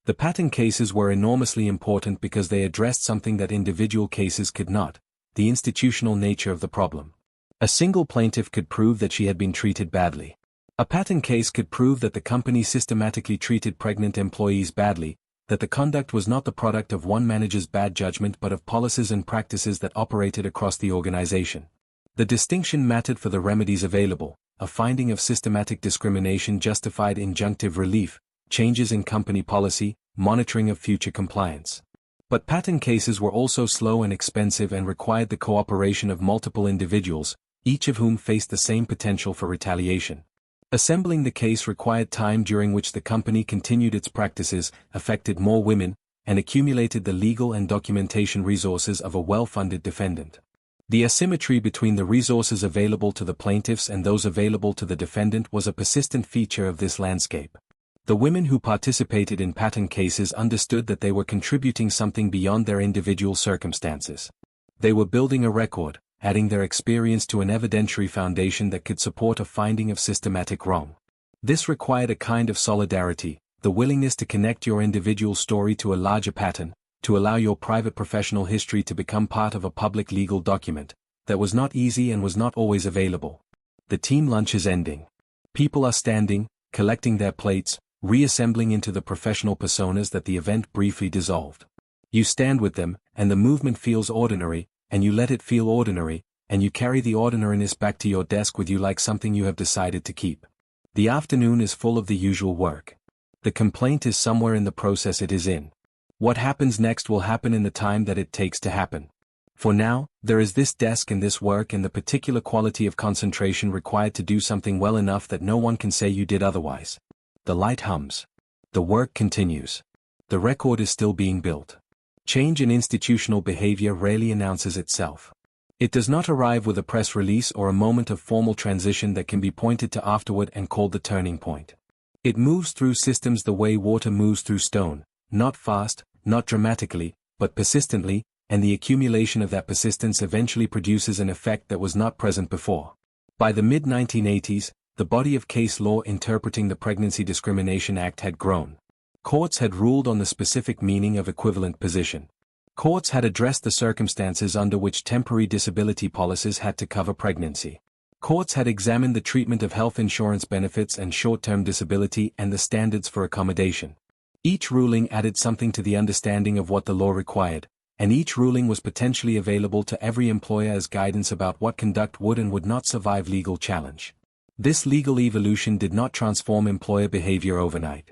The pattern cases were enormously important because they addressed something that individual cases could not, the institutional nature of the problem. A single plaintiff could prove that she had been treated badly. A pattern case could prove that the company systematically treated pregnant employees badly, that the conduct was not the product of one manager's bad judgment but of policies and practices that operated across the organization. The distinction mattered for the remedies available. A finding of systematic discrimination justified injunctive relief, changes in company policy, monitoring of future compliance. But pattern cases were also slow and expensive and required the cooperation of multiple individuals, each of whom faced the same potential for retaliation. Assembling the case required time during which the company continued its practices, affected more women, and accumulated the legal and documentation resources of a well-funded defendant. The asymmetry between the resources available to the plaintiffs and those available to the defendant was a persistent feature of this landscape. The women who participated in pattern cases understood that they were contributing something beyond their individual circumstances. They were building a record, adding their experience to an evidentiary foundation that could support a finding of systematic wrong. This required a kind of solidarity, the willingness to connect your individual story to a larger pattern, to allow your private professional history to become part of a public legal document, that was not easy and was not always available. The team lunch is ending. People are standing, collecting their plates, reassembling into the professional personas that the event briefly dissolved. You stand with them, and the movement feels ordinary, and you let it feel ordinary, and you carry the ordinariness back to your desk with you like something you have decided to keep. The afternoon is full of the usual work. The complaint is somewhere in the process it is in. What happens next will happen in the time that it takes to happen. For now, there is this desk and this work and the particular quality of concentration required to do something well enough that no one can say you did otherwise. The light hums. The work continues. The record is still being built. Change in institutional behavior rarely announces itself. It does not arrive with a press release or a moment of formal transition that can be pointed to afterward and called the turning point. It moves through systems the way water moves through stone, not fast, not dramatically, but persistently, and the accumulation of that persistence eventually produces an effect that was not present before. By the mid-1980s, the body of case law interpreting the Pregnancy Discrimination Act had grown. Courts had ruled on the specific meaning of equivalent position. Courts had addressed the circumstances under which temporary disability policies had to cover pregnancy. Courts had examined the treatment of health insurance benefits and short-term disability and the standards for accommodation. Each ruling added something to the understanding of what the law required, and each ruling was potentially available to every employer as guidance about what conduct would and would not survive legal challenge. This legal evolution did not transform employer behavior overnight.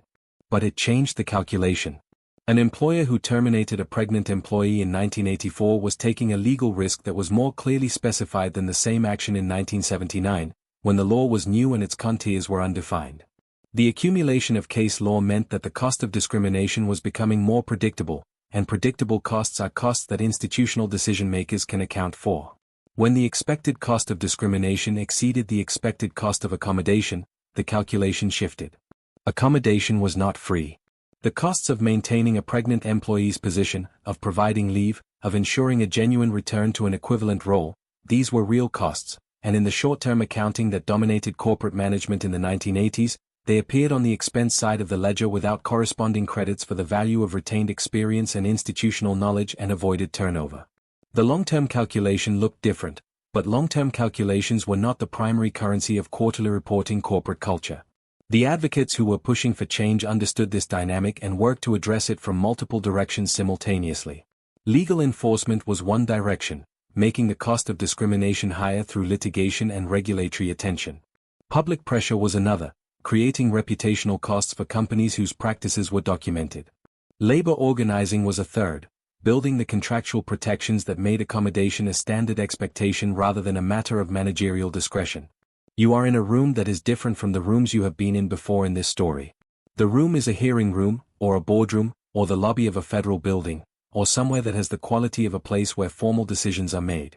But it changed the calculation. An employer who terminated a pregnant employee in 1984 was taking a legal risk that was more clearly specified than the same action in 1979, when the law was new and its contours were undefined. The accumulation of case law meant that the cost of discrimination was becoming more predictable, and predictable costs are costs that institutional decision-makers can account for. When the expected cost of discrimination exceeded the expected cost of accommodation, the calculation shifted. Accommodation was not free. The costs of maintaining a pregnant employee's position, of providing leave, of ensuring a genuine return to an equivalent role, these were real costs, and in the short-term accounting that dominated corporate management in the 1980s, they appeared on the expense side of the ledger without corresponding credits for the value of retained experience and institutional knowledge and avoided turnover. The long-term calculation looked different, but long-term calculations were not the primary currency of quarterly reporting corporate culture. The advocates who were pushing for change understood this dynamic and worked to address it from multiple directions simultaneously. Legal enforcement was one direction, making the cost of discrimination higher through litigation and regulatory attention. Public pressure was another, creating reputational costs for companies whose practices were documented. Labor organizing was a third, building the contractual protections that made accommodation a standard expectation rather than a matter of managerial discretion. You are in a room that is different from the rooms you have been in before in this story. The room is a hearing room, or a boardroom, or the lobby of a federal building, or somewhere that has the quality of a place where formal decisions are made.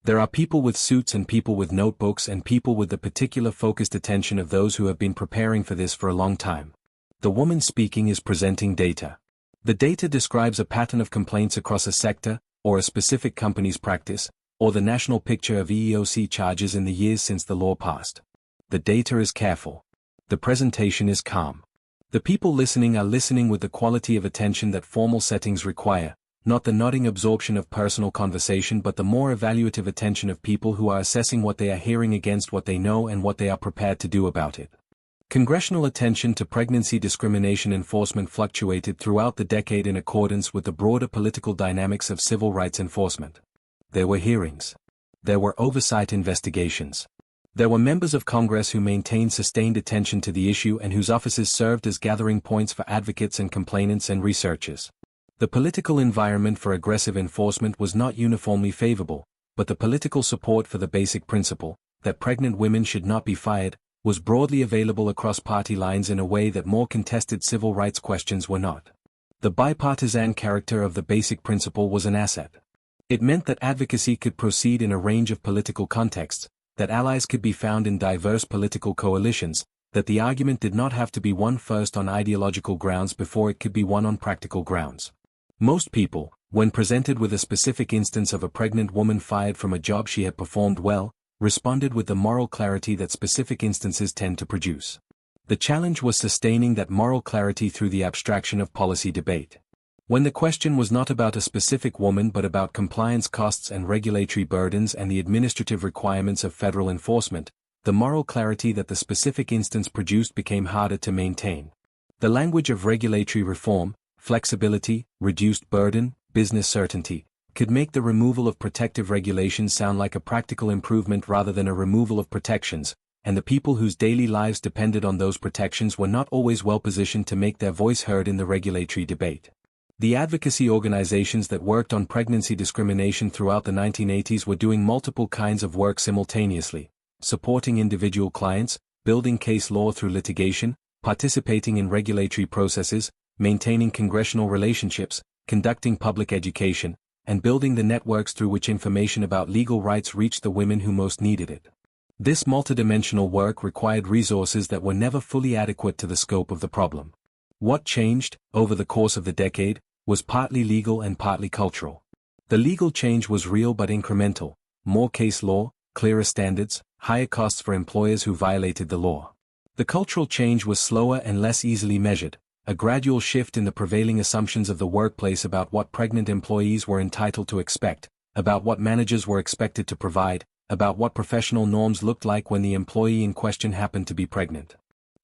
There are people with suits and people with notebooks and people with the particular focused attention of those who have been preparing for this for a long time. The woman speaking is presenting data. The data describes a pattern of complaints across a sector, or a specific company's practice, or the national picture of EEOC charges in the years since the law passed. The data is careful. The presentation is calm. The people listening are listening with the quality of attention that formal settings require, not the nodding absorption of personal conversation but the more evaluative attention of people who are assessing what they are hearing against what they know and what they are prepared to do about it. Congressional attention to pregnancy discrimination enforcement fluctuated throughout the decade in accordance with the broader political dynamics of civil rights enforcement. There were hearings. There were oversight investigations. There were members of Congress who maintained sustained attention to the issue and whose offices served as gathering points for advocates and complainants and researchers. The political environment for aggressive enforcement was not uniformly favorable, but the political support for the basic principle, that pregnant women should not be fired, was broadly available across party lines in a way that more contested civil rights questions were not. The bipartisan character of the basic principle was an asset. It meant that advocacy could proceed in a range of political contexts, that allies could be found in diverse political coalitions, that the argument did not have to be won first on ideological grounds before it could be won on practical grounds. Most people, when presented with a specific instance of a pregnant woman fired from a job she had performed well, responded with the moral clarity that specific instances tend to produce. The challenge was sustaining that moral clarity through the abstraction of policy debate. When the question was not about a specific woman but about compliance costs and regulatory burdens and the administrative requirements of federal enforcement, the moral clarity that the specific instance produced became harder to maintain. The language of regulatory reform, flexibility, reduced burden, business certainty, could make the removal of protective regulations sound like a practical improvement rather than a removal of protections, and the people whose daily lives depended on those protections were not always well positioned to make their voice heard in the regulatory debate. The advocacy organizations that worked on pregnancy discrimination throughout the 1980s were doing multiple kinds of work simultaneously, supporting individual clients, building case law through litigation, participating in regulatory processes, maintaining congressional relationships, conducting public education, and building the networks through which information about legal rights reached the women who most needed it. This multidimensional work required resources that were never fully adequate to the scope of the problem. What changed, over the course of the decade, was partly legal and partly cultural. The legal change was real but incremental: more case law, clearer standards, higher costs for employers who violated the law. The cultural change was slower and less easily measured, a gradual shift in the prevailing assumptions of the workplace about what pregnant employees were entitled to expect, about what managers were expected to provide, about what professional norms looked like when the employee in question happened to be pregnant.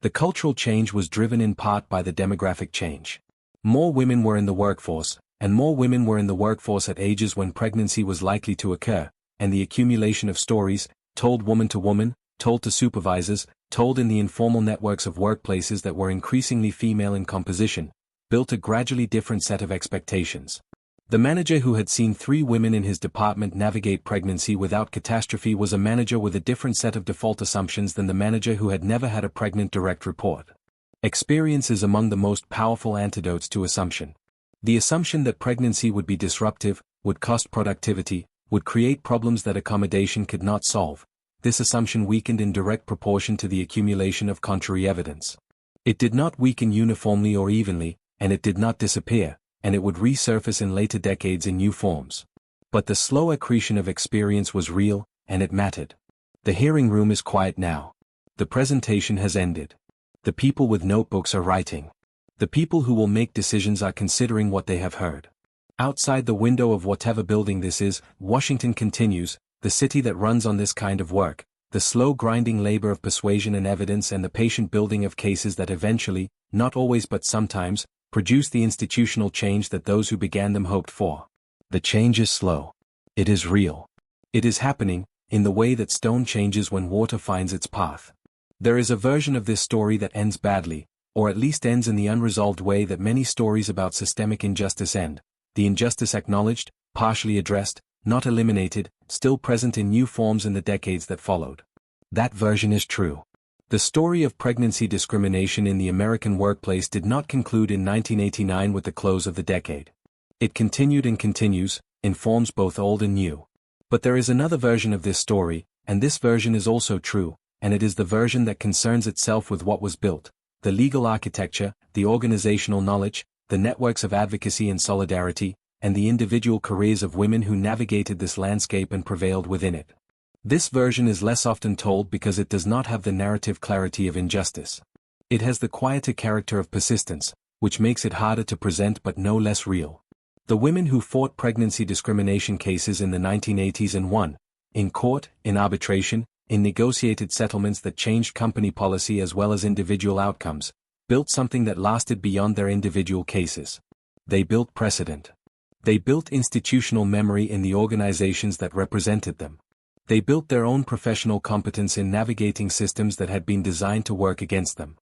The cultural change was driven in part by the demographic change. More women were in the workforce, and more women were in the workforce at ages when pregnancy was likely to occur, and the accumulation of stories, told woman to woman, told to supervisors, told in the informal networks of workplaces that were increasingly female in composition, built a gradually different set of expectations. The manager who had seen 3 women in his department navigate pregnancy without catastrophe was a manager with a different set of default assumptions than the manager who had never had a pregnant direct report. Experience is among the most powerful antidotes to assumption. The assumption that pregnancy would be disruptive, would cost productivity, would create problems that accommodation could not solve. This assumption weakened in direct proportion to the accumulation of contrary evidence. It did not weaken uniformly or evenly, and it did not disappear, and it would resurface in later decades in new forms. But the slow accretion of experience was real, and it mattered. The hearing room is quiet now. The presentation has ended. The people with notebooks are writing. The people who will make decisions are considering what they have heard. Outside the window of whatever building this is, Washington continues, the city that runs on this kind of work, the slow grinding labor of persuasion and evidence and the patient building of cases that eventually, not always but sometimes, produce the institutional change that those who began them hoped for. The change is slow. It is real. It is happening, in the way that stone changes when water finds its path. There is a version of this story that ends badly, or at least ends in the unresolved way that many stories about systemic injustice end, the injustice acknowledged, partially addressed, not eliminated, still present in new forms in the decades that followed. That version is true. The story of pregnancy discrimination in the American workplace did not conclude in 1989 with the close of the decade. It continued and continues, in forms both old and new. But there is another version of this story, and this version is also true, and it is the version that concerns itself with what was built, the legal architecture, the organizational knowledge, the networks of advocacy and solidarity, and the individual careers of women who navigated this landscape and prevailed within it. This version is less often told because it does not have the narrative clarity of injustice. It has the quieter character of persistence, which makes it harder to present but no less real. The women who fought pregnancy discrimination cases in the 1980s and won, in court, in arbitration, in negotiated settlements that changed company policy as well as individual outcomes, built something that lasted beyond their individual cases. They built precedent. They built institutional memory in the organizations that represented them. They built their own professional competence in navigating systems that had been designed to work against them.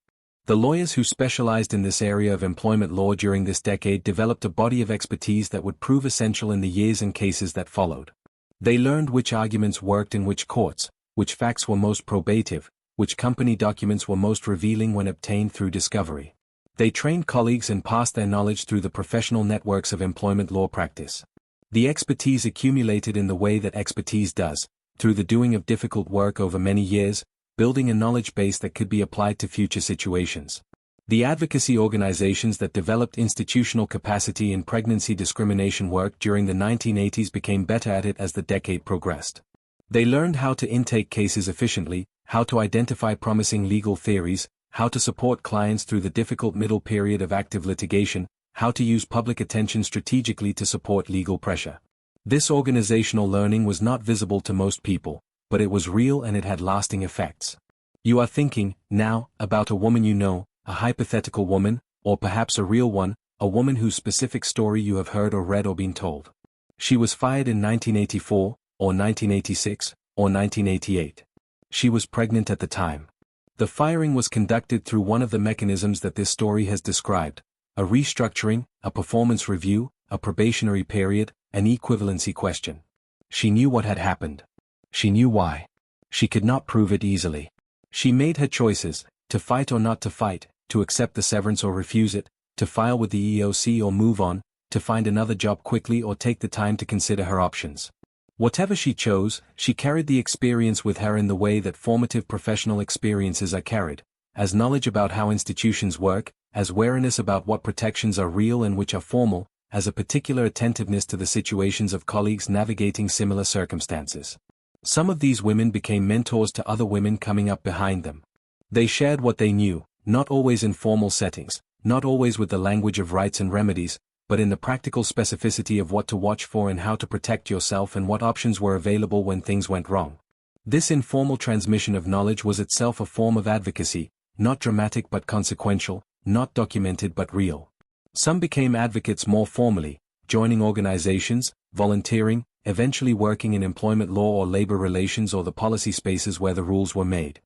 The lawyers who specialized in this area of employment law during this decade developed a body of expertise that would prove essential in the years and cases that followed. They learned which arguments worked in which courts, which facts were most probative, which company documents were most revealing when obtained through discovery. They trained colleagues and passed their knowledge through the professional networks of employment law practice. The expertise accumulated in the way that expertise does, through the doing of difficult work over many years, building a knowledge base that could be applied to future situations. The advocacy organizations that developed institutional capacity in pregnancy discrimination work during the 1980s became better at it as the decade progressed. They learned how to intake cases efficiently, how to identify promising legal theories, how to support clients through the difficult middle period of active litigation, how to use public attention strategically to support legal pressure. This organizational learning was not visible to most people, but it was real and it had lasting effects. You are thinking, now, about a woman you know, a hypothetical woman, or perhaps a real one, a woman whose specific story you have heard or read or been told. She was fired in 1984, or 1986, or 1988. She was pregnant at the time. The firing was conducted through one of the mechanisms that this story has described: a restructuring, a performance review, a probationary period, an equivalency question. She knew what had happened. She knew why. She could not prove it easily. She made her choices, to fight or not to fight, to accept the severance or refuse it, to file with the EEOC or move on, to find another job quickly or take the time to consider her options. Whatever she chose, she carried the experience with her in the way that formative professional experiences are carried, as knowledge about how institutions work, as wariness about what protections are real and which are formal, as a particular attentiveness to the situations of colleagues navigating similar circumstances. Some of these women became mentors to other women coming up behind them. They shared what they knew, not always in formal settings, not always with the language of rights and remedies, but in the practical specificity of what to watch for and how to protect yourself and what options were available when things went wrong. This informal transmission of knowledge was itself a form of advocacy, not dramatic but consequential, not documented but real. Some became advocates more formally, joining organizations, volunteering, eventually working in employment law or labor relations or the policy spaces where the rules were made.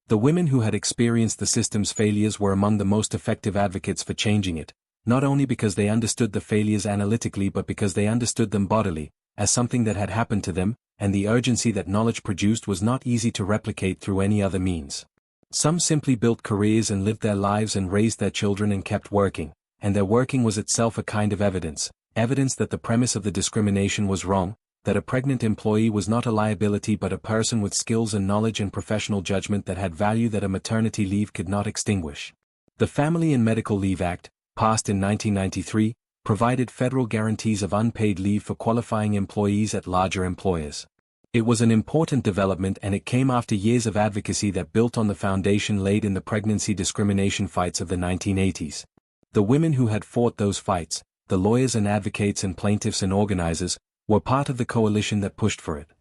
The women who had experienced the system's failures were among the most effective advocates for changing it, not only because they understood the failures analytically but because they understood them bodily, as something that had happened to them, and the urgency that knowledge produced was not easy to replicate through any other means. Some simply built careers and lived their lives and raised their children and kept working, and their working was itself a kind of evidence that the premise of the discrimination was wrong, that a pregnant employee was not a liability but a person with skills and knowledge and professional judgment that had value that a maternity leave could not extinguish. The Family and Medical Leave Act, passed in 1993, provided federal guarantees of unpaid leave for qualifying employees at larger employers. It was an important development, and it came after years of advocacy that built on the foundation laid in the pregnancy discrimination fights of the 1980s. The women who had fought those fights, the lawyers and advocates and plaintiffs and organizers, were part of the coalition that pushed for it.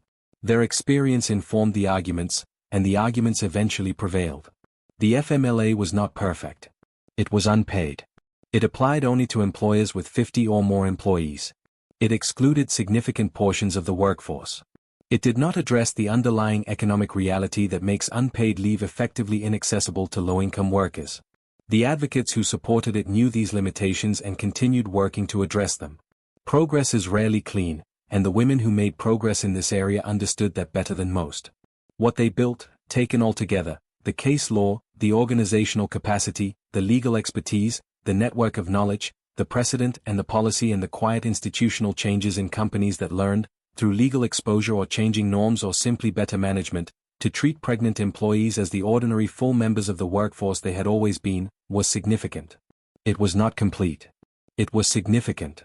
Their experience informed the arguments, and the arguments eventually prevailed. The FMLA was not perfect. It was unpaid. It applied only to employers with 50 or more employees. It excluded significant portions of the workforce. It did not address the underlying economic reality that makes unpaid leave effectively inaccessible to low-income workers. The advocates who supported it knew these limitations and continued working to address them. Progress is rarely clean, and the women who made progress in this area understood that better than most. What they built, taken all together, the case law, the organizational capacity, the legal expertise, the network of knowledge, the precedent and the policy, and the quiet institutional changes in companies that learned, through legal exposure or changing norms or simply better management, to treat pregnant employees as the ordinary full members of the workforce they had always been, was significant. It was not complete. It was significant.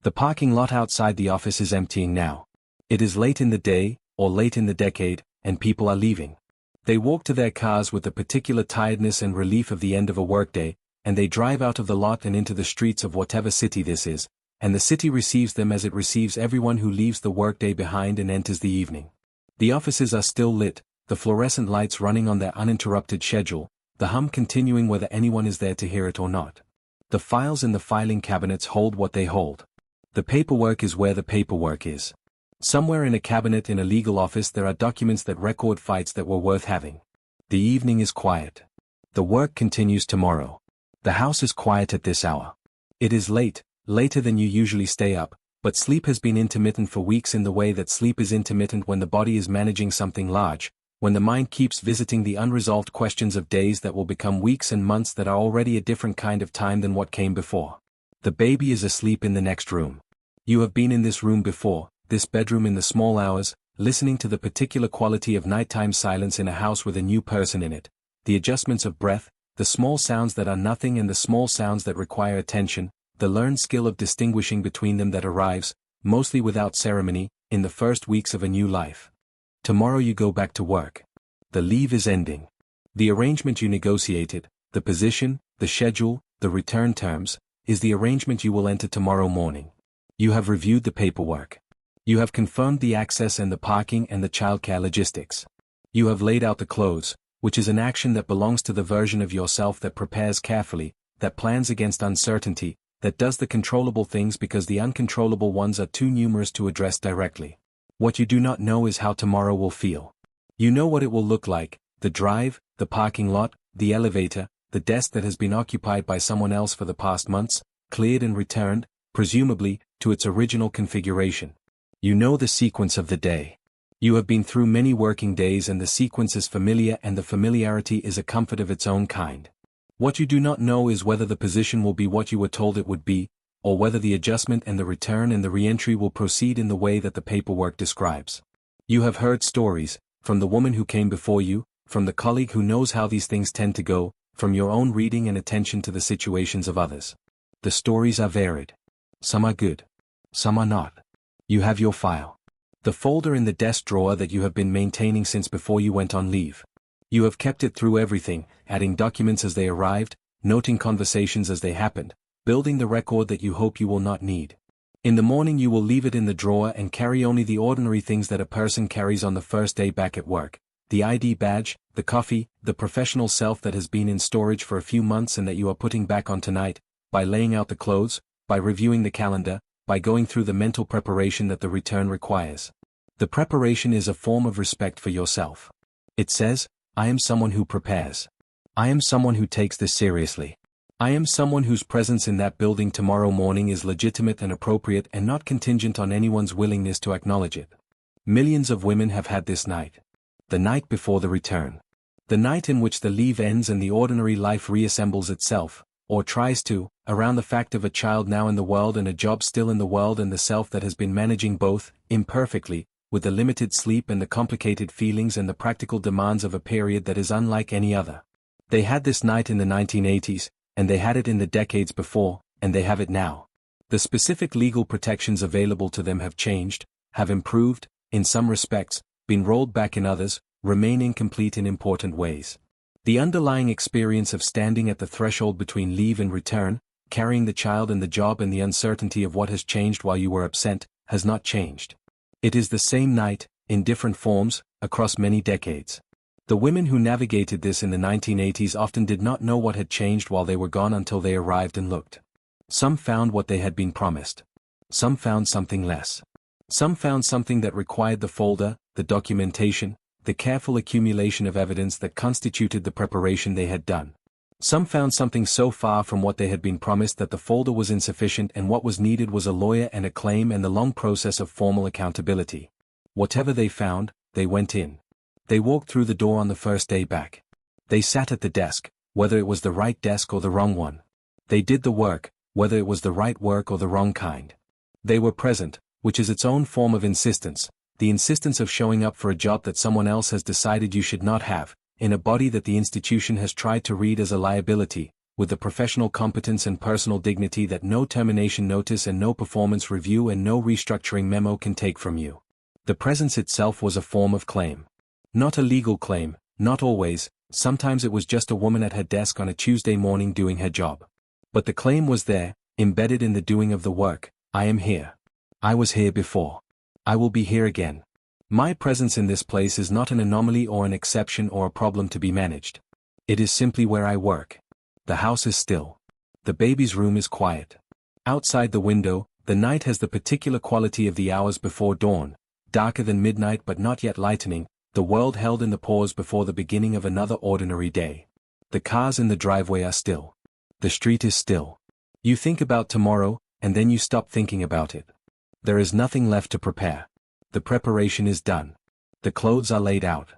The parking lot outside the office is emptying now. It is late in the day, or late in the decade, and people are leaving. They walk to their cars with the particular tiredness and relief of the end of a workday, and they drive out of the lot and into the streets of whatever city this is, and the city receives them as it receives everyone who leaves the workday behind and enters the evening. The offices are still lit, the fluorescent lights running on their uninterrupted schedule, the hum continuing whether anyone is there to hear it or not. The files in the filing cabinets hold what they hold. The paperwork is where the paperwork is. Somewhere in a cabinet in a legal office there are documents that record fights that were worth having. The evening is quiet. The work continues tomorrow. The house is quiet at this hour. It is late, later than you usually stay up, but sleep has been intermittent for weeks in the way that sleep is intermittent when the body is managing something large, when the mind keeps visiting the unresolved questions of days that will become weeks and months that are already a different kind of time than what came before. The baby is asleep in the next room. You have been in this room before, this bedroom in the small hours, listening to the particular quality of nighttime silence in a house with a new person in it, the adjustments of breath, the small sounds that are nothing and the small sounds that require attention, the learned skill of distinguishing between them that arrives, mostly without ceremony, in the first weeks of a new life. Tomorrow you go back to work. The leave is ending. The arrangement you negotiated, the position, the schedule, the return terms, is the arrangement you will enter tomorrow morning. You have reviewed the paperwork. You have confirmed the access and the parking and the childcare logistics. You have laid out the clothes, which is an action that belongs to the version of yourself that prepares carefully, that plans against uncertainty, that does the controllable things because the uncontrollable ones are too numerous to address directly. What you do not know is how tomorrow will feel. You know what it will look like, the drive, the parking lot, the elevator, the desk that has been occupied by someone else for the past months, cleared and returned, presumably, to its original configuration. You know the sequence of the day. You have been through many working days and the sequence is familiar and the familiarity is a comfort of its own kind. What you do not know is whether the position will be what you were told it would be, or whether the adjustment and the return and the re-entry will proceed in the way that the paperwork describes. You have heard stories, from the woman who came before you, from the colleague who knows how these things tend to go, from your own reading and attention to the situations of others. The stories are varied. Some are good. Some are not. You have your file. The folder in the desk drawer that you have been maintaining since before you went on leave. You have kept it through everything, adding documents as they arrived, noting conversations as they happened, building the record that you hope you will not need. In the morning you will leave it in the drawer and carry only the ordinary things that a person carries on the first day back at work, the ID badge, the coffee, the professional self that has been in storage for a few months and that you are putting back on tonight, by laying out the clothes, by reviewing the calendar, by going through the mental preparation that the return requires. The preparation is a form of respect for yourself. It says, I am someone who prepares. I am someone who takes this seriously. I am someone whose presence in that building tomorrow morning is legitimate and appropriate and not contingent on anyone's willingness to acknowledge it. Millions of women have had this night. The night before the return. The night in which the leave ends and the ordinary life reassembles itself, or tries to, around the fact of a child now in the world and a job still in the world and the self that has been managing both, imperfectly, with the limited sleep and the complicated feelings and the practical demands of a period that is unlike any other. They had this night in the 1980s, and they had it in the decades before, and they have it now. The specific legal protections available to them have changed, have improved, in some respects, been rolled back in others, remain incomplete in important ways. The underlying experience of standing at the threshold between leave and return, carrying the child and the job and the uncertainty of what has changed while you were absent, has not changed. It is the same night, in different forms, across many decades. The women who navigated this in the 1980s often did not know what had changed while they were gone until they arrived and looked. Some found what they had been promised. Some found something less. Some found something that required the folder, the documentation, the careful accumulation of evidence that constituted the preparation they had done. Some found something so far from what they had been promised that the folder was insufficient and what was needed was a lawyer and a claim and the long process of formal accountability. Whatever they found, they went in. They walked through the door on the first day back. They sat at the desk, whether it was the right desk or the wrong one. They did the work, whether it was the right work or the wrong kind. They were present, which is its own form of insistence, the insistence of showing up for a job that someone else has decided you should not have, in a body that the institution has tried to read as a liability, with the professional competence and personal dignity that no termination notice and no performance review and no restructuring memo can take from you. The presence itself was a form of claim. Not a legal claim, not always, sometimes it was just a woman at her desk on a Tuesday morning doing her job. But the claim was there, embedded in the doing of the work. I am here. I was here before. I will be here again. My presence in this place is not an anomaly or an exception or a problem to be managed. It is simply where I work. The house is still. The baby's room is quiet. Outside the window, the night has the particular quality of the hours before dawn, darker than midnight but not yet lightening, the world held in the pause before the beginning of another ordinary day. The cars in the driveway are still. The street is still. You think about tomorrow, and then you stop thinking about it. There is nothing left to prepare. The preparation is done. The clothes are laid out.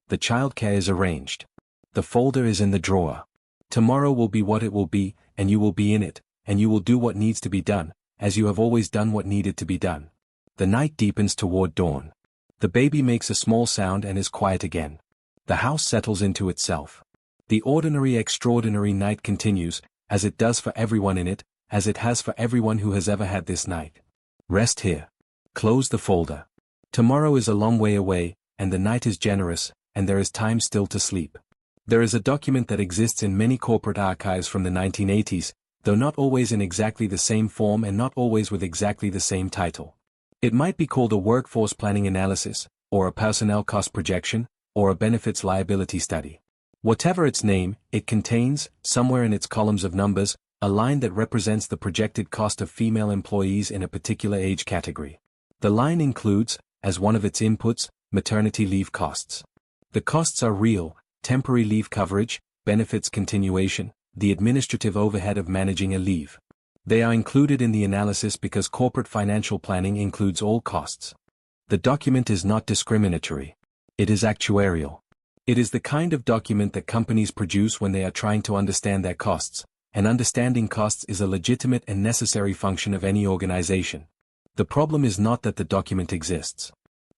The childcare is arranged. The folder is in the drawer. Tomorrow will be what it will be, and you will be in it, and you will do what needs to be done, as you have always done what needed to be done. The night deepens toward dawn. The baby makes a small sound and is quiet again. The house settles into itself. The ordinary extraordinary night continues, as it does for everyone in it, as it has for everyone who has ever had this night. Rest here. Close the folder. Tomorrow is a long way away, and the night is generous, and there is time still to sleep. There is a document that exists in many corporate archives from the 1980s, though not always in exactly the same form and not always with exactly the same title. It might be called a workforce planning analysis, or a personnel cost projection, or a benefits liability study. Whatever its name, it contains, somewhere in its columns of numbers, a line that represents the projected cost of female employees in a particular age category. The line includes, as one of its inputs, maternity leave costs. The costs are real, temporary leave coverage, benefits continuation, the administrative overhead of managing a leave. They are included in the analysis because corporate financial planning includes all costs. The document is not discriminatory. It is actuarial. It is the kind of document that companies produce when they are trying to understand their costs, and understanding costs is a legitimate and necessary function of any organization. The problem is not that the document exists.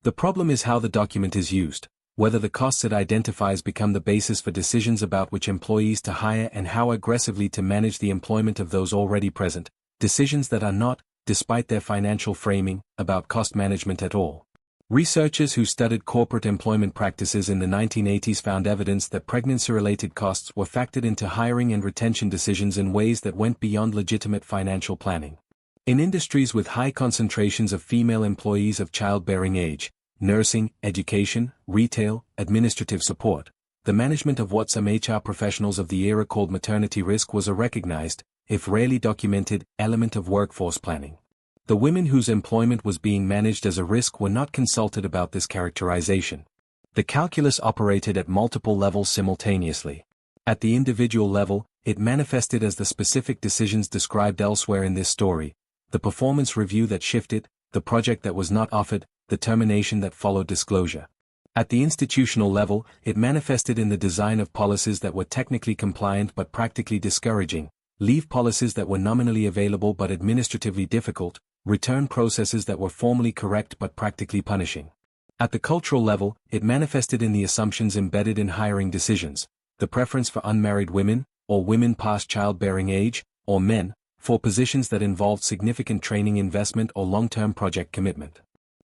The problem is how the document is used, whether the costs it identifies become the basis for decisions about which employees to hire and how aggressively to manage the employment of those already present, decisions that are not, despite their financial framing, about cost management at all. Researchers who studied corporate employment practices in the 1980s found evidence that pregnancy-related costs were factored into hiring and retention decisions in ways that went beyond legitimate financial planning. In industries with high concentrations of female employees of childbearing age, nursing, education, retail, administrative support, the management of what some HR professionals of the era called maternity risk was a recognized, if rarely documented, element of workforce planning. The women whose employment was being managed as a risk were not consulted about this characterization. The calculus operated at multiple levels simultaneously. At the individual level, it manifested as the specific decisions described elsewhere in this story, the performance review that shifted, the project that was not offered, the termination that followed disclosure. At the institutional level, it manifested in the design of policies that were technically compliant but practically discouraging, leave policies that were nominally available but administratively difficult, return processes that were formally correct but practically punishing. At the cultural level, it manifested in the assumptions embedded in hiring decisions, the preference for unmarried women, or women past childbearing age, or men, for positions that involved significant training investment or long-term project commitment.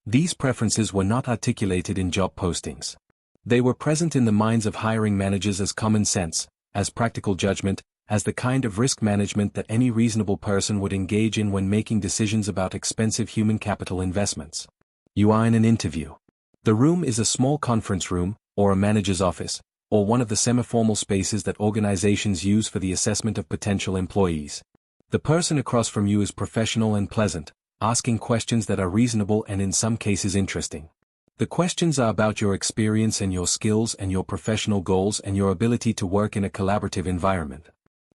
These preferences were not articulated in job postings. They were present in the minds of hiring managers as common sense, as practical judgment, as the kind of risk management that any reasonable person would engage in when making decisions about expensive human capital investments. You are in an interview. The room is a small conference room, or a manager's office, or one of the semi-formal spaces that organizations use for the assessment of potential employees. The person across from you is professional and pleasant, asking questions that are reasonable and in some cases interesting. The questions are about your experience and your skills and your professional goals and your ability to work in a collaborative environment.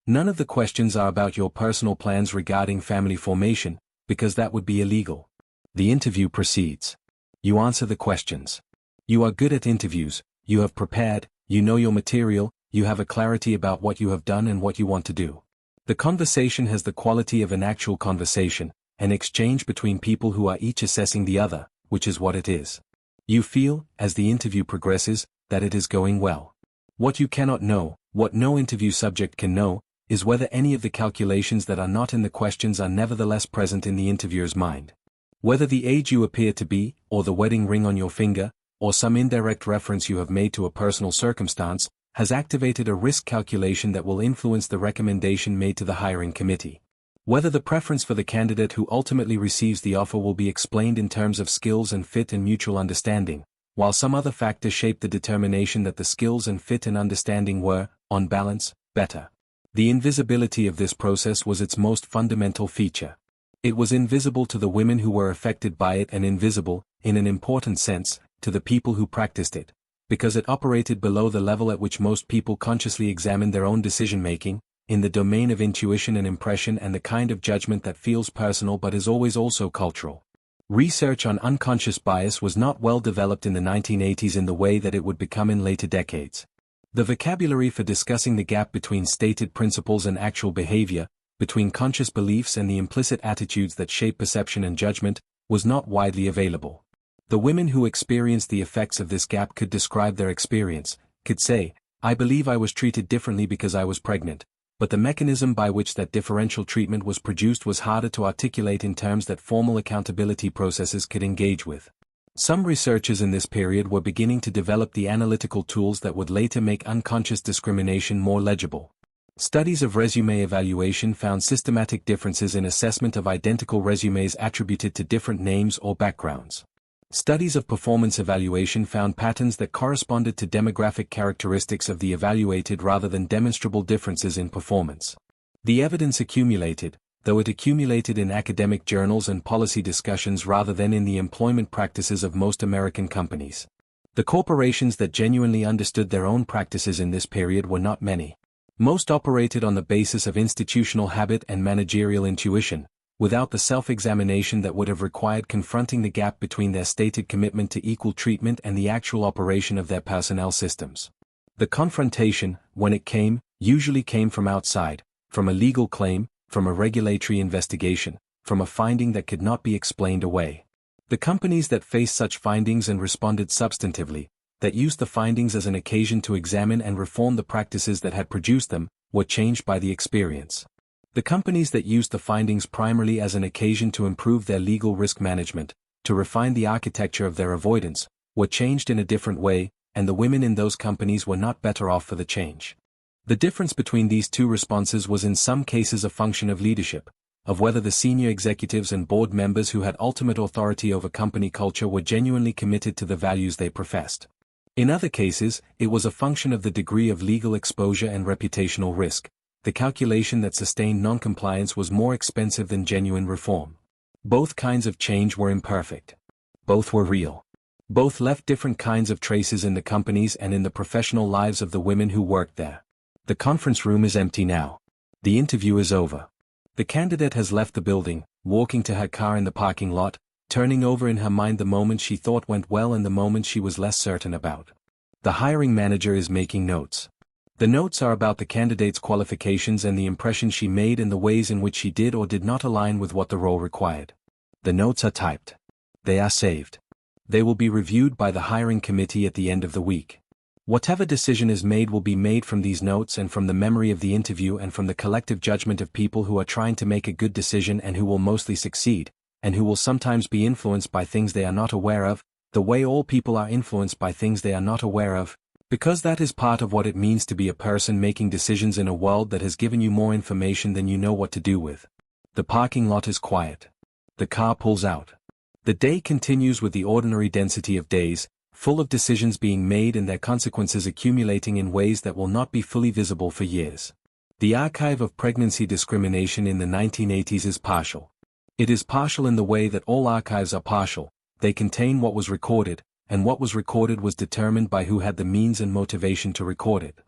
None of the questions are about your personal plans regarding family formation, because that would be illegal. The interview proceeds. You answer the questions. You are good at interviews, you have prepared, you know your material, you have a clarity about what you have done and what you want to do. The conversation has the quality of an actual conversation, an exchange between people who are each assessing the other, which is what it is. You feel, as the interview progresses, that it is going well. What you cannot know, what no interview subject can know, is whether any of the calculations that are not in the questions are nevertheless present in the interviewer's mind. Whether the age you appear to be, or the wedding ring on your finger, or some indirect reference you have made to a personal circumstance, has activated a risk calculation that will influence the recommendation made to the hiring committee. Whether the preference for the candidate who ultimately receives the offer will be explained in terms of skills and fit and mutual understanding, while some other factors shape the determination that the skills and fit and understanding were, on balance, better. The invisibility of this process was its most fundamental feature. It was invisible to the women who were affected by it and invisible, in an important sense, to the people who practiced it, because it operated below the level at which most people consciously examine their own decision-making, in the domain of intuition and impression and the kind of judgment that feels personal but is always also cultural. Research on unconscious bias was not well developed in the 1980s in the way that it would become in later decades. The vocabulary for discussing the gap between stated principles and actual behavior, between conscious beliefs and the implicit attitudes that shape perception and judgment, was not widely available. The women who experienced the effects of this gap could describe their experience, could say, "I believe I was treated differently because I was pregnant," but the mechanism by which that differential treatment was produced was harder to articulate in terms that formal accountability processes could engage with. Some researchers in this period were beginning to develop the analytical tools that would later make unconscious discrimination more legible. Studies of resume evaluation found systematic differences in assessment of identical resumes attributed to different names or backgrounds. Studies of performance evaluation found patterns that corresponded to demographic characteristics of the evaluated rather than demonstrable differences in performance. The evidence accumulated, though it accumulated in academic journals and policy discussions rather than in the employment practices of most American companies. The corporations that genuinely understood their own practices in this period were not many. Most operated on the basis of institutional habit and managerial intuition, without the self-examination that would have required confronting the gap between their stated commitment to equal treatment and the actual operation of their personnel systems. The confrontation, when it came, usually came from outside, from a legal claim, from a regulatory investigation, from a finding that could not be explained away. The companies that faced such findings and responded substantively, that used the findings as an occasion to examine and reform the practices that had produced them, were changed by the experience. The companies that used the findings primarily as an occasion to improve their legal risk management, to refine the architecture of their avoidance, were changed in a different way, and the women in those companies were not better off for the change. The difference between these two responses was in some cases a function of leadership, of whether the senior executives and board members who had ultimate authority over company culture were genuinely committed to the values they professed. In other cases, it was a function of the degree of legal exposure and reputational risk. The calculation that sustained non-compliance was more expensive than genuine reform. Both kinds of change were imperfect. Both were real. Both left different kinds of traces in the companies and in the professional lives of the women who worked there. The conference room is empty now. The interview is over. The candidate has left the building, walking to her car in the parking lot, turning over in her mind the moment she thought went well and the moment she was less certain about. The hiring manager is making notes. The notes are about the candidate's qualifications and the impression she made and the ways in which she did or did not align with what the role required. The notes are typed. They are saved. They will be reviewed by the hiring committee at the end of the week. Whatever decision is made will be made from these notes and from the memory of the interview and from the collective judgment of people who are trying to make a good decision and who will mostly succeed, and who will sometimes be influenced by things they are not aware of, the way all people are influenced by things they are not aware of, because that is part of what it means to be a person making decisions in a world that has given you more information than you know what to do with. The parking lot is quiet. The car pulls out. The day continues with the ordinary density of days, full of decisions being made and their consequences accumulating in ways that will not be fully visible for years. The archive of pregnancy discrimination in the 1980s is partial. It is partial in the way that all archives are partial. They contain what was recorded, and what was recorded was determined by who had the means and motivation to record it.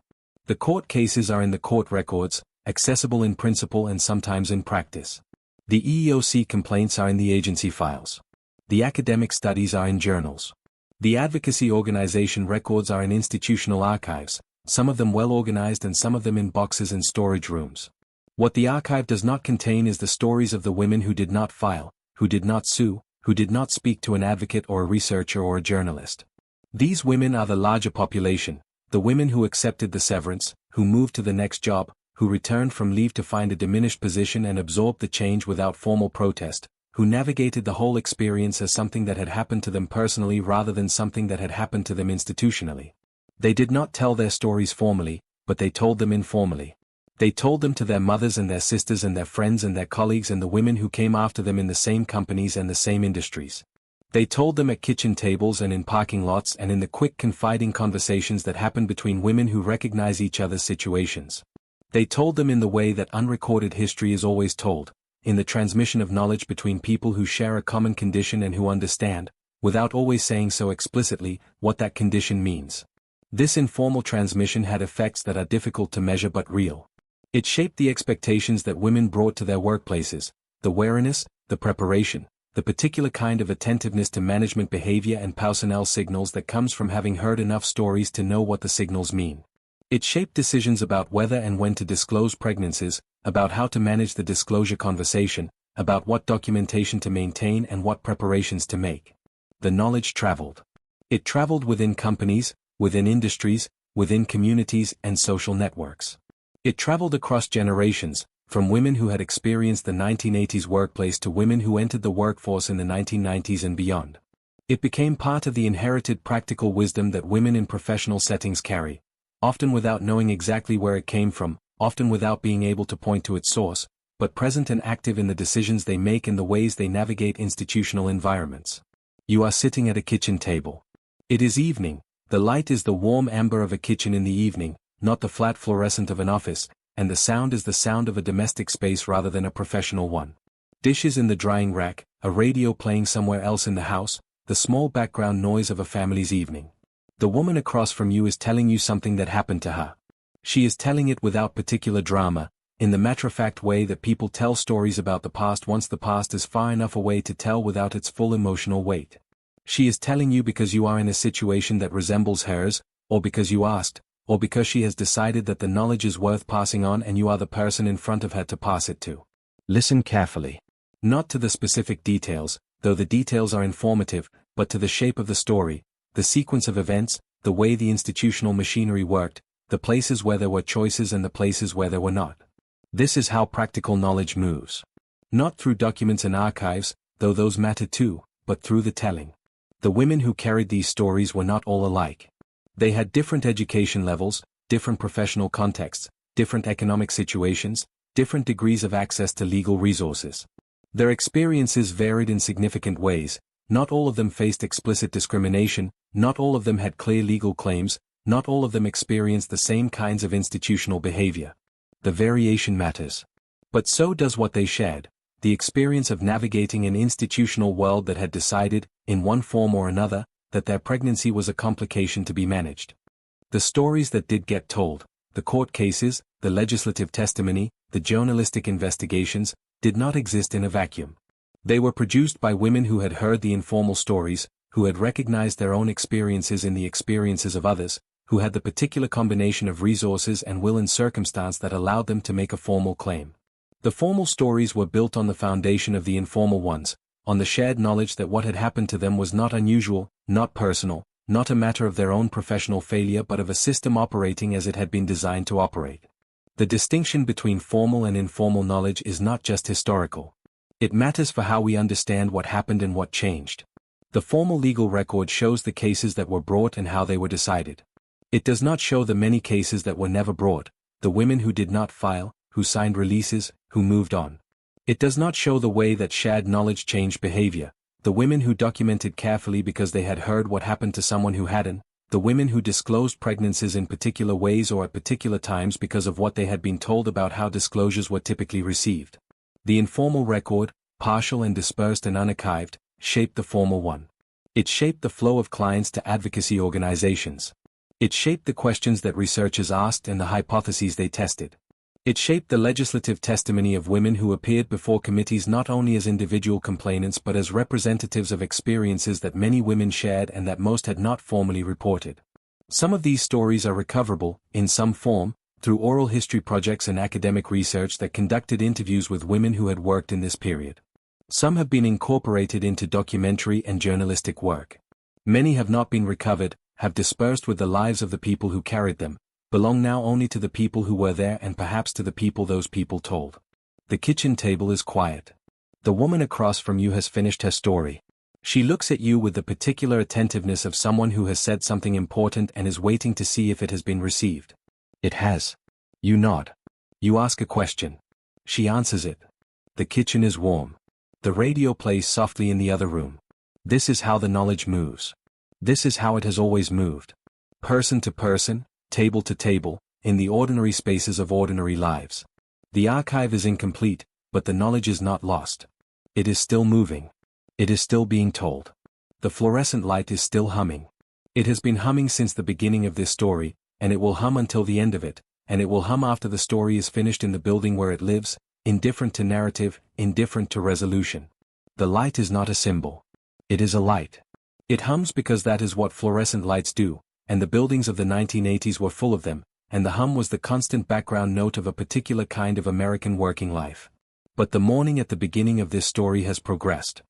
The court cases are in the court records, accessible in principle and sometimes in practice. The EEOC complaints are in the agency files. The academic studies are in journals. The advocacy organization records are in institutional archives, some of them well organized and some of them in boxes in storage rooms. What the archive does not contain is the stories of the women who did not file, who did not sue, who did not speak to an advocate or a researcher or a journalist. These women are the larger population, the women who accepted the severance, who moved to the next job, who returned from leave to find a diminished position and absorbed the change without formal protest, who navigated the whole experience as something that had happened to them personally rather than something that had happened to them institutionally. They did not tell their stories formally, but they told them informally. They told them to their mothers and their sisters and their friends and their colleagues and the women who came after them in the same companies and the same industries. They told them at kitchen tables and in parking lots and in the quick confiding conversations that happen between women who recognize each other's situations. They told them in the way that unrecorded history is always told, in the transmission of knowledge between people who share a common condition and who understand, without always saying so explicitly, what that condition means. This informal transmission had effects that are difficult to measure but real. It shaped the expectations that women brought to their workplaces, the wariness, the preparation, the particular kind of attentiveness to management behavior and personnel signals that comes from having heard enough stories to know what the signals mean. It shaped decisions about whether and when to disclose pregnancies, about how to manage the disclosure conversation, about what documentation to maintain and what preparations to make. The knowledge traveled. It traveled within companies, within industries, within communities and social networks. It traveled across generations, from women who had experienced the 1980s workplace to women who entered the workforce in the 1990s and beyond. It became part of the inherited practical wisdom that women in professional settings carry, often without knowing exactly where it came from, often without being able to point to its source, but present and active in the decisions they make and the ways they navigate institutional environments. You are sitting at a kitchen table. It is evening, the light is the warm amber of a kitchen in the evening, not the flat fluorescent of an office, and the sound is the sound of a domestic space rather than a professional one. Dishes in the drying rack, a radio playing somewhere else in the house, the small background noise of a family's evening. The woman across from you is telling you something that happened to her. She is telling it without particular drama, in the matter-of-fact way that people tell stories about the past once the past is far enough away to tell without its full emotional weight. She is telling you because you are in a situation that resembles hers, or because you asked, or because she has decided that the knowledge is worth passing on and you are the person in front of her to pass it to. Listen carefully. Not to the specific details, though the details are informative, but to the shape of the story, the sequence of events, the way the institutional machinery worked, the places where there were choices and the places where there were not. This is how practical knowledge moves. Not through documents and archives, though those matter too, but through the telling. The women who carried these stories were not all alike. They had different education levels, different professional contexts, different economic situations, different degrees of access to legal resources. Their experiences varied in significant ways. Not all of them faced explicit discrimination, not all of them had clear legal claims, not all of them experienced the same kinds of institutional behavior. The variation matters. But so does what they shared, the experience of navigating an institutional world that had decided, in one form or another, that their pregnancy was a complication to be managed. The stories that did get told, the court cases, the legislative testimony, the journalistic investigations, did not exist in a vacuum. They were produced by women who had heard the informal stories, who had recognized their own experiences in the experiences of others, who had the particular combination of resources and will and circumstance that allowed them to make a formal claim. The formal stories were built on the foundation of the informal ones, on the shared knowledge that what had happened to them was not unusual, not personal, not a matter of their own professional failure but of a system operating as it had been designed to operate. The distinction between formal and informal knowledge is not just historical. It matters for how we understand what happened and what changed. The formal legal record shows the cases that were brought and how they were decided. It does not show the many cases that were never brought, the women who did not file, who signed releases, who moved on. It does not show the way that shared knowledge changed behavior, the women who documented carefully because they had heard what happened to someone who hadn't, the women who disclosed pregnancies in particular ways or at particular times because of what they had been told about how disclosures were typically received. The informal record, partial and dispersed and unarchived, shaped the formal one. It shaped the flow of clients to advocacy organizations. It shaped the questions that researchers asked and the hypotheses they tested. It shaped the legislative testimony of women who appeared before committees not only as individual complainants but as representatives of experiences that many women shared and that most had not formally reported. Some of these stories are recoverable, in some form, through oral history projects and academic research that conducted interviews with women who had worked in this period. Some have been incorporated into documentary and journalistic work. Many have not been recovered, have dispersed with the lives of the people who carried them, belong now only to the people who were there and perhaps to the people those people told. The kitchen table is quiet. The woman across from you has finished her story. She looks at you with the particular attentiveness of someone who has said something important and is waiting to see if it has been received. It has. You nod. You ask a question. She answers it. The kitchen is warm. The radio plays softly in the other room. This is how the knowledge moves. This is how it has always moved. Person to person, table to table, in the ordinary spaces of ordinary lives. The archive is incomplete, but the knowledge is not lost. It is still moving. It is still being told. The fluorescent light is still humming. It has been humming since the beginning of this story, and it will hum until the end of it, and it will hum after the story is finished in the building where it lives, indifferent to narrative, indifferent to resolution. The light is not a symbol. It is a light. It hums because that is what fluorescent lights do, and the buildings of the 1980s were full of them, and the hum was the constant background note of a particular kind of American working life. But the morning at the beginning of this story has progressed.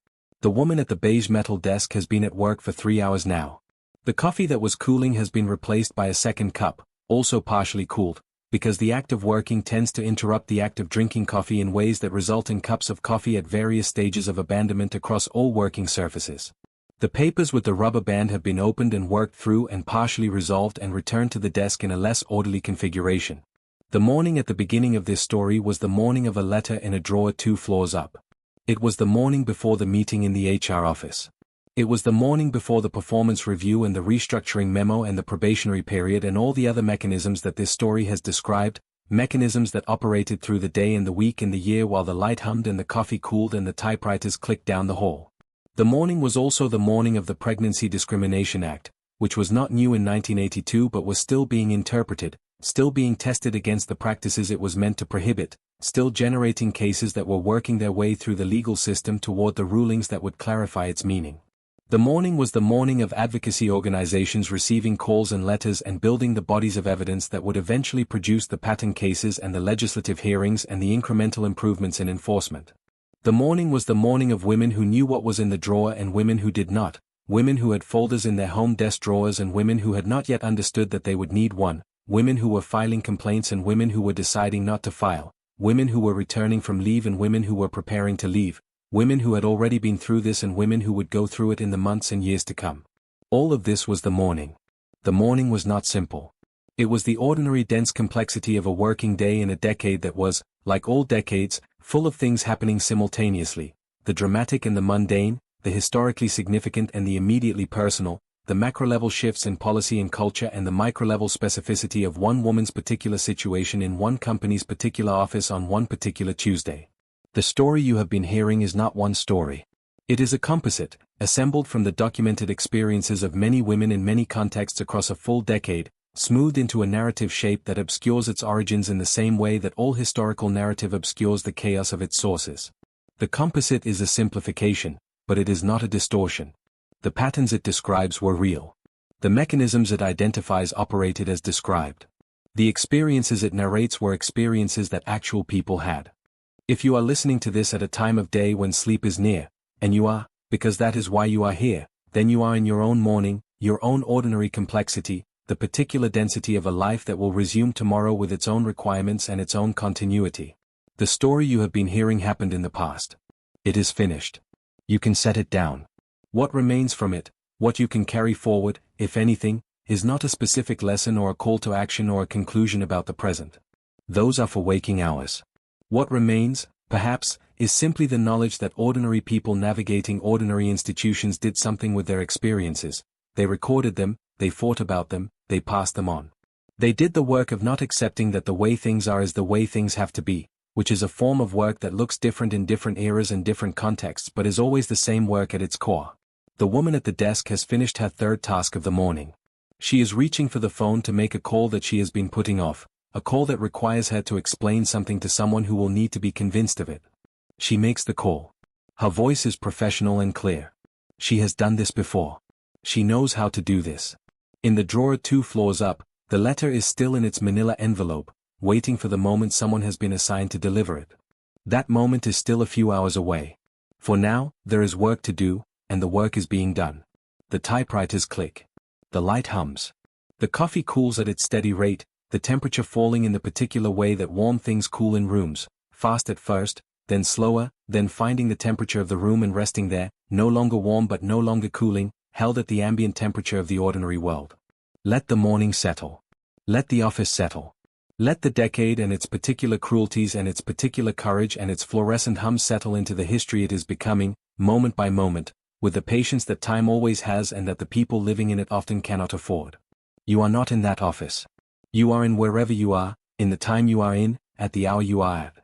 The woman at the beige metal desk has been at work for 3 hours now. The coffee that was cooling has been replaced by a second cup, also partially cooled, because the act of working tends to interrupt the act of drinking coffee in ways that result in cups of coffee at various stages of abandonment across all working surfaces. The papers with the rubber band have been opened and worked through and partially resolved and returned to the desk in a less orderly configuration. The morning at the beginning of this story was the morning of a letter in a drawer 2 floors up. It was the morning before the meeting in the HR office. It was the morning before the performance review and the restructuring memo and the probationary period and all the other mechanisms that this story has described, mechanisms that operated through the day and the week and the year while the light hummed and the coffee cooled and the typewriters clicked down the hall. The morning was also the morning of the Pregnancy Discrimination Act, which was not new in 1982 but was still being interpreted, still being tested against the practices it was meant to prohibit, still generating cases that were working their way through the legal system toward the rulings that would clarify its meaning. The morning was the morning of advocacy organizations receiving calls and letters and building the bodies of evidence that would eventually produce the patent cases and the legislative hearings and the incremental improvements in enforcement. The morning was the morning of women who knew what was in the drawer and women who did not, women who had folders in their home desk drawers and women who had not yet understood that they would need one, women who were filing complaints and women who were deciding not to file, women who were returning from leave and women who were preparing to leave, women who had already been through this and women who would go through it in the months and years to come. All of this was the morning. The morning was not simple. It was the ordinary dense complexity of a working day in a decade that was, like all decades, full of things happening simultaneously, the dramatic and the mundane, the historically significant and the immediately personal, the macro-level shifts in policy and culture and the micro-level specificity of one woman's particular situation in one company's particular office on one particular Tuesday. The story you have been hearing is not one story. It is a composite, assembled from the documented experiences of many women in many contexts across a full decade, smoothed into a narrative shape that obscures its origins in the same way that all historical narrative obscures the chaos of its sources. The composite is a simplification, but it is not a distortion. The patterns it describes were real. The mechanisms it identifies operated as described. The experiences it narrates were experiences that actual people had. If you are listening to this at a time of day when sleep is near, and you are, because that is why you are here, then you are in your own morning, your own ordinary complexity, the particular density of a life that will resume tomorrow with its own requirements and its own continuity. The story you have been hearing happened in the past. It is finished. You can set it down. What remains from it, what you can carry forward, if anything, is not a specific lesson or a call to action or a conclusion about the present. Those are for waking hours. What remains, perhaps, is simply the knowledge that ordinary people navigating ordinary institutions did something with their experiences. They recorded them, they thought about them, they passed them on. They did the work of not accepting that the way things are is the way things have to be, which is a form of work that looks different in different eras and different contexts but is always the same work at its core. The woman at the desk has finished her third task of the morning. She is reaching for the phone to make a call that she has been putting off, a call that requires her to explain something to someone who will need to be convinced of it. She makes the call. Her voice is professional and clear. She has done this before. She knows how to do this. In the drawer 2 floors up, the letter is still in its manila envelope, waiting for the moment someone has been assigned to deliver it. That moment is still a few hours away. For now, there is work to do, and the work is being done. The typewriters click. The light hums. The coffee cools at its steady rate, the temperature falling in the particular way that warm things cool in rooms, fast at first, then slower, then finding the temperature of the room and resting there, no longer warm but no longer cooling, held at the ambient temperature of the ordinary world. Let the morning settle. Let the office settle. Let the decade and its particular cruelties and its particular courage and its fluorescent hum settle into the history it is becoming, moment by moment, with the patience that time always has and that the people living in it often cannot afford. You are not in that office. You are in wherever you are, in the time you are in, at the hour you are at.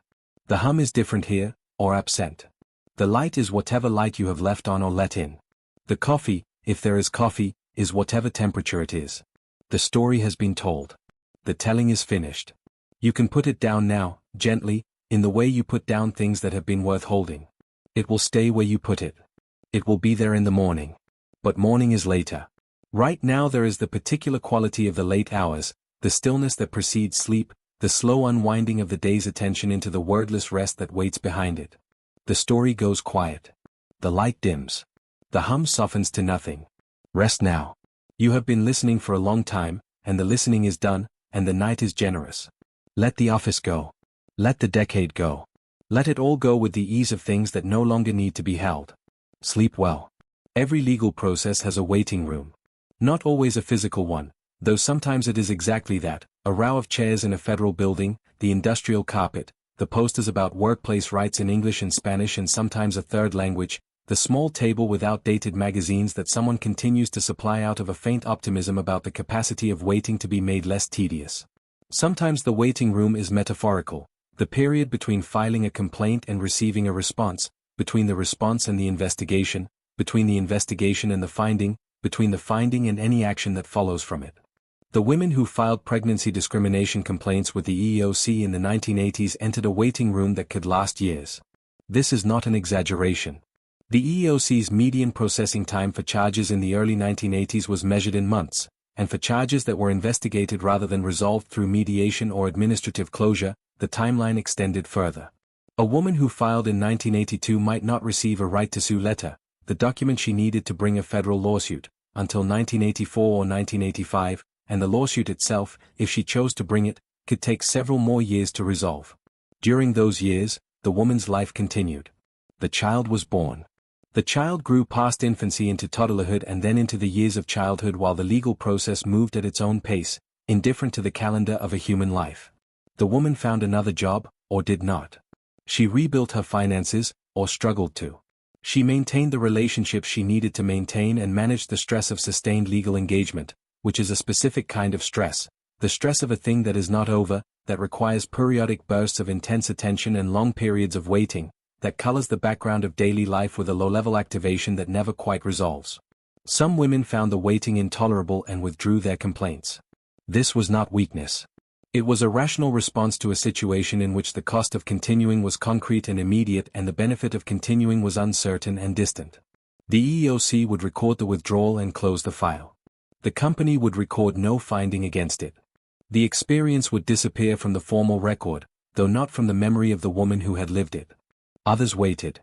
The hum is different here, or absent. The light is whatever light you have left on or let in. The coffee, if there is coffee, is whatever temperature it is. The story has been told. The telling is finished. You can put it down now, gently, in the way you put down things that have been worth holding. It will stay where you put it. It will be there in the morning. But morning is later. Right now there is the particular quality of the late hours, the stillness that precedes sleep, the slow unwinding of the day's attention into the wordless rest that waits behind it. The story goes quiet. The light dims. The hum softens to nothing. Rest now. You have been listening for a long time, and the listening is done, and the night is generous. Let the office go. Let the decade go. Let it all go with the ease of things that no longer need to be held. Sleep well. Every legal process has a waiting room. Not always a physical one, though sometimes it is exactly that, a row of chairs in a federal building, the industrial carpet, the posters about workplace rights in English and Spanish and sometimes a third language, the small table with outdated magazines that someone continues to supply out of a faint optimism about the capacity of waiting to be made less tedious. Sometimes the waiting room is metaphorical, the period between filing a complaint and receiving a response, between the response and the investigation, between the investigation and the finding, between the finding and any action that follows from it. The women who filed pregnancy discrimination complaints with the EEOC in the 1980s entered a waiting room that could last years. This is not an exaggeration. The EEOC's median processing time for charges in the early 1980s was measured in months, and for charges that were investigated rather than resolved through mediation or administrative closure, the timeline extended further. A woman who filed in 1982 might not receive a right to sue letter, the document she needed to bring a federal lawsuit, until 1984 or 1985, and the lawsuit itself, if she chose to bring it, could take several more years to resolve. During those years, the woman's life continued. The child was born. The child grew past infancy into toddlerhood and then into the years of childhood while the legal process moved at its own pace, indifferent to the calendar of a human life. The woman found another job, or did not. She rebuilt her finances, or struggled to. She maintained the relationships she needed to maintain and managed the stress of sustained legal engagement, which is a specific kind of stress, the stress of a thing that is not over, that requires periodic bursts of intense attention and long periods of waiting, that colors the background of daily life with a low-level activation that never quite resolves. Some women found the waiting intolerable and withdrew their complaints. This was not weakness. It was a rational response to a situation in which the cost of continuing was concrete and immediate and the benefit of continuing was uncertain and distant. The EEOC would record the withdrawal and close the file. The company would record no finding against it. The experience would disappear from the formal record, though not from the memory of the woman who had lived it. Others waited.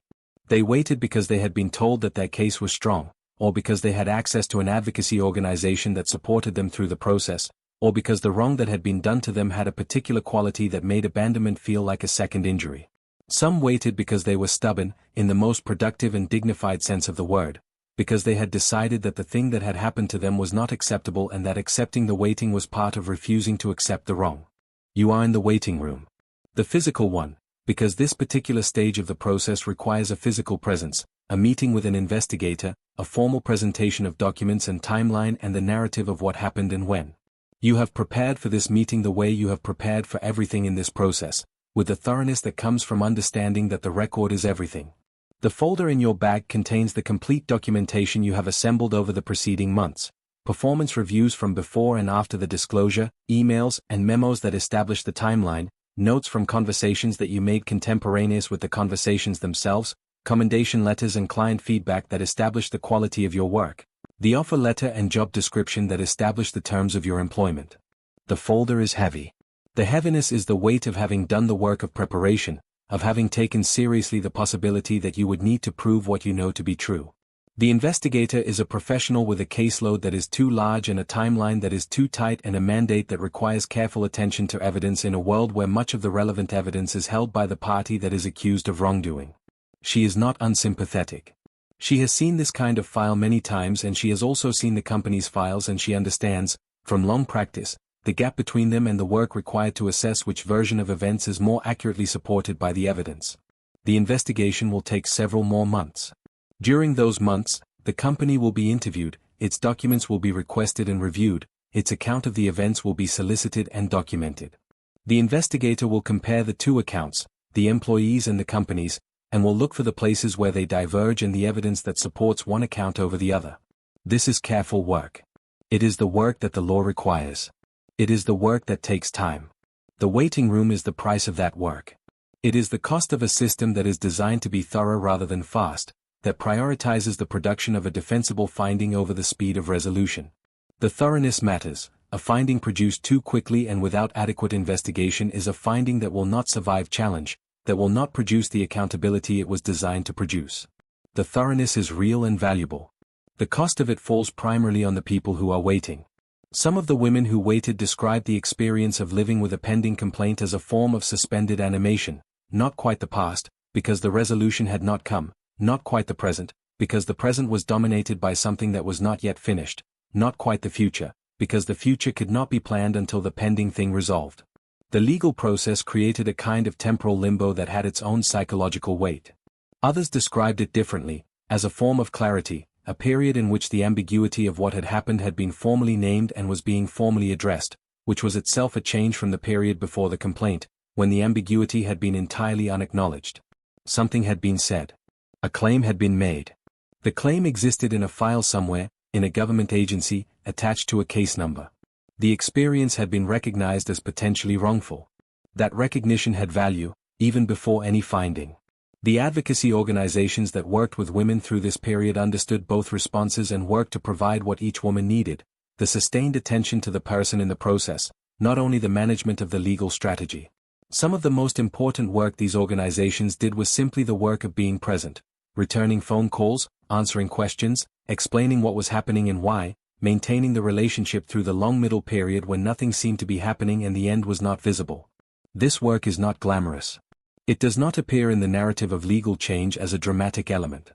They waited because they had been told that their case was strong, or because they had access to an advocacy organization that supported them through the process, or because the wrong that had been done to them had a particular quality that made abandonment feel like a second injury. Some waited because they were stubborn, in the most productive and dignified sense of the word, because they had decided that the thing that had happened to them was not acceptable and that accepting the waiting was part of refusing to accept the wrong. You are in the waiting room. The physical one, because this particular stage of the process requires a physical presence, a meeting with an investigator, a formal presentation of documents and timeline and the narrative of what happened and when. You have prepared for this meeting the way you have prepared for everything in this process, with the thoroughness that comes from understanding that the record is everything. The folder in your bag contains the complete documentation you have assembled over the preceding months, performance reviews from before and after the disclosure, emails and memos that establish the timeline, notes from conversations that you made contemporaneous with the conversations themselves, commendation letters and client feedback that establish the quality of your work, the offer letter and job description that establish the terms of your employment. The folder is heavy. The heaviness is the weight of having done the work of preparation, of having taken seriously the possibility that you would need to prove what you know to be true. The investigator is a professional with a caseload that is too large and a timeline that is too tight and a mandate that requires careful attention to evidence in a world where much of the relevant evidence is held by the party that is accused of wrongdoing. She is not unsympathetic. She has seen this kind of file many times and she has also seen the company's files and she understands, from long practice, the gap between them and the work required to assess which version of events is more accurately supported by the evidence. The investigation will take several more months. During those months, the company will be interviewed, its documents will be requested and reviewed, its account of the events will be solicited and documented. The investigator will compare the two accounts, the employees and the companies, and will look for the places where they diverge and the evidence that supports one account over the other. This is careful work. It is the work that the law requires. It is the work that takes time. The waiting room is the price of that work. It is the cost of a system that is designed to be thorough rather than fast, that prioritizes the production of a defensible finding over the speed of resolution. The thoroughness matters. A finding produced too quickly and without adequate investigation is a finding that will not survive challenge, that will not produce the accountability it was designed to produce. The thoroughness is real and valuable. The cost of it falls primarily on the people who are waiting. Some of the women who waited described the experience of living with a pending complaint as a form of suspended animation, not quite the past, because the resolution had not come, not quite the present, because the present was dominated by something that was not yet finished, not quite the future, because the future could not be planned until the pending thing resolved. The legal process created a kind of temporal limbo that had its own psychological weight. Others described it differently, as a form of clarity, a period in which the ambiguity of what had happened had been formally named and was being formally addressed, which was itself a change from the period before the complaint, when the ambiguity had been entirely unacknowledged. Something had been said. A claim had been made. The claim existed in a file somewhere, in a government agency, attached to a case number. The experience had been recognized as potentially wrongful. That recognition had value, even before any finding. The advocacy organizations that worked with women through this period understood both responses and worked to provide what each woman needed, the sustained attention to the person in the process, not only the management of the legal strategy. Some of the most important work these organizations did was simply the work of being present, returning phone calls, answering questions, explaining what was happening and why, maintaining the relationship through the long middle period when nothing seemed to be happening and the end was not visible. This work is not glamorous. It does not appear in the narrative of legal change as a dramatic element.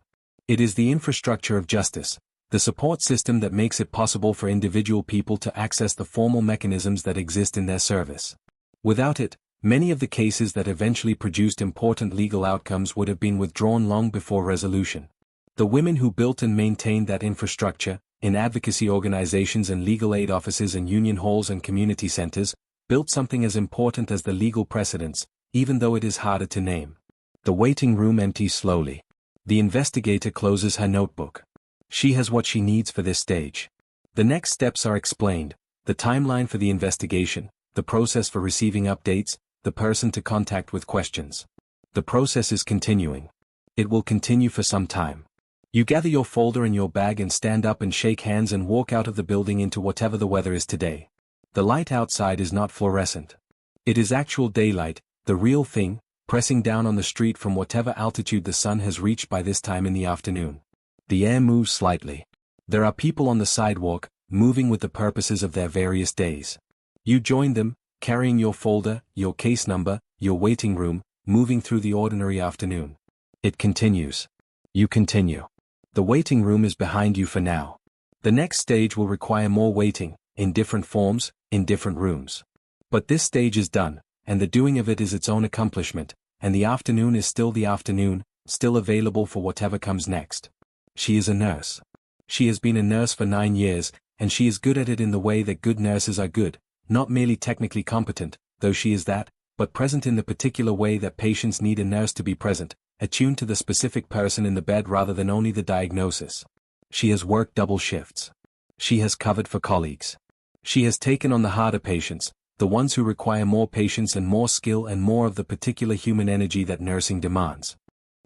It is the infrastructure of justice, the support system that makes it possible for individual people to access the formal mechanisms that exist in their service. Without it, many of the cases that eventually produced important legal outcomes would have been withdrawn long before resolution. The women who built and maintained that infrastructure, in advocacy organizations and legal aid offices and union halls and community centers, built something as important as the legal precedents, even though it is harder to name. The waiting room empties slowly. The investigator closes her notebook. She has what she needs for this stage. The next steps are explained, the timeline for the investigation, the process for receiving updates, the person to contact with questions. The process is continuing. It will continue for some time. You gather your folder and your bag and stand up and shake hands and walk out of the building into whatever the weather is today. The light outside is not fluorescent. It is actual daylight, the real thing, pressing down on the street from whatever altitude the sun has reached by this time in the afternoon. The air moves slightly. There are people on the sidewalk, moving with the purposes of their various days. You join them, carrying your folder, your case number, your waiting room, moving through the ordinary afternoon. It continues. You continue. The waiting room is behind you for now. The next stage will require more waiting, in different forms, in different rooms. But this stage is done, and the doing of it is its own accomplishment, and the afternoon is still the afternoon, still available for whatever comes next. She is a nurse. She has been a nurse for 9 years, and she is good at it in the way that good nurses are good, not merely technically competent, though she is that, but present in the particular way that patients need a nurse to be present, attuned to the specific person in the bed rather than only the diagnosis. She has worked double shifts. She has covered for colleagues. She has taken on the harder patients, the ones who require more patience and more skill and more of the particular human energy that nursing demands.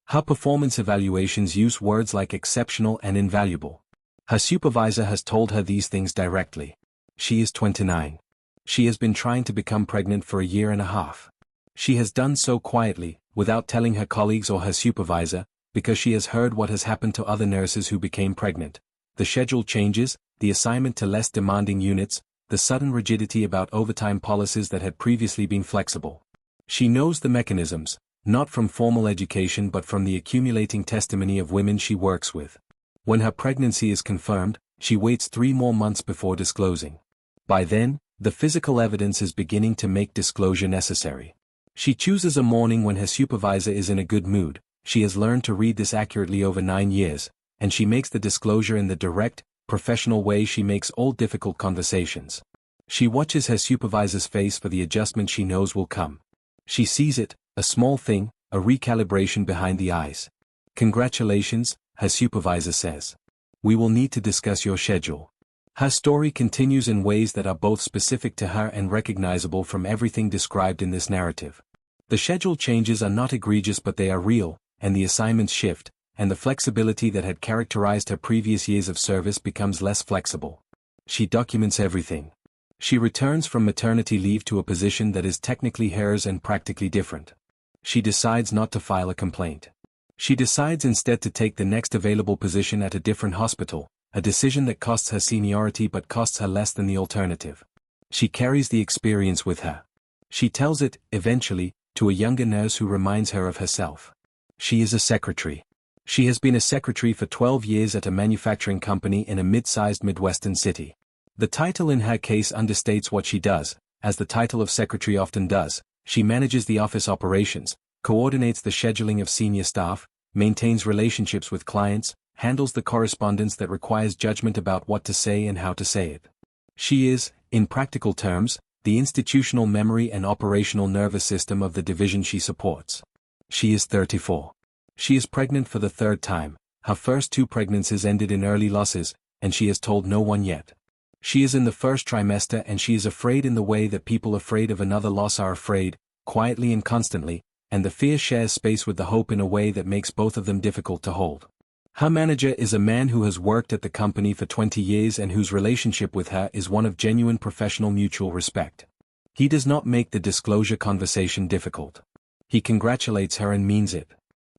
Her performance evaluations use words like exceptional and invaluable. Her supervisor has told her these things directly. She is 29. She has been trying to become pregnant for a year and a half. She has done so quietly, without telling her colleagues or her supervisor, because she has heard what has happened to other nurses who became pregnant. The schedule changes, the assignment to less demanding units, the sudden rigidity about overtime policies that had previously been flexible. She knows the mechanisms, not from formal education but from the accumulating testimony of women she works with. When her pregnancy is confirmed, she waits 3 more months before disclosing. By then, the physical evidence is beginning to make disclosure necessary. She chooses a morning when her supervisor is in a good mood. She has learned to read this accurately over 9 years, and she makes the disclosure in the direct, professional way she makes all difficult conversations. She watches her supervisor's face for the adjustment she knows will come. She sees it, a small thing, a recalibration behind the eyes. Congratulations, her supervisor says. We will need to discuss your schedule. Her story continues in ways that are both specific to her and recognizable from everything described in this narrative. The schedule changes are not egregious but they are real, and the assignments shift, and the flexibility that had characterized her previous years of service becomes less flexible. She documents everything. She returns from maternity leave to a position that is technically hers and practically different. She decides not to file a complaint. She decides instead to take the next available position at a different hospital, a decision that costs her seniority but costs her less than the alternative. She carries the experience with her. She tells it, eventually, to a younger nurse who reminds her of herself. She is a secretary. She has been a secretary for 12 years at a manufacturing company in a mid-sized Midwestern city. The title in her case understates what she does, as the title of secretary often does. She manages the office operations, coordinates the scheduling of senior staff, maintains relationships with clients, handles the correspondence that requires judgment about what to say and how to say it. She is, in practical terms, the institutional memory and operational nervous system of the division she supports. She is 34. She is pregnant for the 3rd time. Her first 2 pregnancies ended in early losses, and she has told no one yet. She is in the 1st trimester and she is afraid in the way that people afraid of another loss are afraid, quietly and constantly, and the fear shares space with the hope in a way that makes both of them difficult to hold. Her manager is a man who has worked at the company for 20 years and whose relationship with her is one of genuine professional mutual respect. He does not make the disclosure conversation difficult. He congratulates her and means it.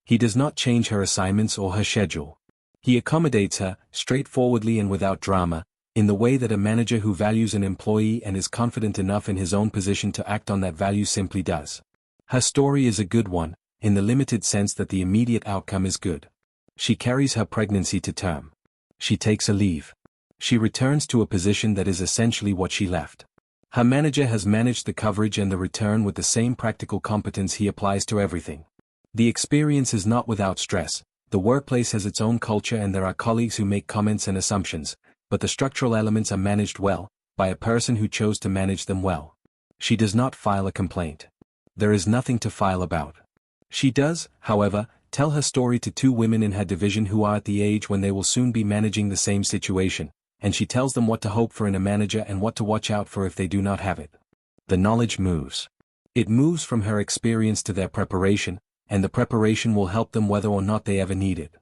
He does not change her assignments or her schedule. He accommodates her, straightforwardly and without drama, in the way that a manager who values an employee and is confident enough in his own position to act on that value simply does. Her story is a good one, in the limited sense that the immediate outcome is good. She carries her pregnancy to term. She takes a leave. She returns to a position that is essentially what she left. Her manager has managed the coverage and the return with the same practical competence he applies to everything. The experience is not without stress. The workplace has its own culture and there are colleagues who make comments and assumptions, but the structural elements are managed well, by a person who chose to manage them well. She does not file a complaint. There is nothing to file about. She does, however, tell her story to 2 women in her division who are at the age when they will soon be managing the same situation, and she tells them what to hope for in a manager and what to watch out for if they do not have it. The knowledge moves. It moves from her experience to their preparation, and the preparation will help them whether or not they ever need it.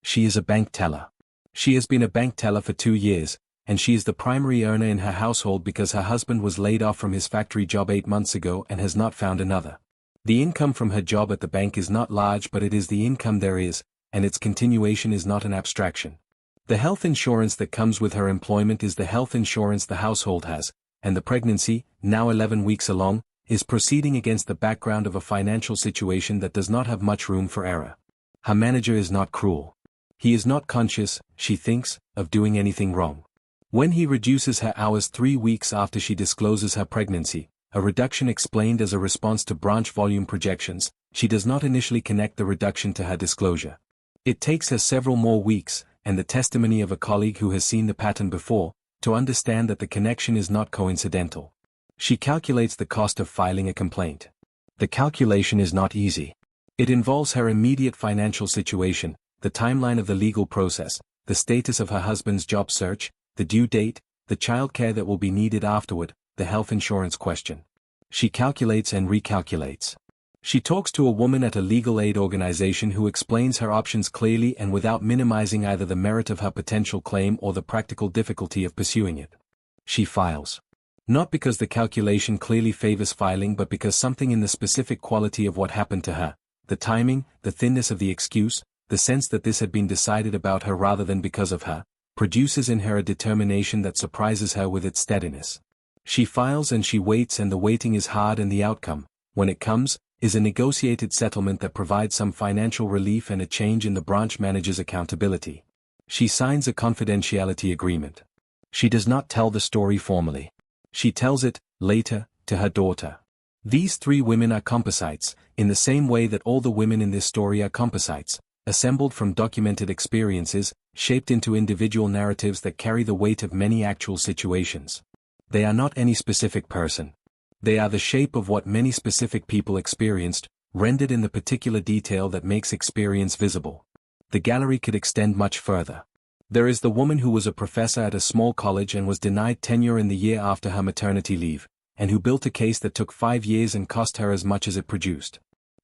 She is a bank teller. She has been a bank teller for 2 years, and she is the primary earner in her household because her husband was laid off from his factory job 8 months ago and has not found another. The income from her job at the bank is not large but it is the income there is, and its continuation is not an abstraction. The health insurance that comes with her employment is the health insurance the household has, and the pregnancy, now 11 weeks along, is proceeding against the background of a financial situation that does not have much room for error. Her manager is not cruel. He is not conscious, she thinks, of doing anything wrong. When he reduces her hours 3 weeks after she discloses her pregnancy, a reduction explained as a response to branch volume projections, she does not initially connect the reduction to her disclosure. It takes her several more weeks, and the testimony of a colleague who has seen the pattern before, to understand that the connection is not coincidental. She calculates the cost of filing a complaint. The calculation is not easy. It involves her immediate financial situation, the timeline of the legal process, the status of her husband's job search, the due date, the childcare that will be needed afterward, the health insurance question. She calculates and recalculates. She talks to a woman at a legal aid organization who explains her options clearly and without minimizing either the merit of her potential claim or the practical difficulty of pursuing it. She files. Not because the calculation clearly favors filing but because something in the specific quality of what happened to her, the timing, the thinness of the excuse, the sense that this had been decided about her rather than because of her, produces in her a determination that surprises her with its steadiness. She files and she waits, and the waiting is hard, and the outcome, when it comes, is a negotiated settlement that provides some financial relief and a change in the branch manager's accountability. She signs a confidentiality agreement. She does not tell the story formally. She tells it, later, to her daughter. These 3 women are composites, in the same way that all the women in this story are composites, assembled from documented experiences, shaped into individual narratives that carry the weight of many actual situations. They are not any specific person. They are the shape of what many specific people experienced, rendered in the particular detail that makes experience visible. The gallery could extend much further. There is the woman who was a professor at a small college and was denied tenure in the year after her maternity leave, and who built a case that took 5 years and cost her as much as it produced.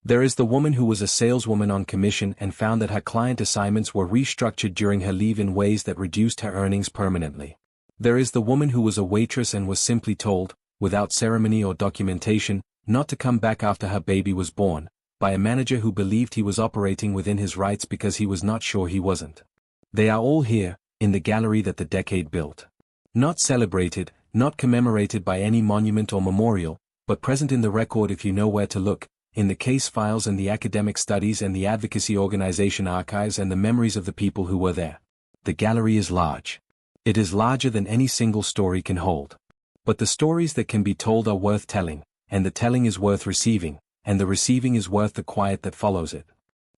There is the woman who was a saleswoman on commission and found that her client assignments were restructured during her leave in ways that reduced her earnings permanently. There is the woman who was a waitress and was simply told, without ceremony or documentation, not to come back after her baby was born, by a manager who believed he was operating within his rights because he was not sure he wasn't. They are all here, in the gallery that the decade built. Not celebrated, not commemorated by any monument or memorial, but present in the record if you know where to look, in the case files and the academic studies and the advocacy organization archives and the memories of the people who were there. The gallery is large. It is larger than any single story can hold. But the stories that can be told are worth telling, and the telling is worth receiving, and the receiving is worth the quiet that follows it.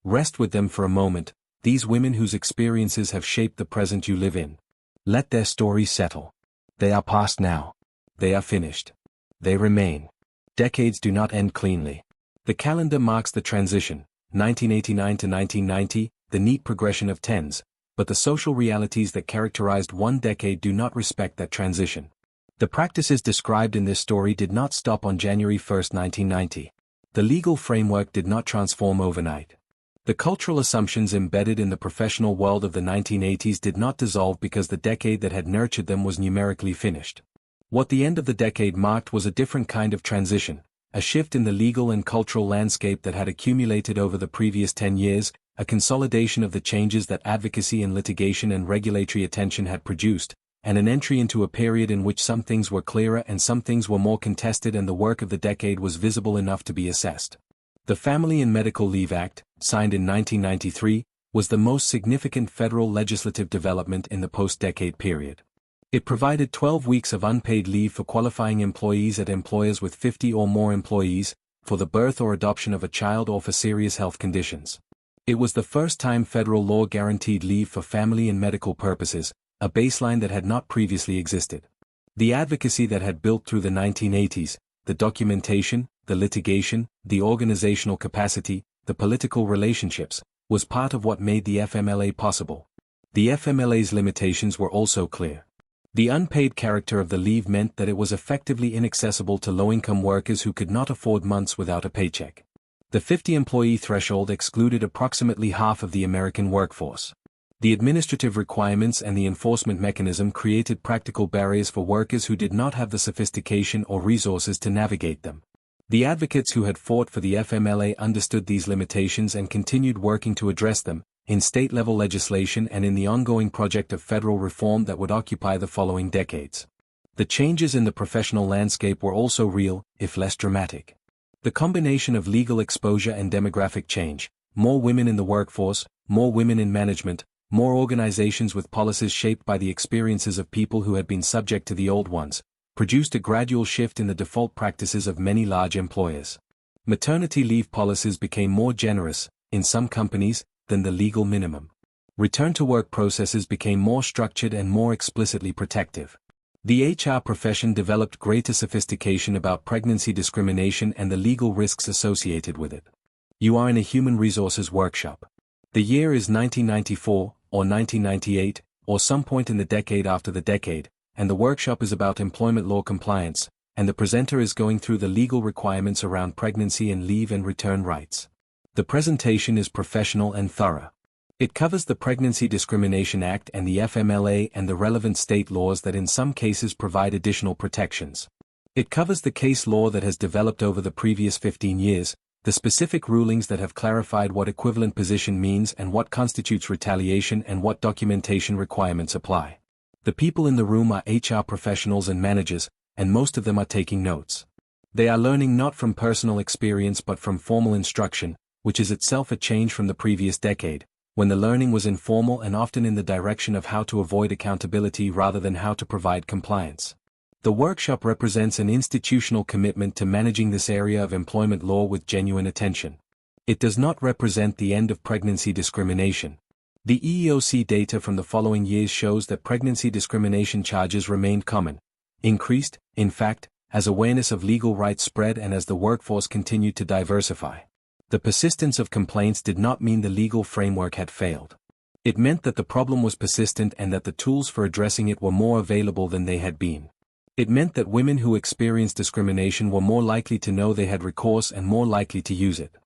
Rest with them for a moment, these women whose experiences have shaped the present you live in. Let their stories settle. They are past now. They are finished. They remain. Decades do not end cleanly. The calendar marks the transition, 1989 to 1990, the neat progression of tens, but the social realities that characterized one decade do not respect that transition. The practices described in this story did not stop on January 1, 1990. The legal framework did not transform overnight. The cultural assumptions embedded in the professional world of the 1980s did not dissolve because the decade that had nurtured them was numerically finished. What the end of the decade marked was a different kind of transition, a shift in the legal and cultural landscape that had accumulated over the previous 10 years, a consolidation of the changes that advocacy and litigation and regulatory attention had produced, and an entry into a period in which some things were clearer and some things were more contested, and the work of the decade was visible enough to be assessed. The Family and Medical Leave Act, signed in 1993, was the most significant federal legislative development in the post-decade period. It provided 12 weeks of unpaid leave for qualifying employees at employers with 50 or more employees, for the birth or adoption of a child or for serious health conditions. It was the first time federal law guaranteed leave for family and medical purposes, a baseline that had not previously existed. The advocacy that had built through the 1980s, the documentation, the litigation, the organizational capacity, the political relationships, was part of what made the FMLA possible. The FMLA's limitations were also clear. The unpaid character of the leave meant that it was effectively inaccessible to low-income workers who could not afford months without a paycheck. The 50-employee threshold excluded approximately half of the American workforce. The administrative requirements and the enforcement mechanism created practical barriers for workers who did not have the sophistication or resources to navigate them. The advocates who had fought for the FMLA understood these limitations and continued working to address them, in state-level legislation and in the ongoing project of federal reform that would occupy the following decades. The changes in the professional landscape were also real, if less dramatic. The combination of legal exposure and demographic change, more women in the workforce, more women in management, more organizations with policies shaped by the experiences of people who had been subject to the old ones, produced a gradual shift in the default practices of many large employers. Maternity leave policies became more generous, in some companies, than the legal minimum. Return-to-work processes became more structured and more explicitly protective. The HR profession developed greater sophistication about pregnancy discrimination and the legal risks associated with it. You are in a human resources workshop. The year is 1994, or 1998, or some point in the decade after the decade, and the workshop is about employment law compliance, and the presenter is going through the legal requirements around pregnancy and leave and return rights. The presentation is professional and thorough. It covers the Pregnancy Discrimination Act and the FMLA and the relevant state laws that in some cases provide additional protections. It covers the case law that has developed over the previous 15 years, the specific rulings that have clarified what equivalent position means and what constitutes retaliation and what documentation requirements apply. The people in the room are HR professionals and managers, and most of them are taking notes. They are learning not from personal experience but from formal instruction, which is itself a change from the previous decade, when the learning was informal and often in the direction of how to avoid accountability rather than how to provide compliance. The workshop represents an institutional commitment to managing this area of employment law with genuine attention. It does not represent the end of pregnancy discrimination. The EEOC data from the following years shows that pregnancy discrimination charges remained common, increased, in fact, as awareness of legal rights spread and as the workforce continued to diversify. The persistence of complaints did not mean the legal framework had failed. It meant that the problem was persistent and that the tools for addressing it were more available than they had been. It meant that women who experienced discrimination were more likely to know they had recourse and more likely to use it.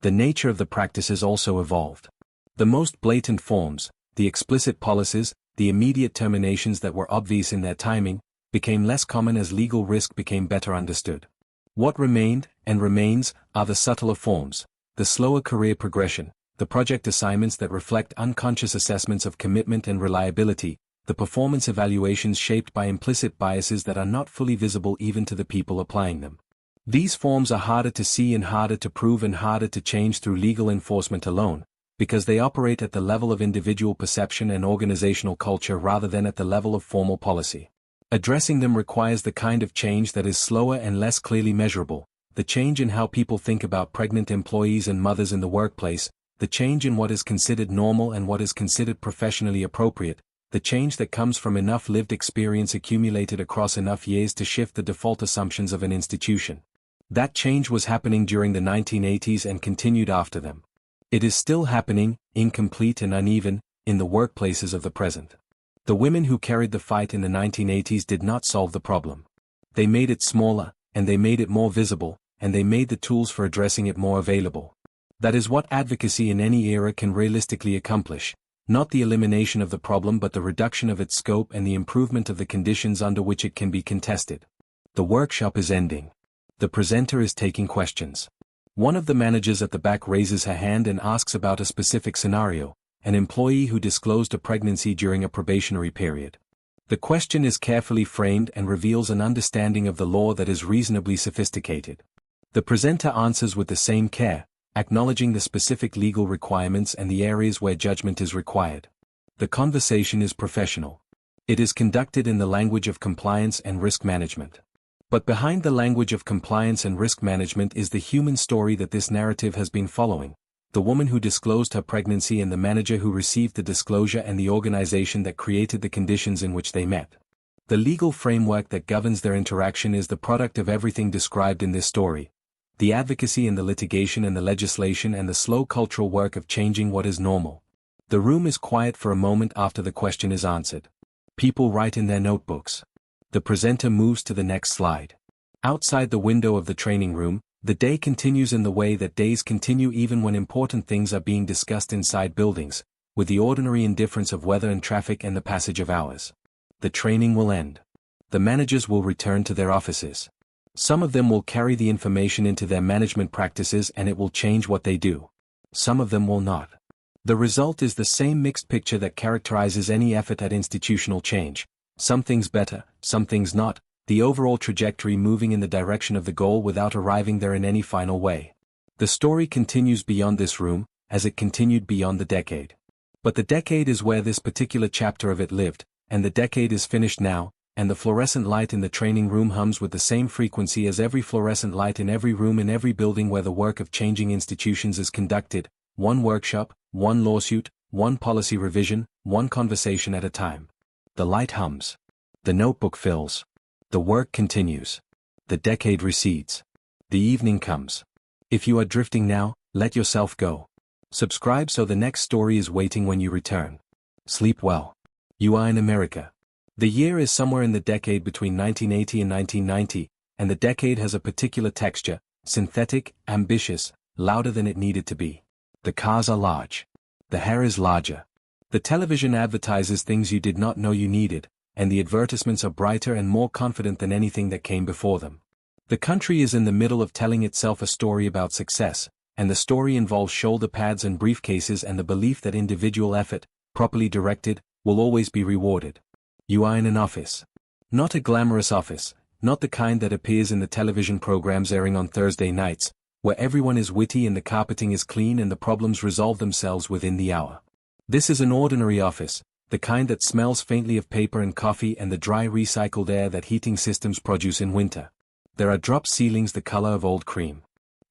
The nature of the practices also evolved. The most blatant forms, the explicit policies, the immediate terminations that were obvious in their timing, became less common as legal risk became better understood. What remained, and remains, are the subtler forms, the slower career progression, the project assignments that reflect unconscious assessments of commitment and reliability, the performance evaluations shaped by implicit biases that are not fully visible even to the people applying them. These forms are harder to see and harder to prove and harder to change through legal enforcement alone, because they operate at the level of individual perception and organizational culture rather than at the level of formal policy. Addressing them requires the kind of change that is slower and less clearly measurable, the change in how people think about pregnant employees and mothers in the workplace, the change in what is considered normal and what is considered professionally appropriate, the change that comes from enough lived experience accumulated across enough years to shift the default assumptions of an institution. That change was happening during the 1980s and continued after them. It is still happening, incomplete and uneven, in the workplaces of the present. The women who carried the fight in the 1980s did not solve the problem. They made it smaller, and they made it more visible, and they made the tools for addressing it more available. That is what advocacy in any era can realistically accomplish. Not the elimination of the problem but the reduction of its scope and the improvement of the conditions under which it can be contested. The workshop is ending. The presenter is taking questions. One of the managers at the back raises her hand and asks about a specific scenario, an employee who disclosed a pregnancy during a probationary period. The question is carefully framed and reveals an understanding of the law that is reasonably sophisticated. The presenter answers with the same care, acknowledging the specific legal requirements and the areas where judgment is required. The conversation is professional. It is conducted in the language of compliance and risk management. But behind the language of compliance and risk management is the human story that this narrative has been following, the woman who disclosed her pregnancy and the manager who received the disclosure and the organization that created the conditions in which they met. The legal framework that governs their interaction is the product of everything described in this story. The advocacy and the litigation and the legislation and the slow cultural work of changing what is normal. The room is quiet for a moment after the question is answered. People write in their notebooks. The presenter moves to the next slide. Outside the window of the training room, the day continues in the way that days continue even when important things are being discussed inside buildings, with the ordinary indifference of weather and traffic and the passage of hours. The training will end. The managers will return to their offices. Some of them will carry the information into their management practices and it will change what they do. Some of them will not. The result is the same mixed picture that characterizes any effort at institutional change. Some things better, some things not, the overall trajectory moving in the direction of the goal without arriving there in any final way. The story continues beyond this room, as it continued beyond the decade. But the decade is where this particular chapter of it lived, and the decade is finished now, and the fluorescent light in the training room hums with the same frequency as every fluorescent light in every room in every building where the work of changing institutions is conducted, one workshop, one lawsuit, one policy revision, one conversation at a time. The light hums. The notebook fills. The work continues. The decade recedes. The evening comes. If you are drifting now, let yourself go. Subscribe so the next story is waiting when you return. Sleep well. You are in America. The year is somewhere in the decade between 1980 and 1990, and the decade has a particular texture, synthetic, ambitious, louder than it needed to be. The cars are large. The hair is larger. The television advertises things you did not know you needed, and the advertisements are brighter and more confident than anything that came before them. The country is in the middle of telling itself a story about success, and the story involves shoulder pads and briefcases and the belief that individual effort, properly directed, will always be rewarded. You are in an office. Not a glamorous office, not the kind that appears in the television programs airing on Thursday nights, where everyone is witty and the carpeting is clean and the problems resolve themselves within the hour. This is an ordinary office, the kind that smells faintly of paper and coffee and the dry recycled air that heating systems produce in winter. There are drop ceilings the color of old cream.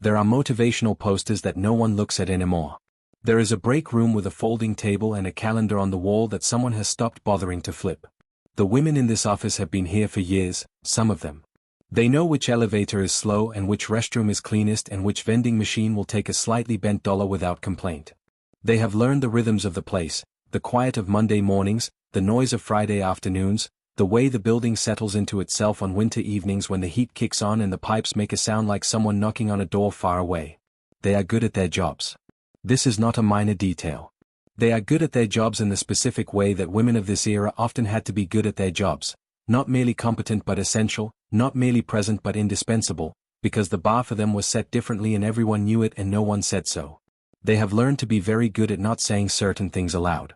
There are motivational posters that no one looks at anymore. There is a break room with a folding table and a calendar on the wall that someone has stopped bothering to flip. The women in this office have been here for years, some of them. They know which elevator is slow and which restroom is cleanest and which vending machine will take a slightly bent dollar without complaint. They have learned the rhythms of the place, the quiet of Monday mornings, the noise of Friday afternoons, the way the building settles into itself on winter evenings when the heat kicks on and the pipes make a sound like someone knocking on a door far away. They are good at their jobs. This is not a minor detail. They are good at their jobs in the specific way that women of this era often had to be good at their jobs, not merely competent but essential, not merely present but indispensable, because the bar for them was set differently and everyone knew it and no one said so. They have learned to be very good at not saying certain things aloud.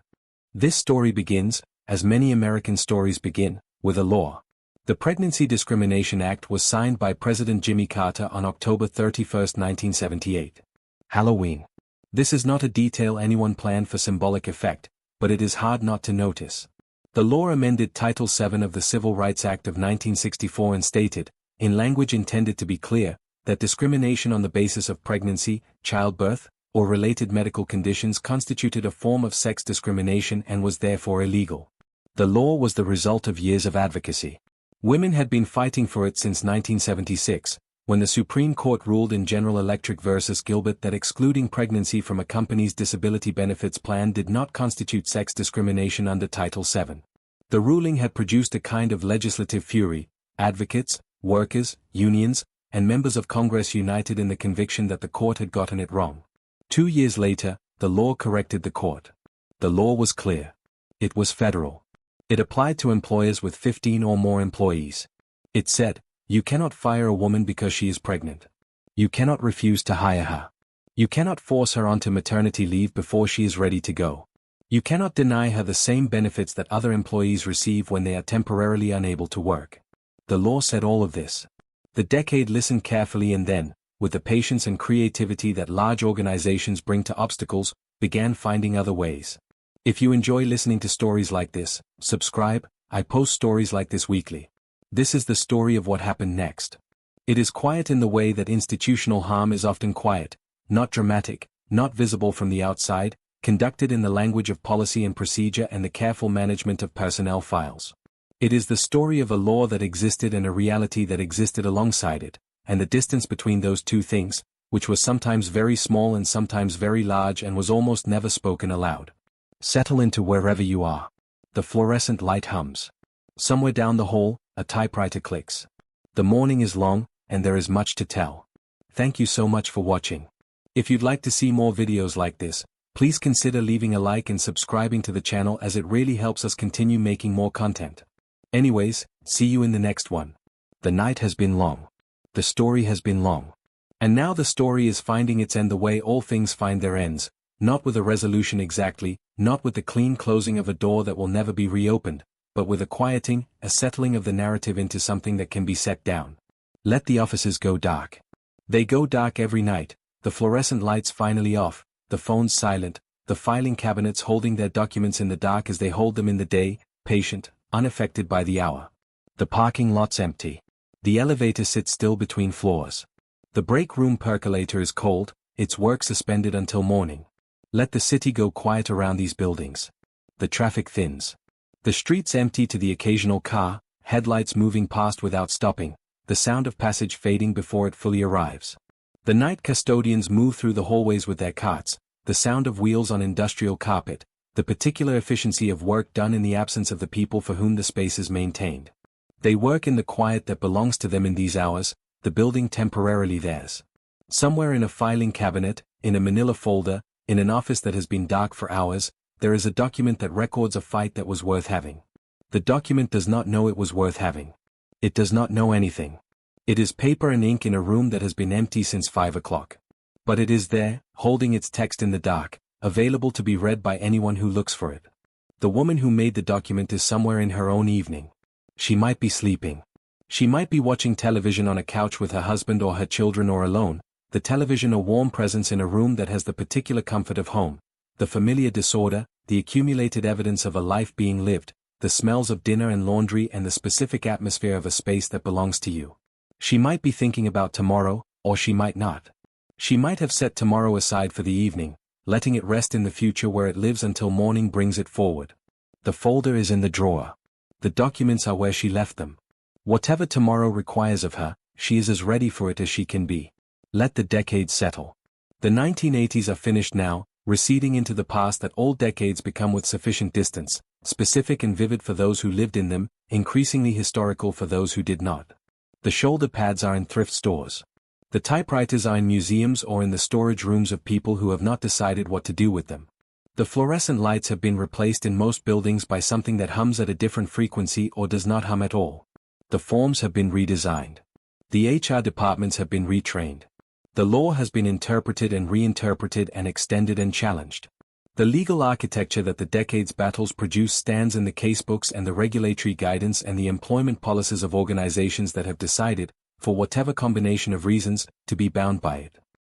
This story begins, as many American stories begin, with a law. The Pregnancy Discrimination Act was signed by President Jimmy Carter on October 31, 1978. Halloween. This is not a detail anyone planned for symbolic effect, but it is hard not to notice. The law amended Title VII of the Civil Rights Act of 1964 and stated, in language intended to be clear, that discrimination on the basis of pregnancy, childbirth, or related medical conditions constituted a form of sex discrimination and was therefore illegal. The law was the result of years of advocacy. Women had been fighting for it since 1976, when the Supreme Court ruled in General Electric versus Gilbert that excluding pregnancy from a company's disability benefits plan did not constitute sex discrimination under Title VII. The ruling had produced a kind of legislative fury. Advocates, workers, unions, and members of Congress united in the conviction that the court had gotten it wrong. 2 years later, the law corrected the court. The law was clear. It was federal. It applied to employers with 15 or more employees. It said, you cannot fire a woman because she is pregnant. You cannot refuse to hire her. You cannot force her onto maternity leave before she is ready to go. You cannot deny her the same benefits that other employees receive when they are temporarily unable to work. The law said all of this. The decade listened carefully and then, with the patience and creativity that large organizations bring to obstacles, began finding other ways. If you enjoy listening to stories like this, subscribe. I post stories like this weekly. This is the story of what happened next. It is quiet in the way that institutional harm is often quiet, not dramatic, not visible from the outside, conducted in the language of policy and procedure and the careful management of personnel files. It is the story of a law that existed and a reality that existed alongside it, and the distance between those two things, which was sometimes very small and sometimes very large and was almost never spoken aloud. Settle into wherever you are. The fluorescent light hums. Somewhere down the hall, a typewriter clicks. The morning is long, and there is much to tell. Thank you so much for watching. If you'd like to see more videos like this, please consider leaving a like and subscribing to the channel as it really helps us continue making more content. Anyways, see you in the next one. The night has been long. The story has been long. And now the story is finding its end the way all things find their ends, not with a resolution exactly, not with the clean closing of a door that will never be reopened, but with a quieting, a settling of the narrative into something that can be set down. Let the offices go dark. They go dark every night, the fluorescent lights finally off, the phones silent, the filing cabinets holding their documents in the dark as they hold them in the day, patient, unaffected by the hour. The parking lot's empty. The elevator sits still between floors. The break room percolator is cold, its work suspended until morning. Let the city go quiet around these buildings. The traffic thins. The streets empty to the occasional car, headlights moving past without stopping, the sound of passage fading before it fully arrives. The night custodians move through the hallways with their carts, the sound of wheels on industrial carpet, the particular efficiency of work done in the absence of the people for whom the space is maintained. They work in the quiet that belongs to them in these hours, the building temporarily theirs. Somewhere in a filing cabinet, in a manila folder, in an office that has been dark for hours, there is a document that records a fight that was worth having. The document does not know it was worth having. It does not know anything. It is paper and ink in a room that has been empty since 5 o'clock. But it is there, holding its text in the dark, available to be read by anyone who looks for it. The woman who made the document is somewhere in her own evening. She might be sleeping. She might be watching television on a couch with her husband or her children or alone, the television a warm presence in a room that has the particular comfort of home, the familiar disorder, the accumulated evidence of a life being lived, the smells of dinner and laundry and the specific atmosphere of a space that belongs to you. She might be thinking about tomorrow, or she might not. She might have set tomorrow aside for the evening, letting it rest in the future where it lives until morning brings it forward. The folder is in the drawer. The documents are where she left them. Whatever tomorrow requires of her, she is as ready for it as she can be. Let the decades settle. The 1980s are finished now, receding into the past that all decades become with sufficient distance, specific and vivid for those who lived in them, increasingly historical for those who did not. The shoulder pads are in thrift stores. The typewriters are in museums or in the storage rooms of people who have not decided what to do with them. The fluorescent lights have been replaced in most buildings by something that hums at a different frequency or does not hum at all. The forms have been redesigned. The HR departments have been retrained. The law has been interpreted and reinterpreted and extended and challenged. The legal architecture that the decades' battles produce stands in the casebooks and the regulatory guidance and the employment policies of organizations that have decided, for whatever combination of reasons, to be bound by it.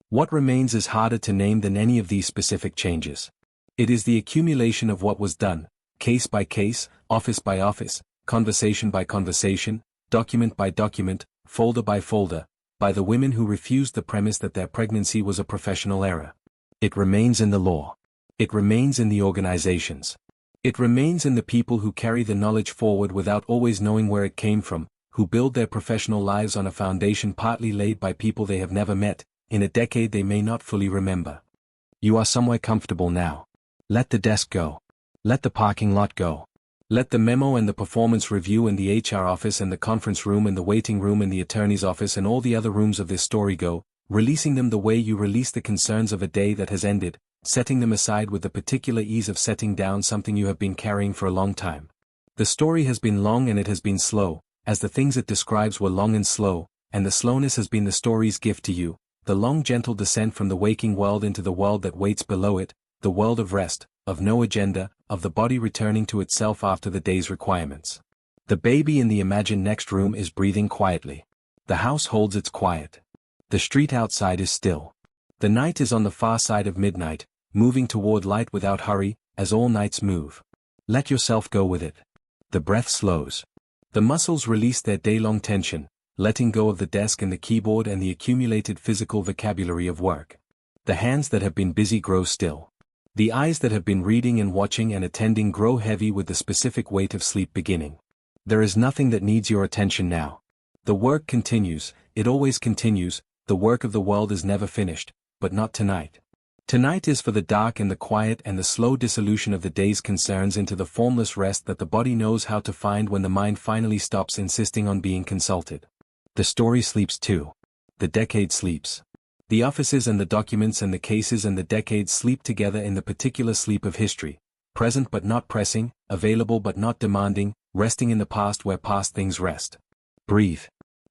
What remains is harder to name than any of these specific changes. It is the accumulation of what was done, case by case, office by office, conversation by conversation, document by document, folder by folder, by the women who refused the premise that their pregnancy was a professional error. It remains in the law. It remains in the organizations. It remains in the people who carry the knowledge forward without always knowing where it came from, who build their professional lives on a foundation partly laid by people they have never met, in a decade they may not fully remember. You are somewhere comfortable now. Let the desk go. Let the parking lot go. Let the memo and the performance review and the HR office and the conference room and the waiting room and the attorney's office and all the other rooms of this story go, releasing them the way you release the concerns of a day that has ended, setting them aside with the particular ease of setting down something you have been carrying for a long time. The story has been long and it has been slow, as the things it describes were long and slow, and the slowness has been the story's gift to you, the long gentle descent from the waking world into the world that waits below it, the world of rest, of no agenda, of the body returning to itself after the day's requirements. The baby in the imagined next room is breathing quietly. The house holds its quiet. The street outside is still. The night is on the far side of midnight, moving toward light without hurry, as all nights move. Let yourself go with it. The breath slows. The muscles release their day-long tension, letting go of the desk and the keyboard and the accumulated physical vocabulary of work. The hands that have been busy grow still. The eyes that have been reading and watching and attending grow heavy with the specific weight of sleep beginning. There is nothing that needs your attention now. The work continues, it always continues, the work of the world is never finished, but not tonight. Tonight is for the dark and the quiet and the slow dissolution of the day's concerns into the formless rest that the body knows how to find when the mind finally stops insisting on being consulted. The story sleeps too. The decade sleeps. The offices and the documents and the cases and the decades sleep together in the particular sleep of history, present but not pressing, available but not demanding, resting in the past where past things rest. Breathe.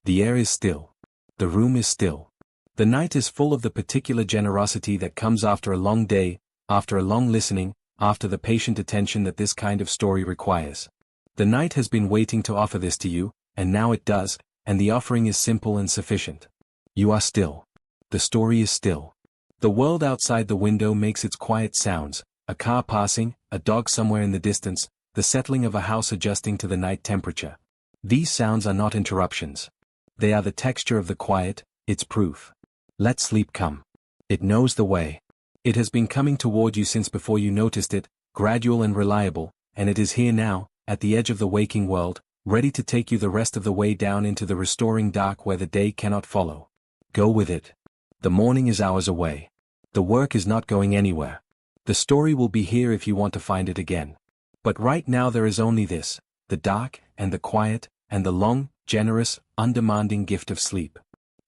The air is still. The room is still. The night is full of the particular generosity that comes after a long day, after a long listening, after the patient attention that this kind of story requires. The night has been waiting to offer this to you, and now it does, and the offering is simple and sufficient. You are still. The story is still. The world outside the window makes its quiet sounds, a car passing, a dog somewhere in the distance, the settling of a house adjusting to the night temperature. These sounds are not interruptions. They are the texture of the quiet, its proof. Let sleep come. It knows the way. It has been coming toward you since before you noticed it, gradual and reliable, and it is here now, at the edge of the waking world, ready to take you the rest of the way down into the restoring dark where the day cannot follow. Go with it. The morning is hours away. The work is not going anywhere. The story will be here if you want to find it again. But right now there is only this, the dark, and the quiet, and the long, generous, undemanding gift of sleep.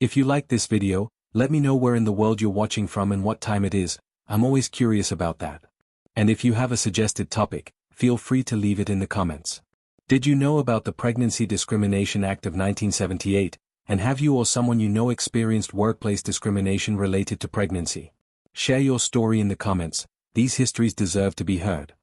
If you like this video, let me know where in the world you're watching from and what time it is. I'm always curious about that. And if you have a suggested topic, feel free to leave it in the comments. Did you know about the Pregnancy Discrimination Act of 1978, and have you or someone you know experienced workplace discrimination related to pregnancy? Share your story in the comments. These histories deserve to be heard.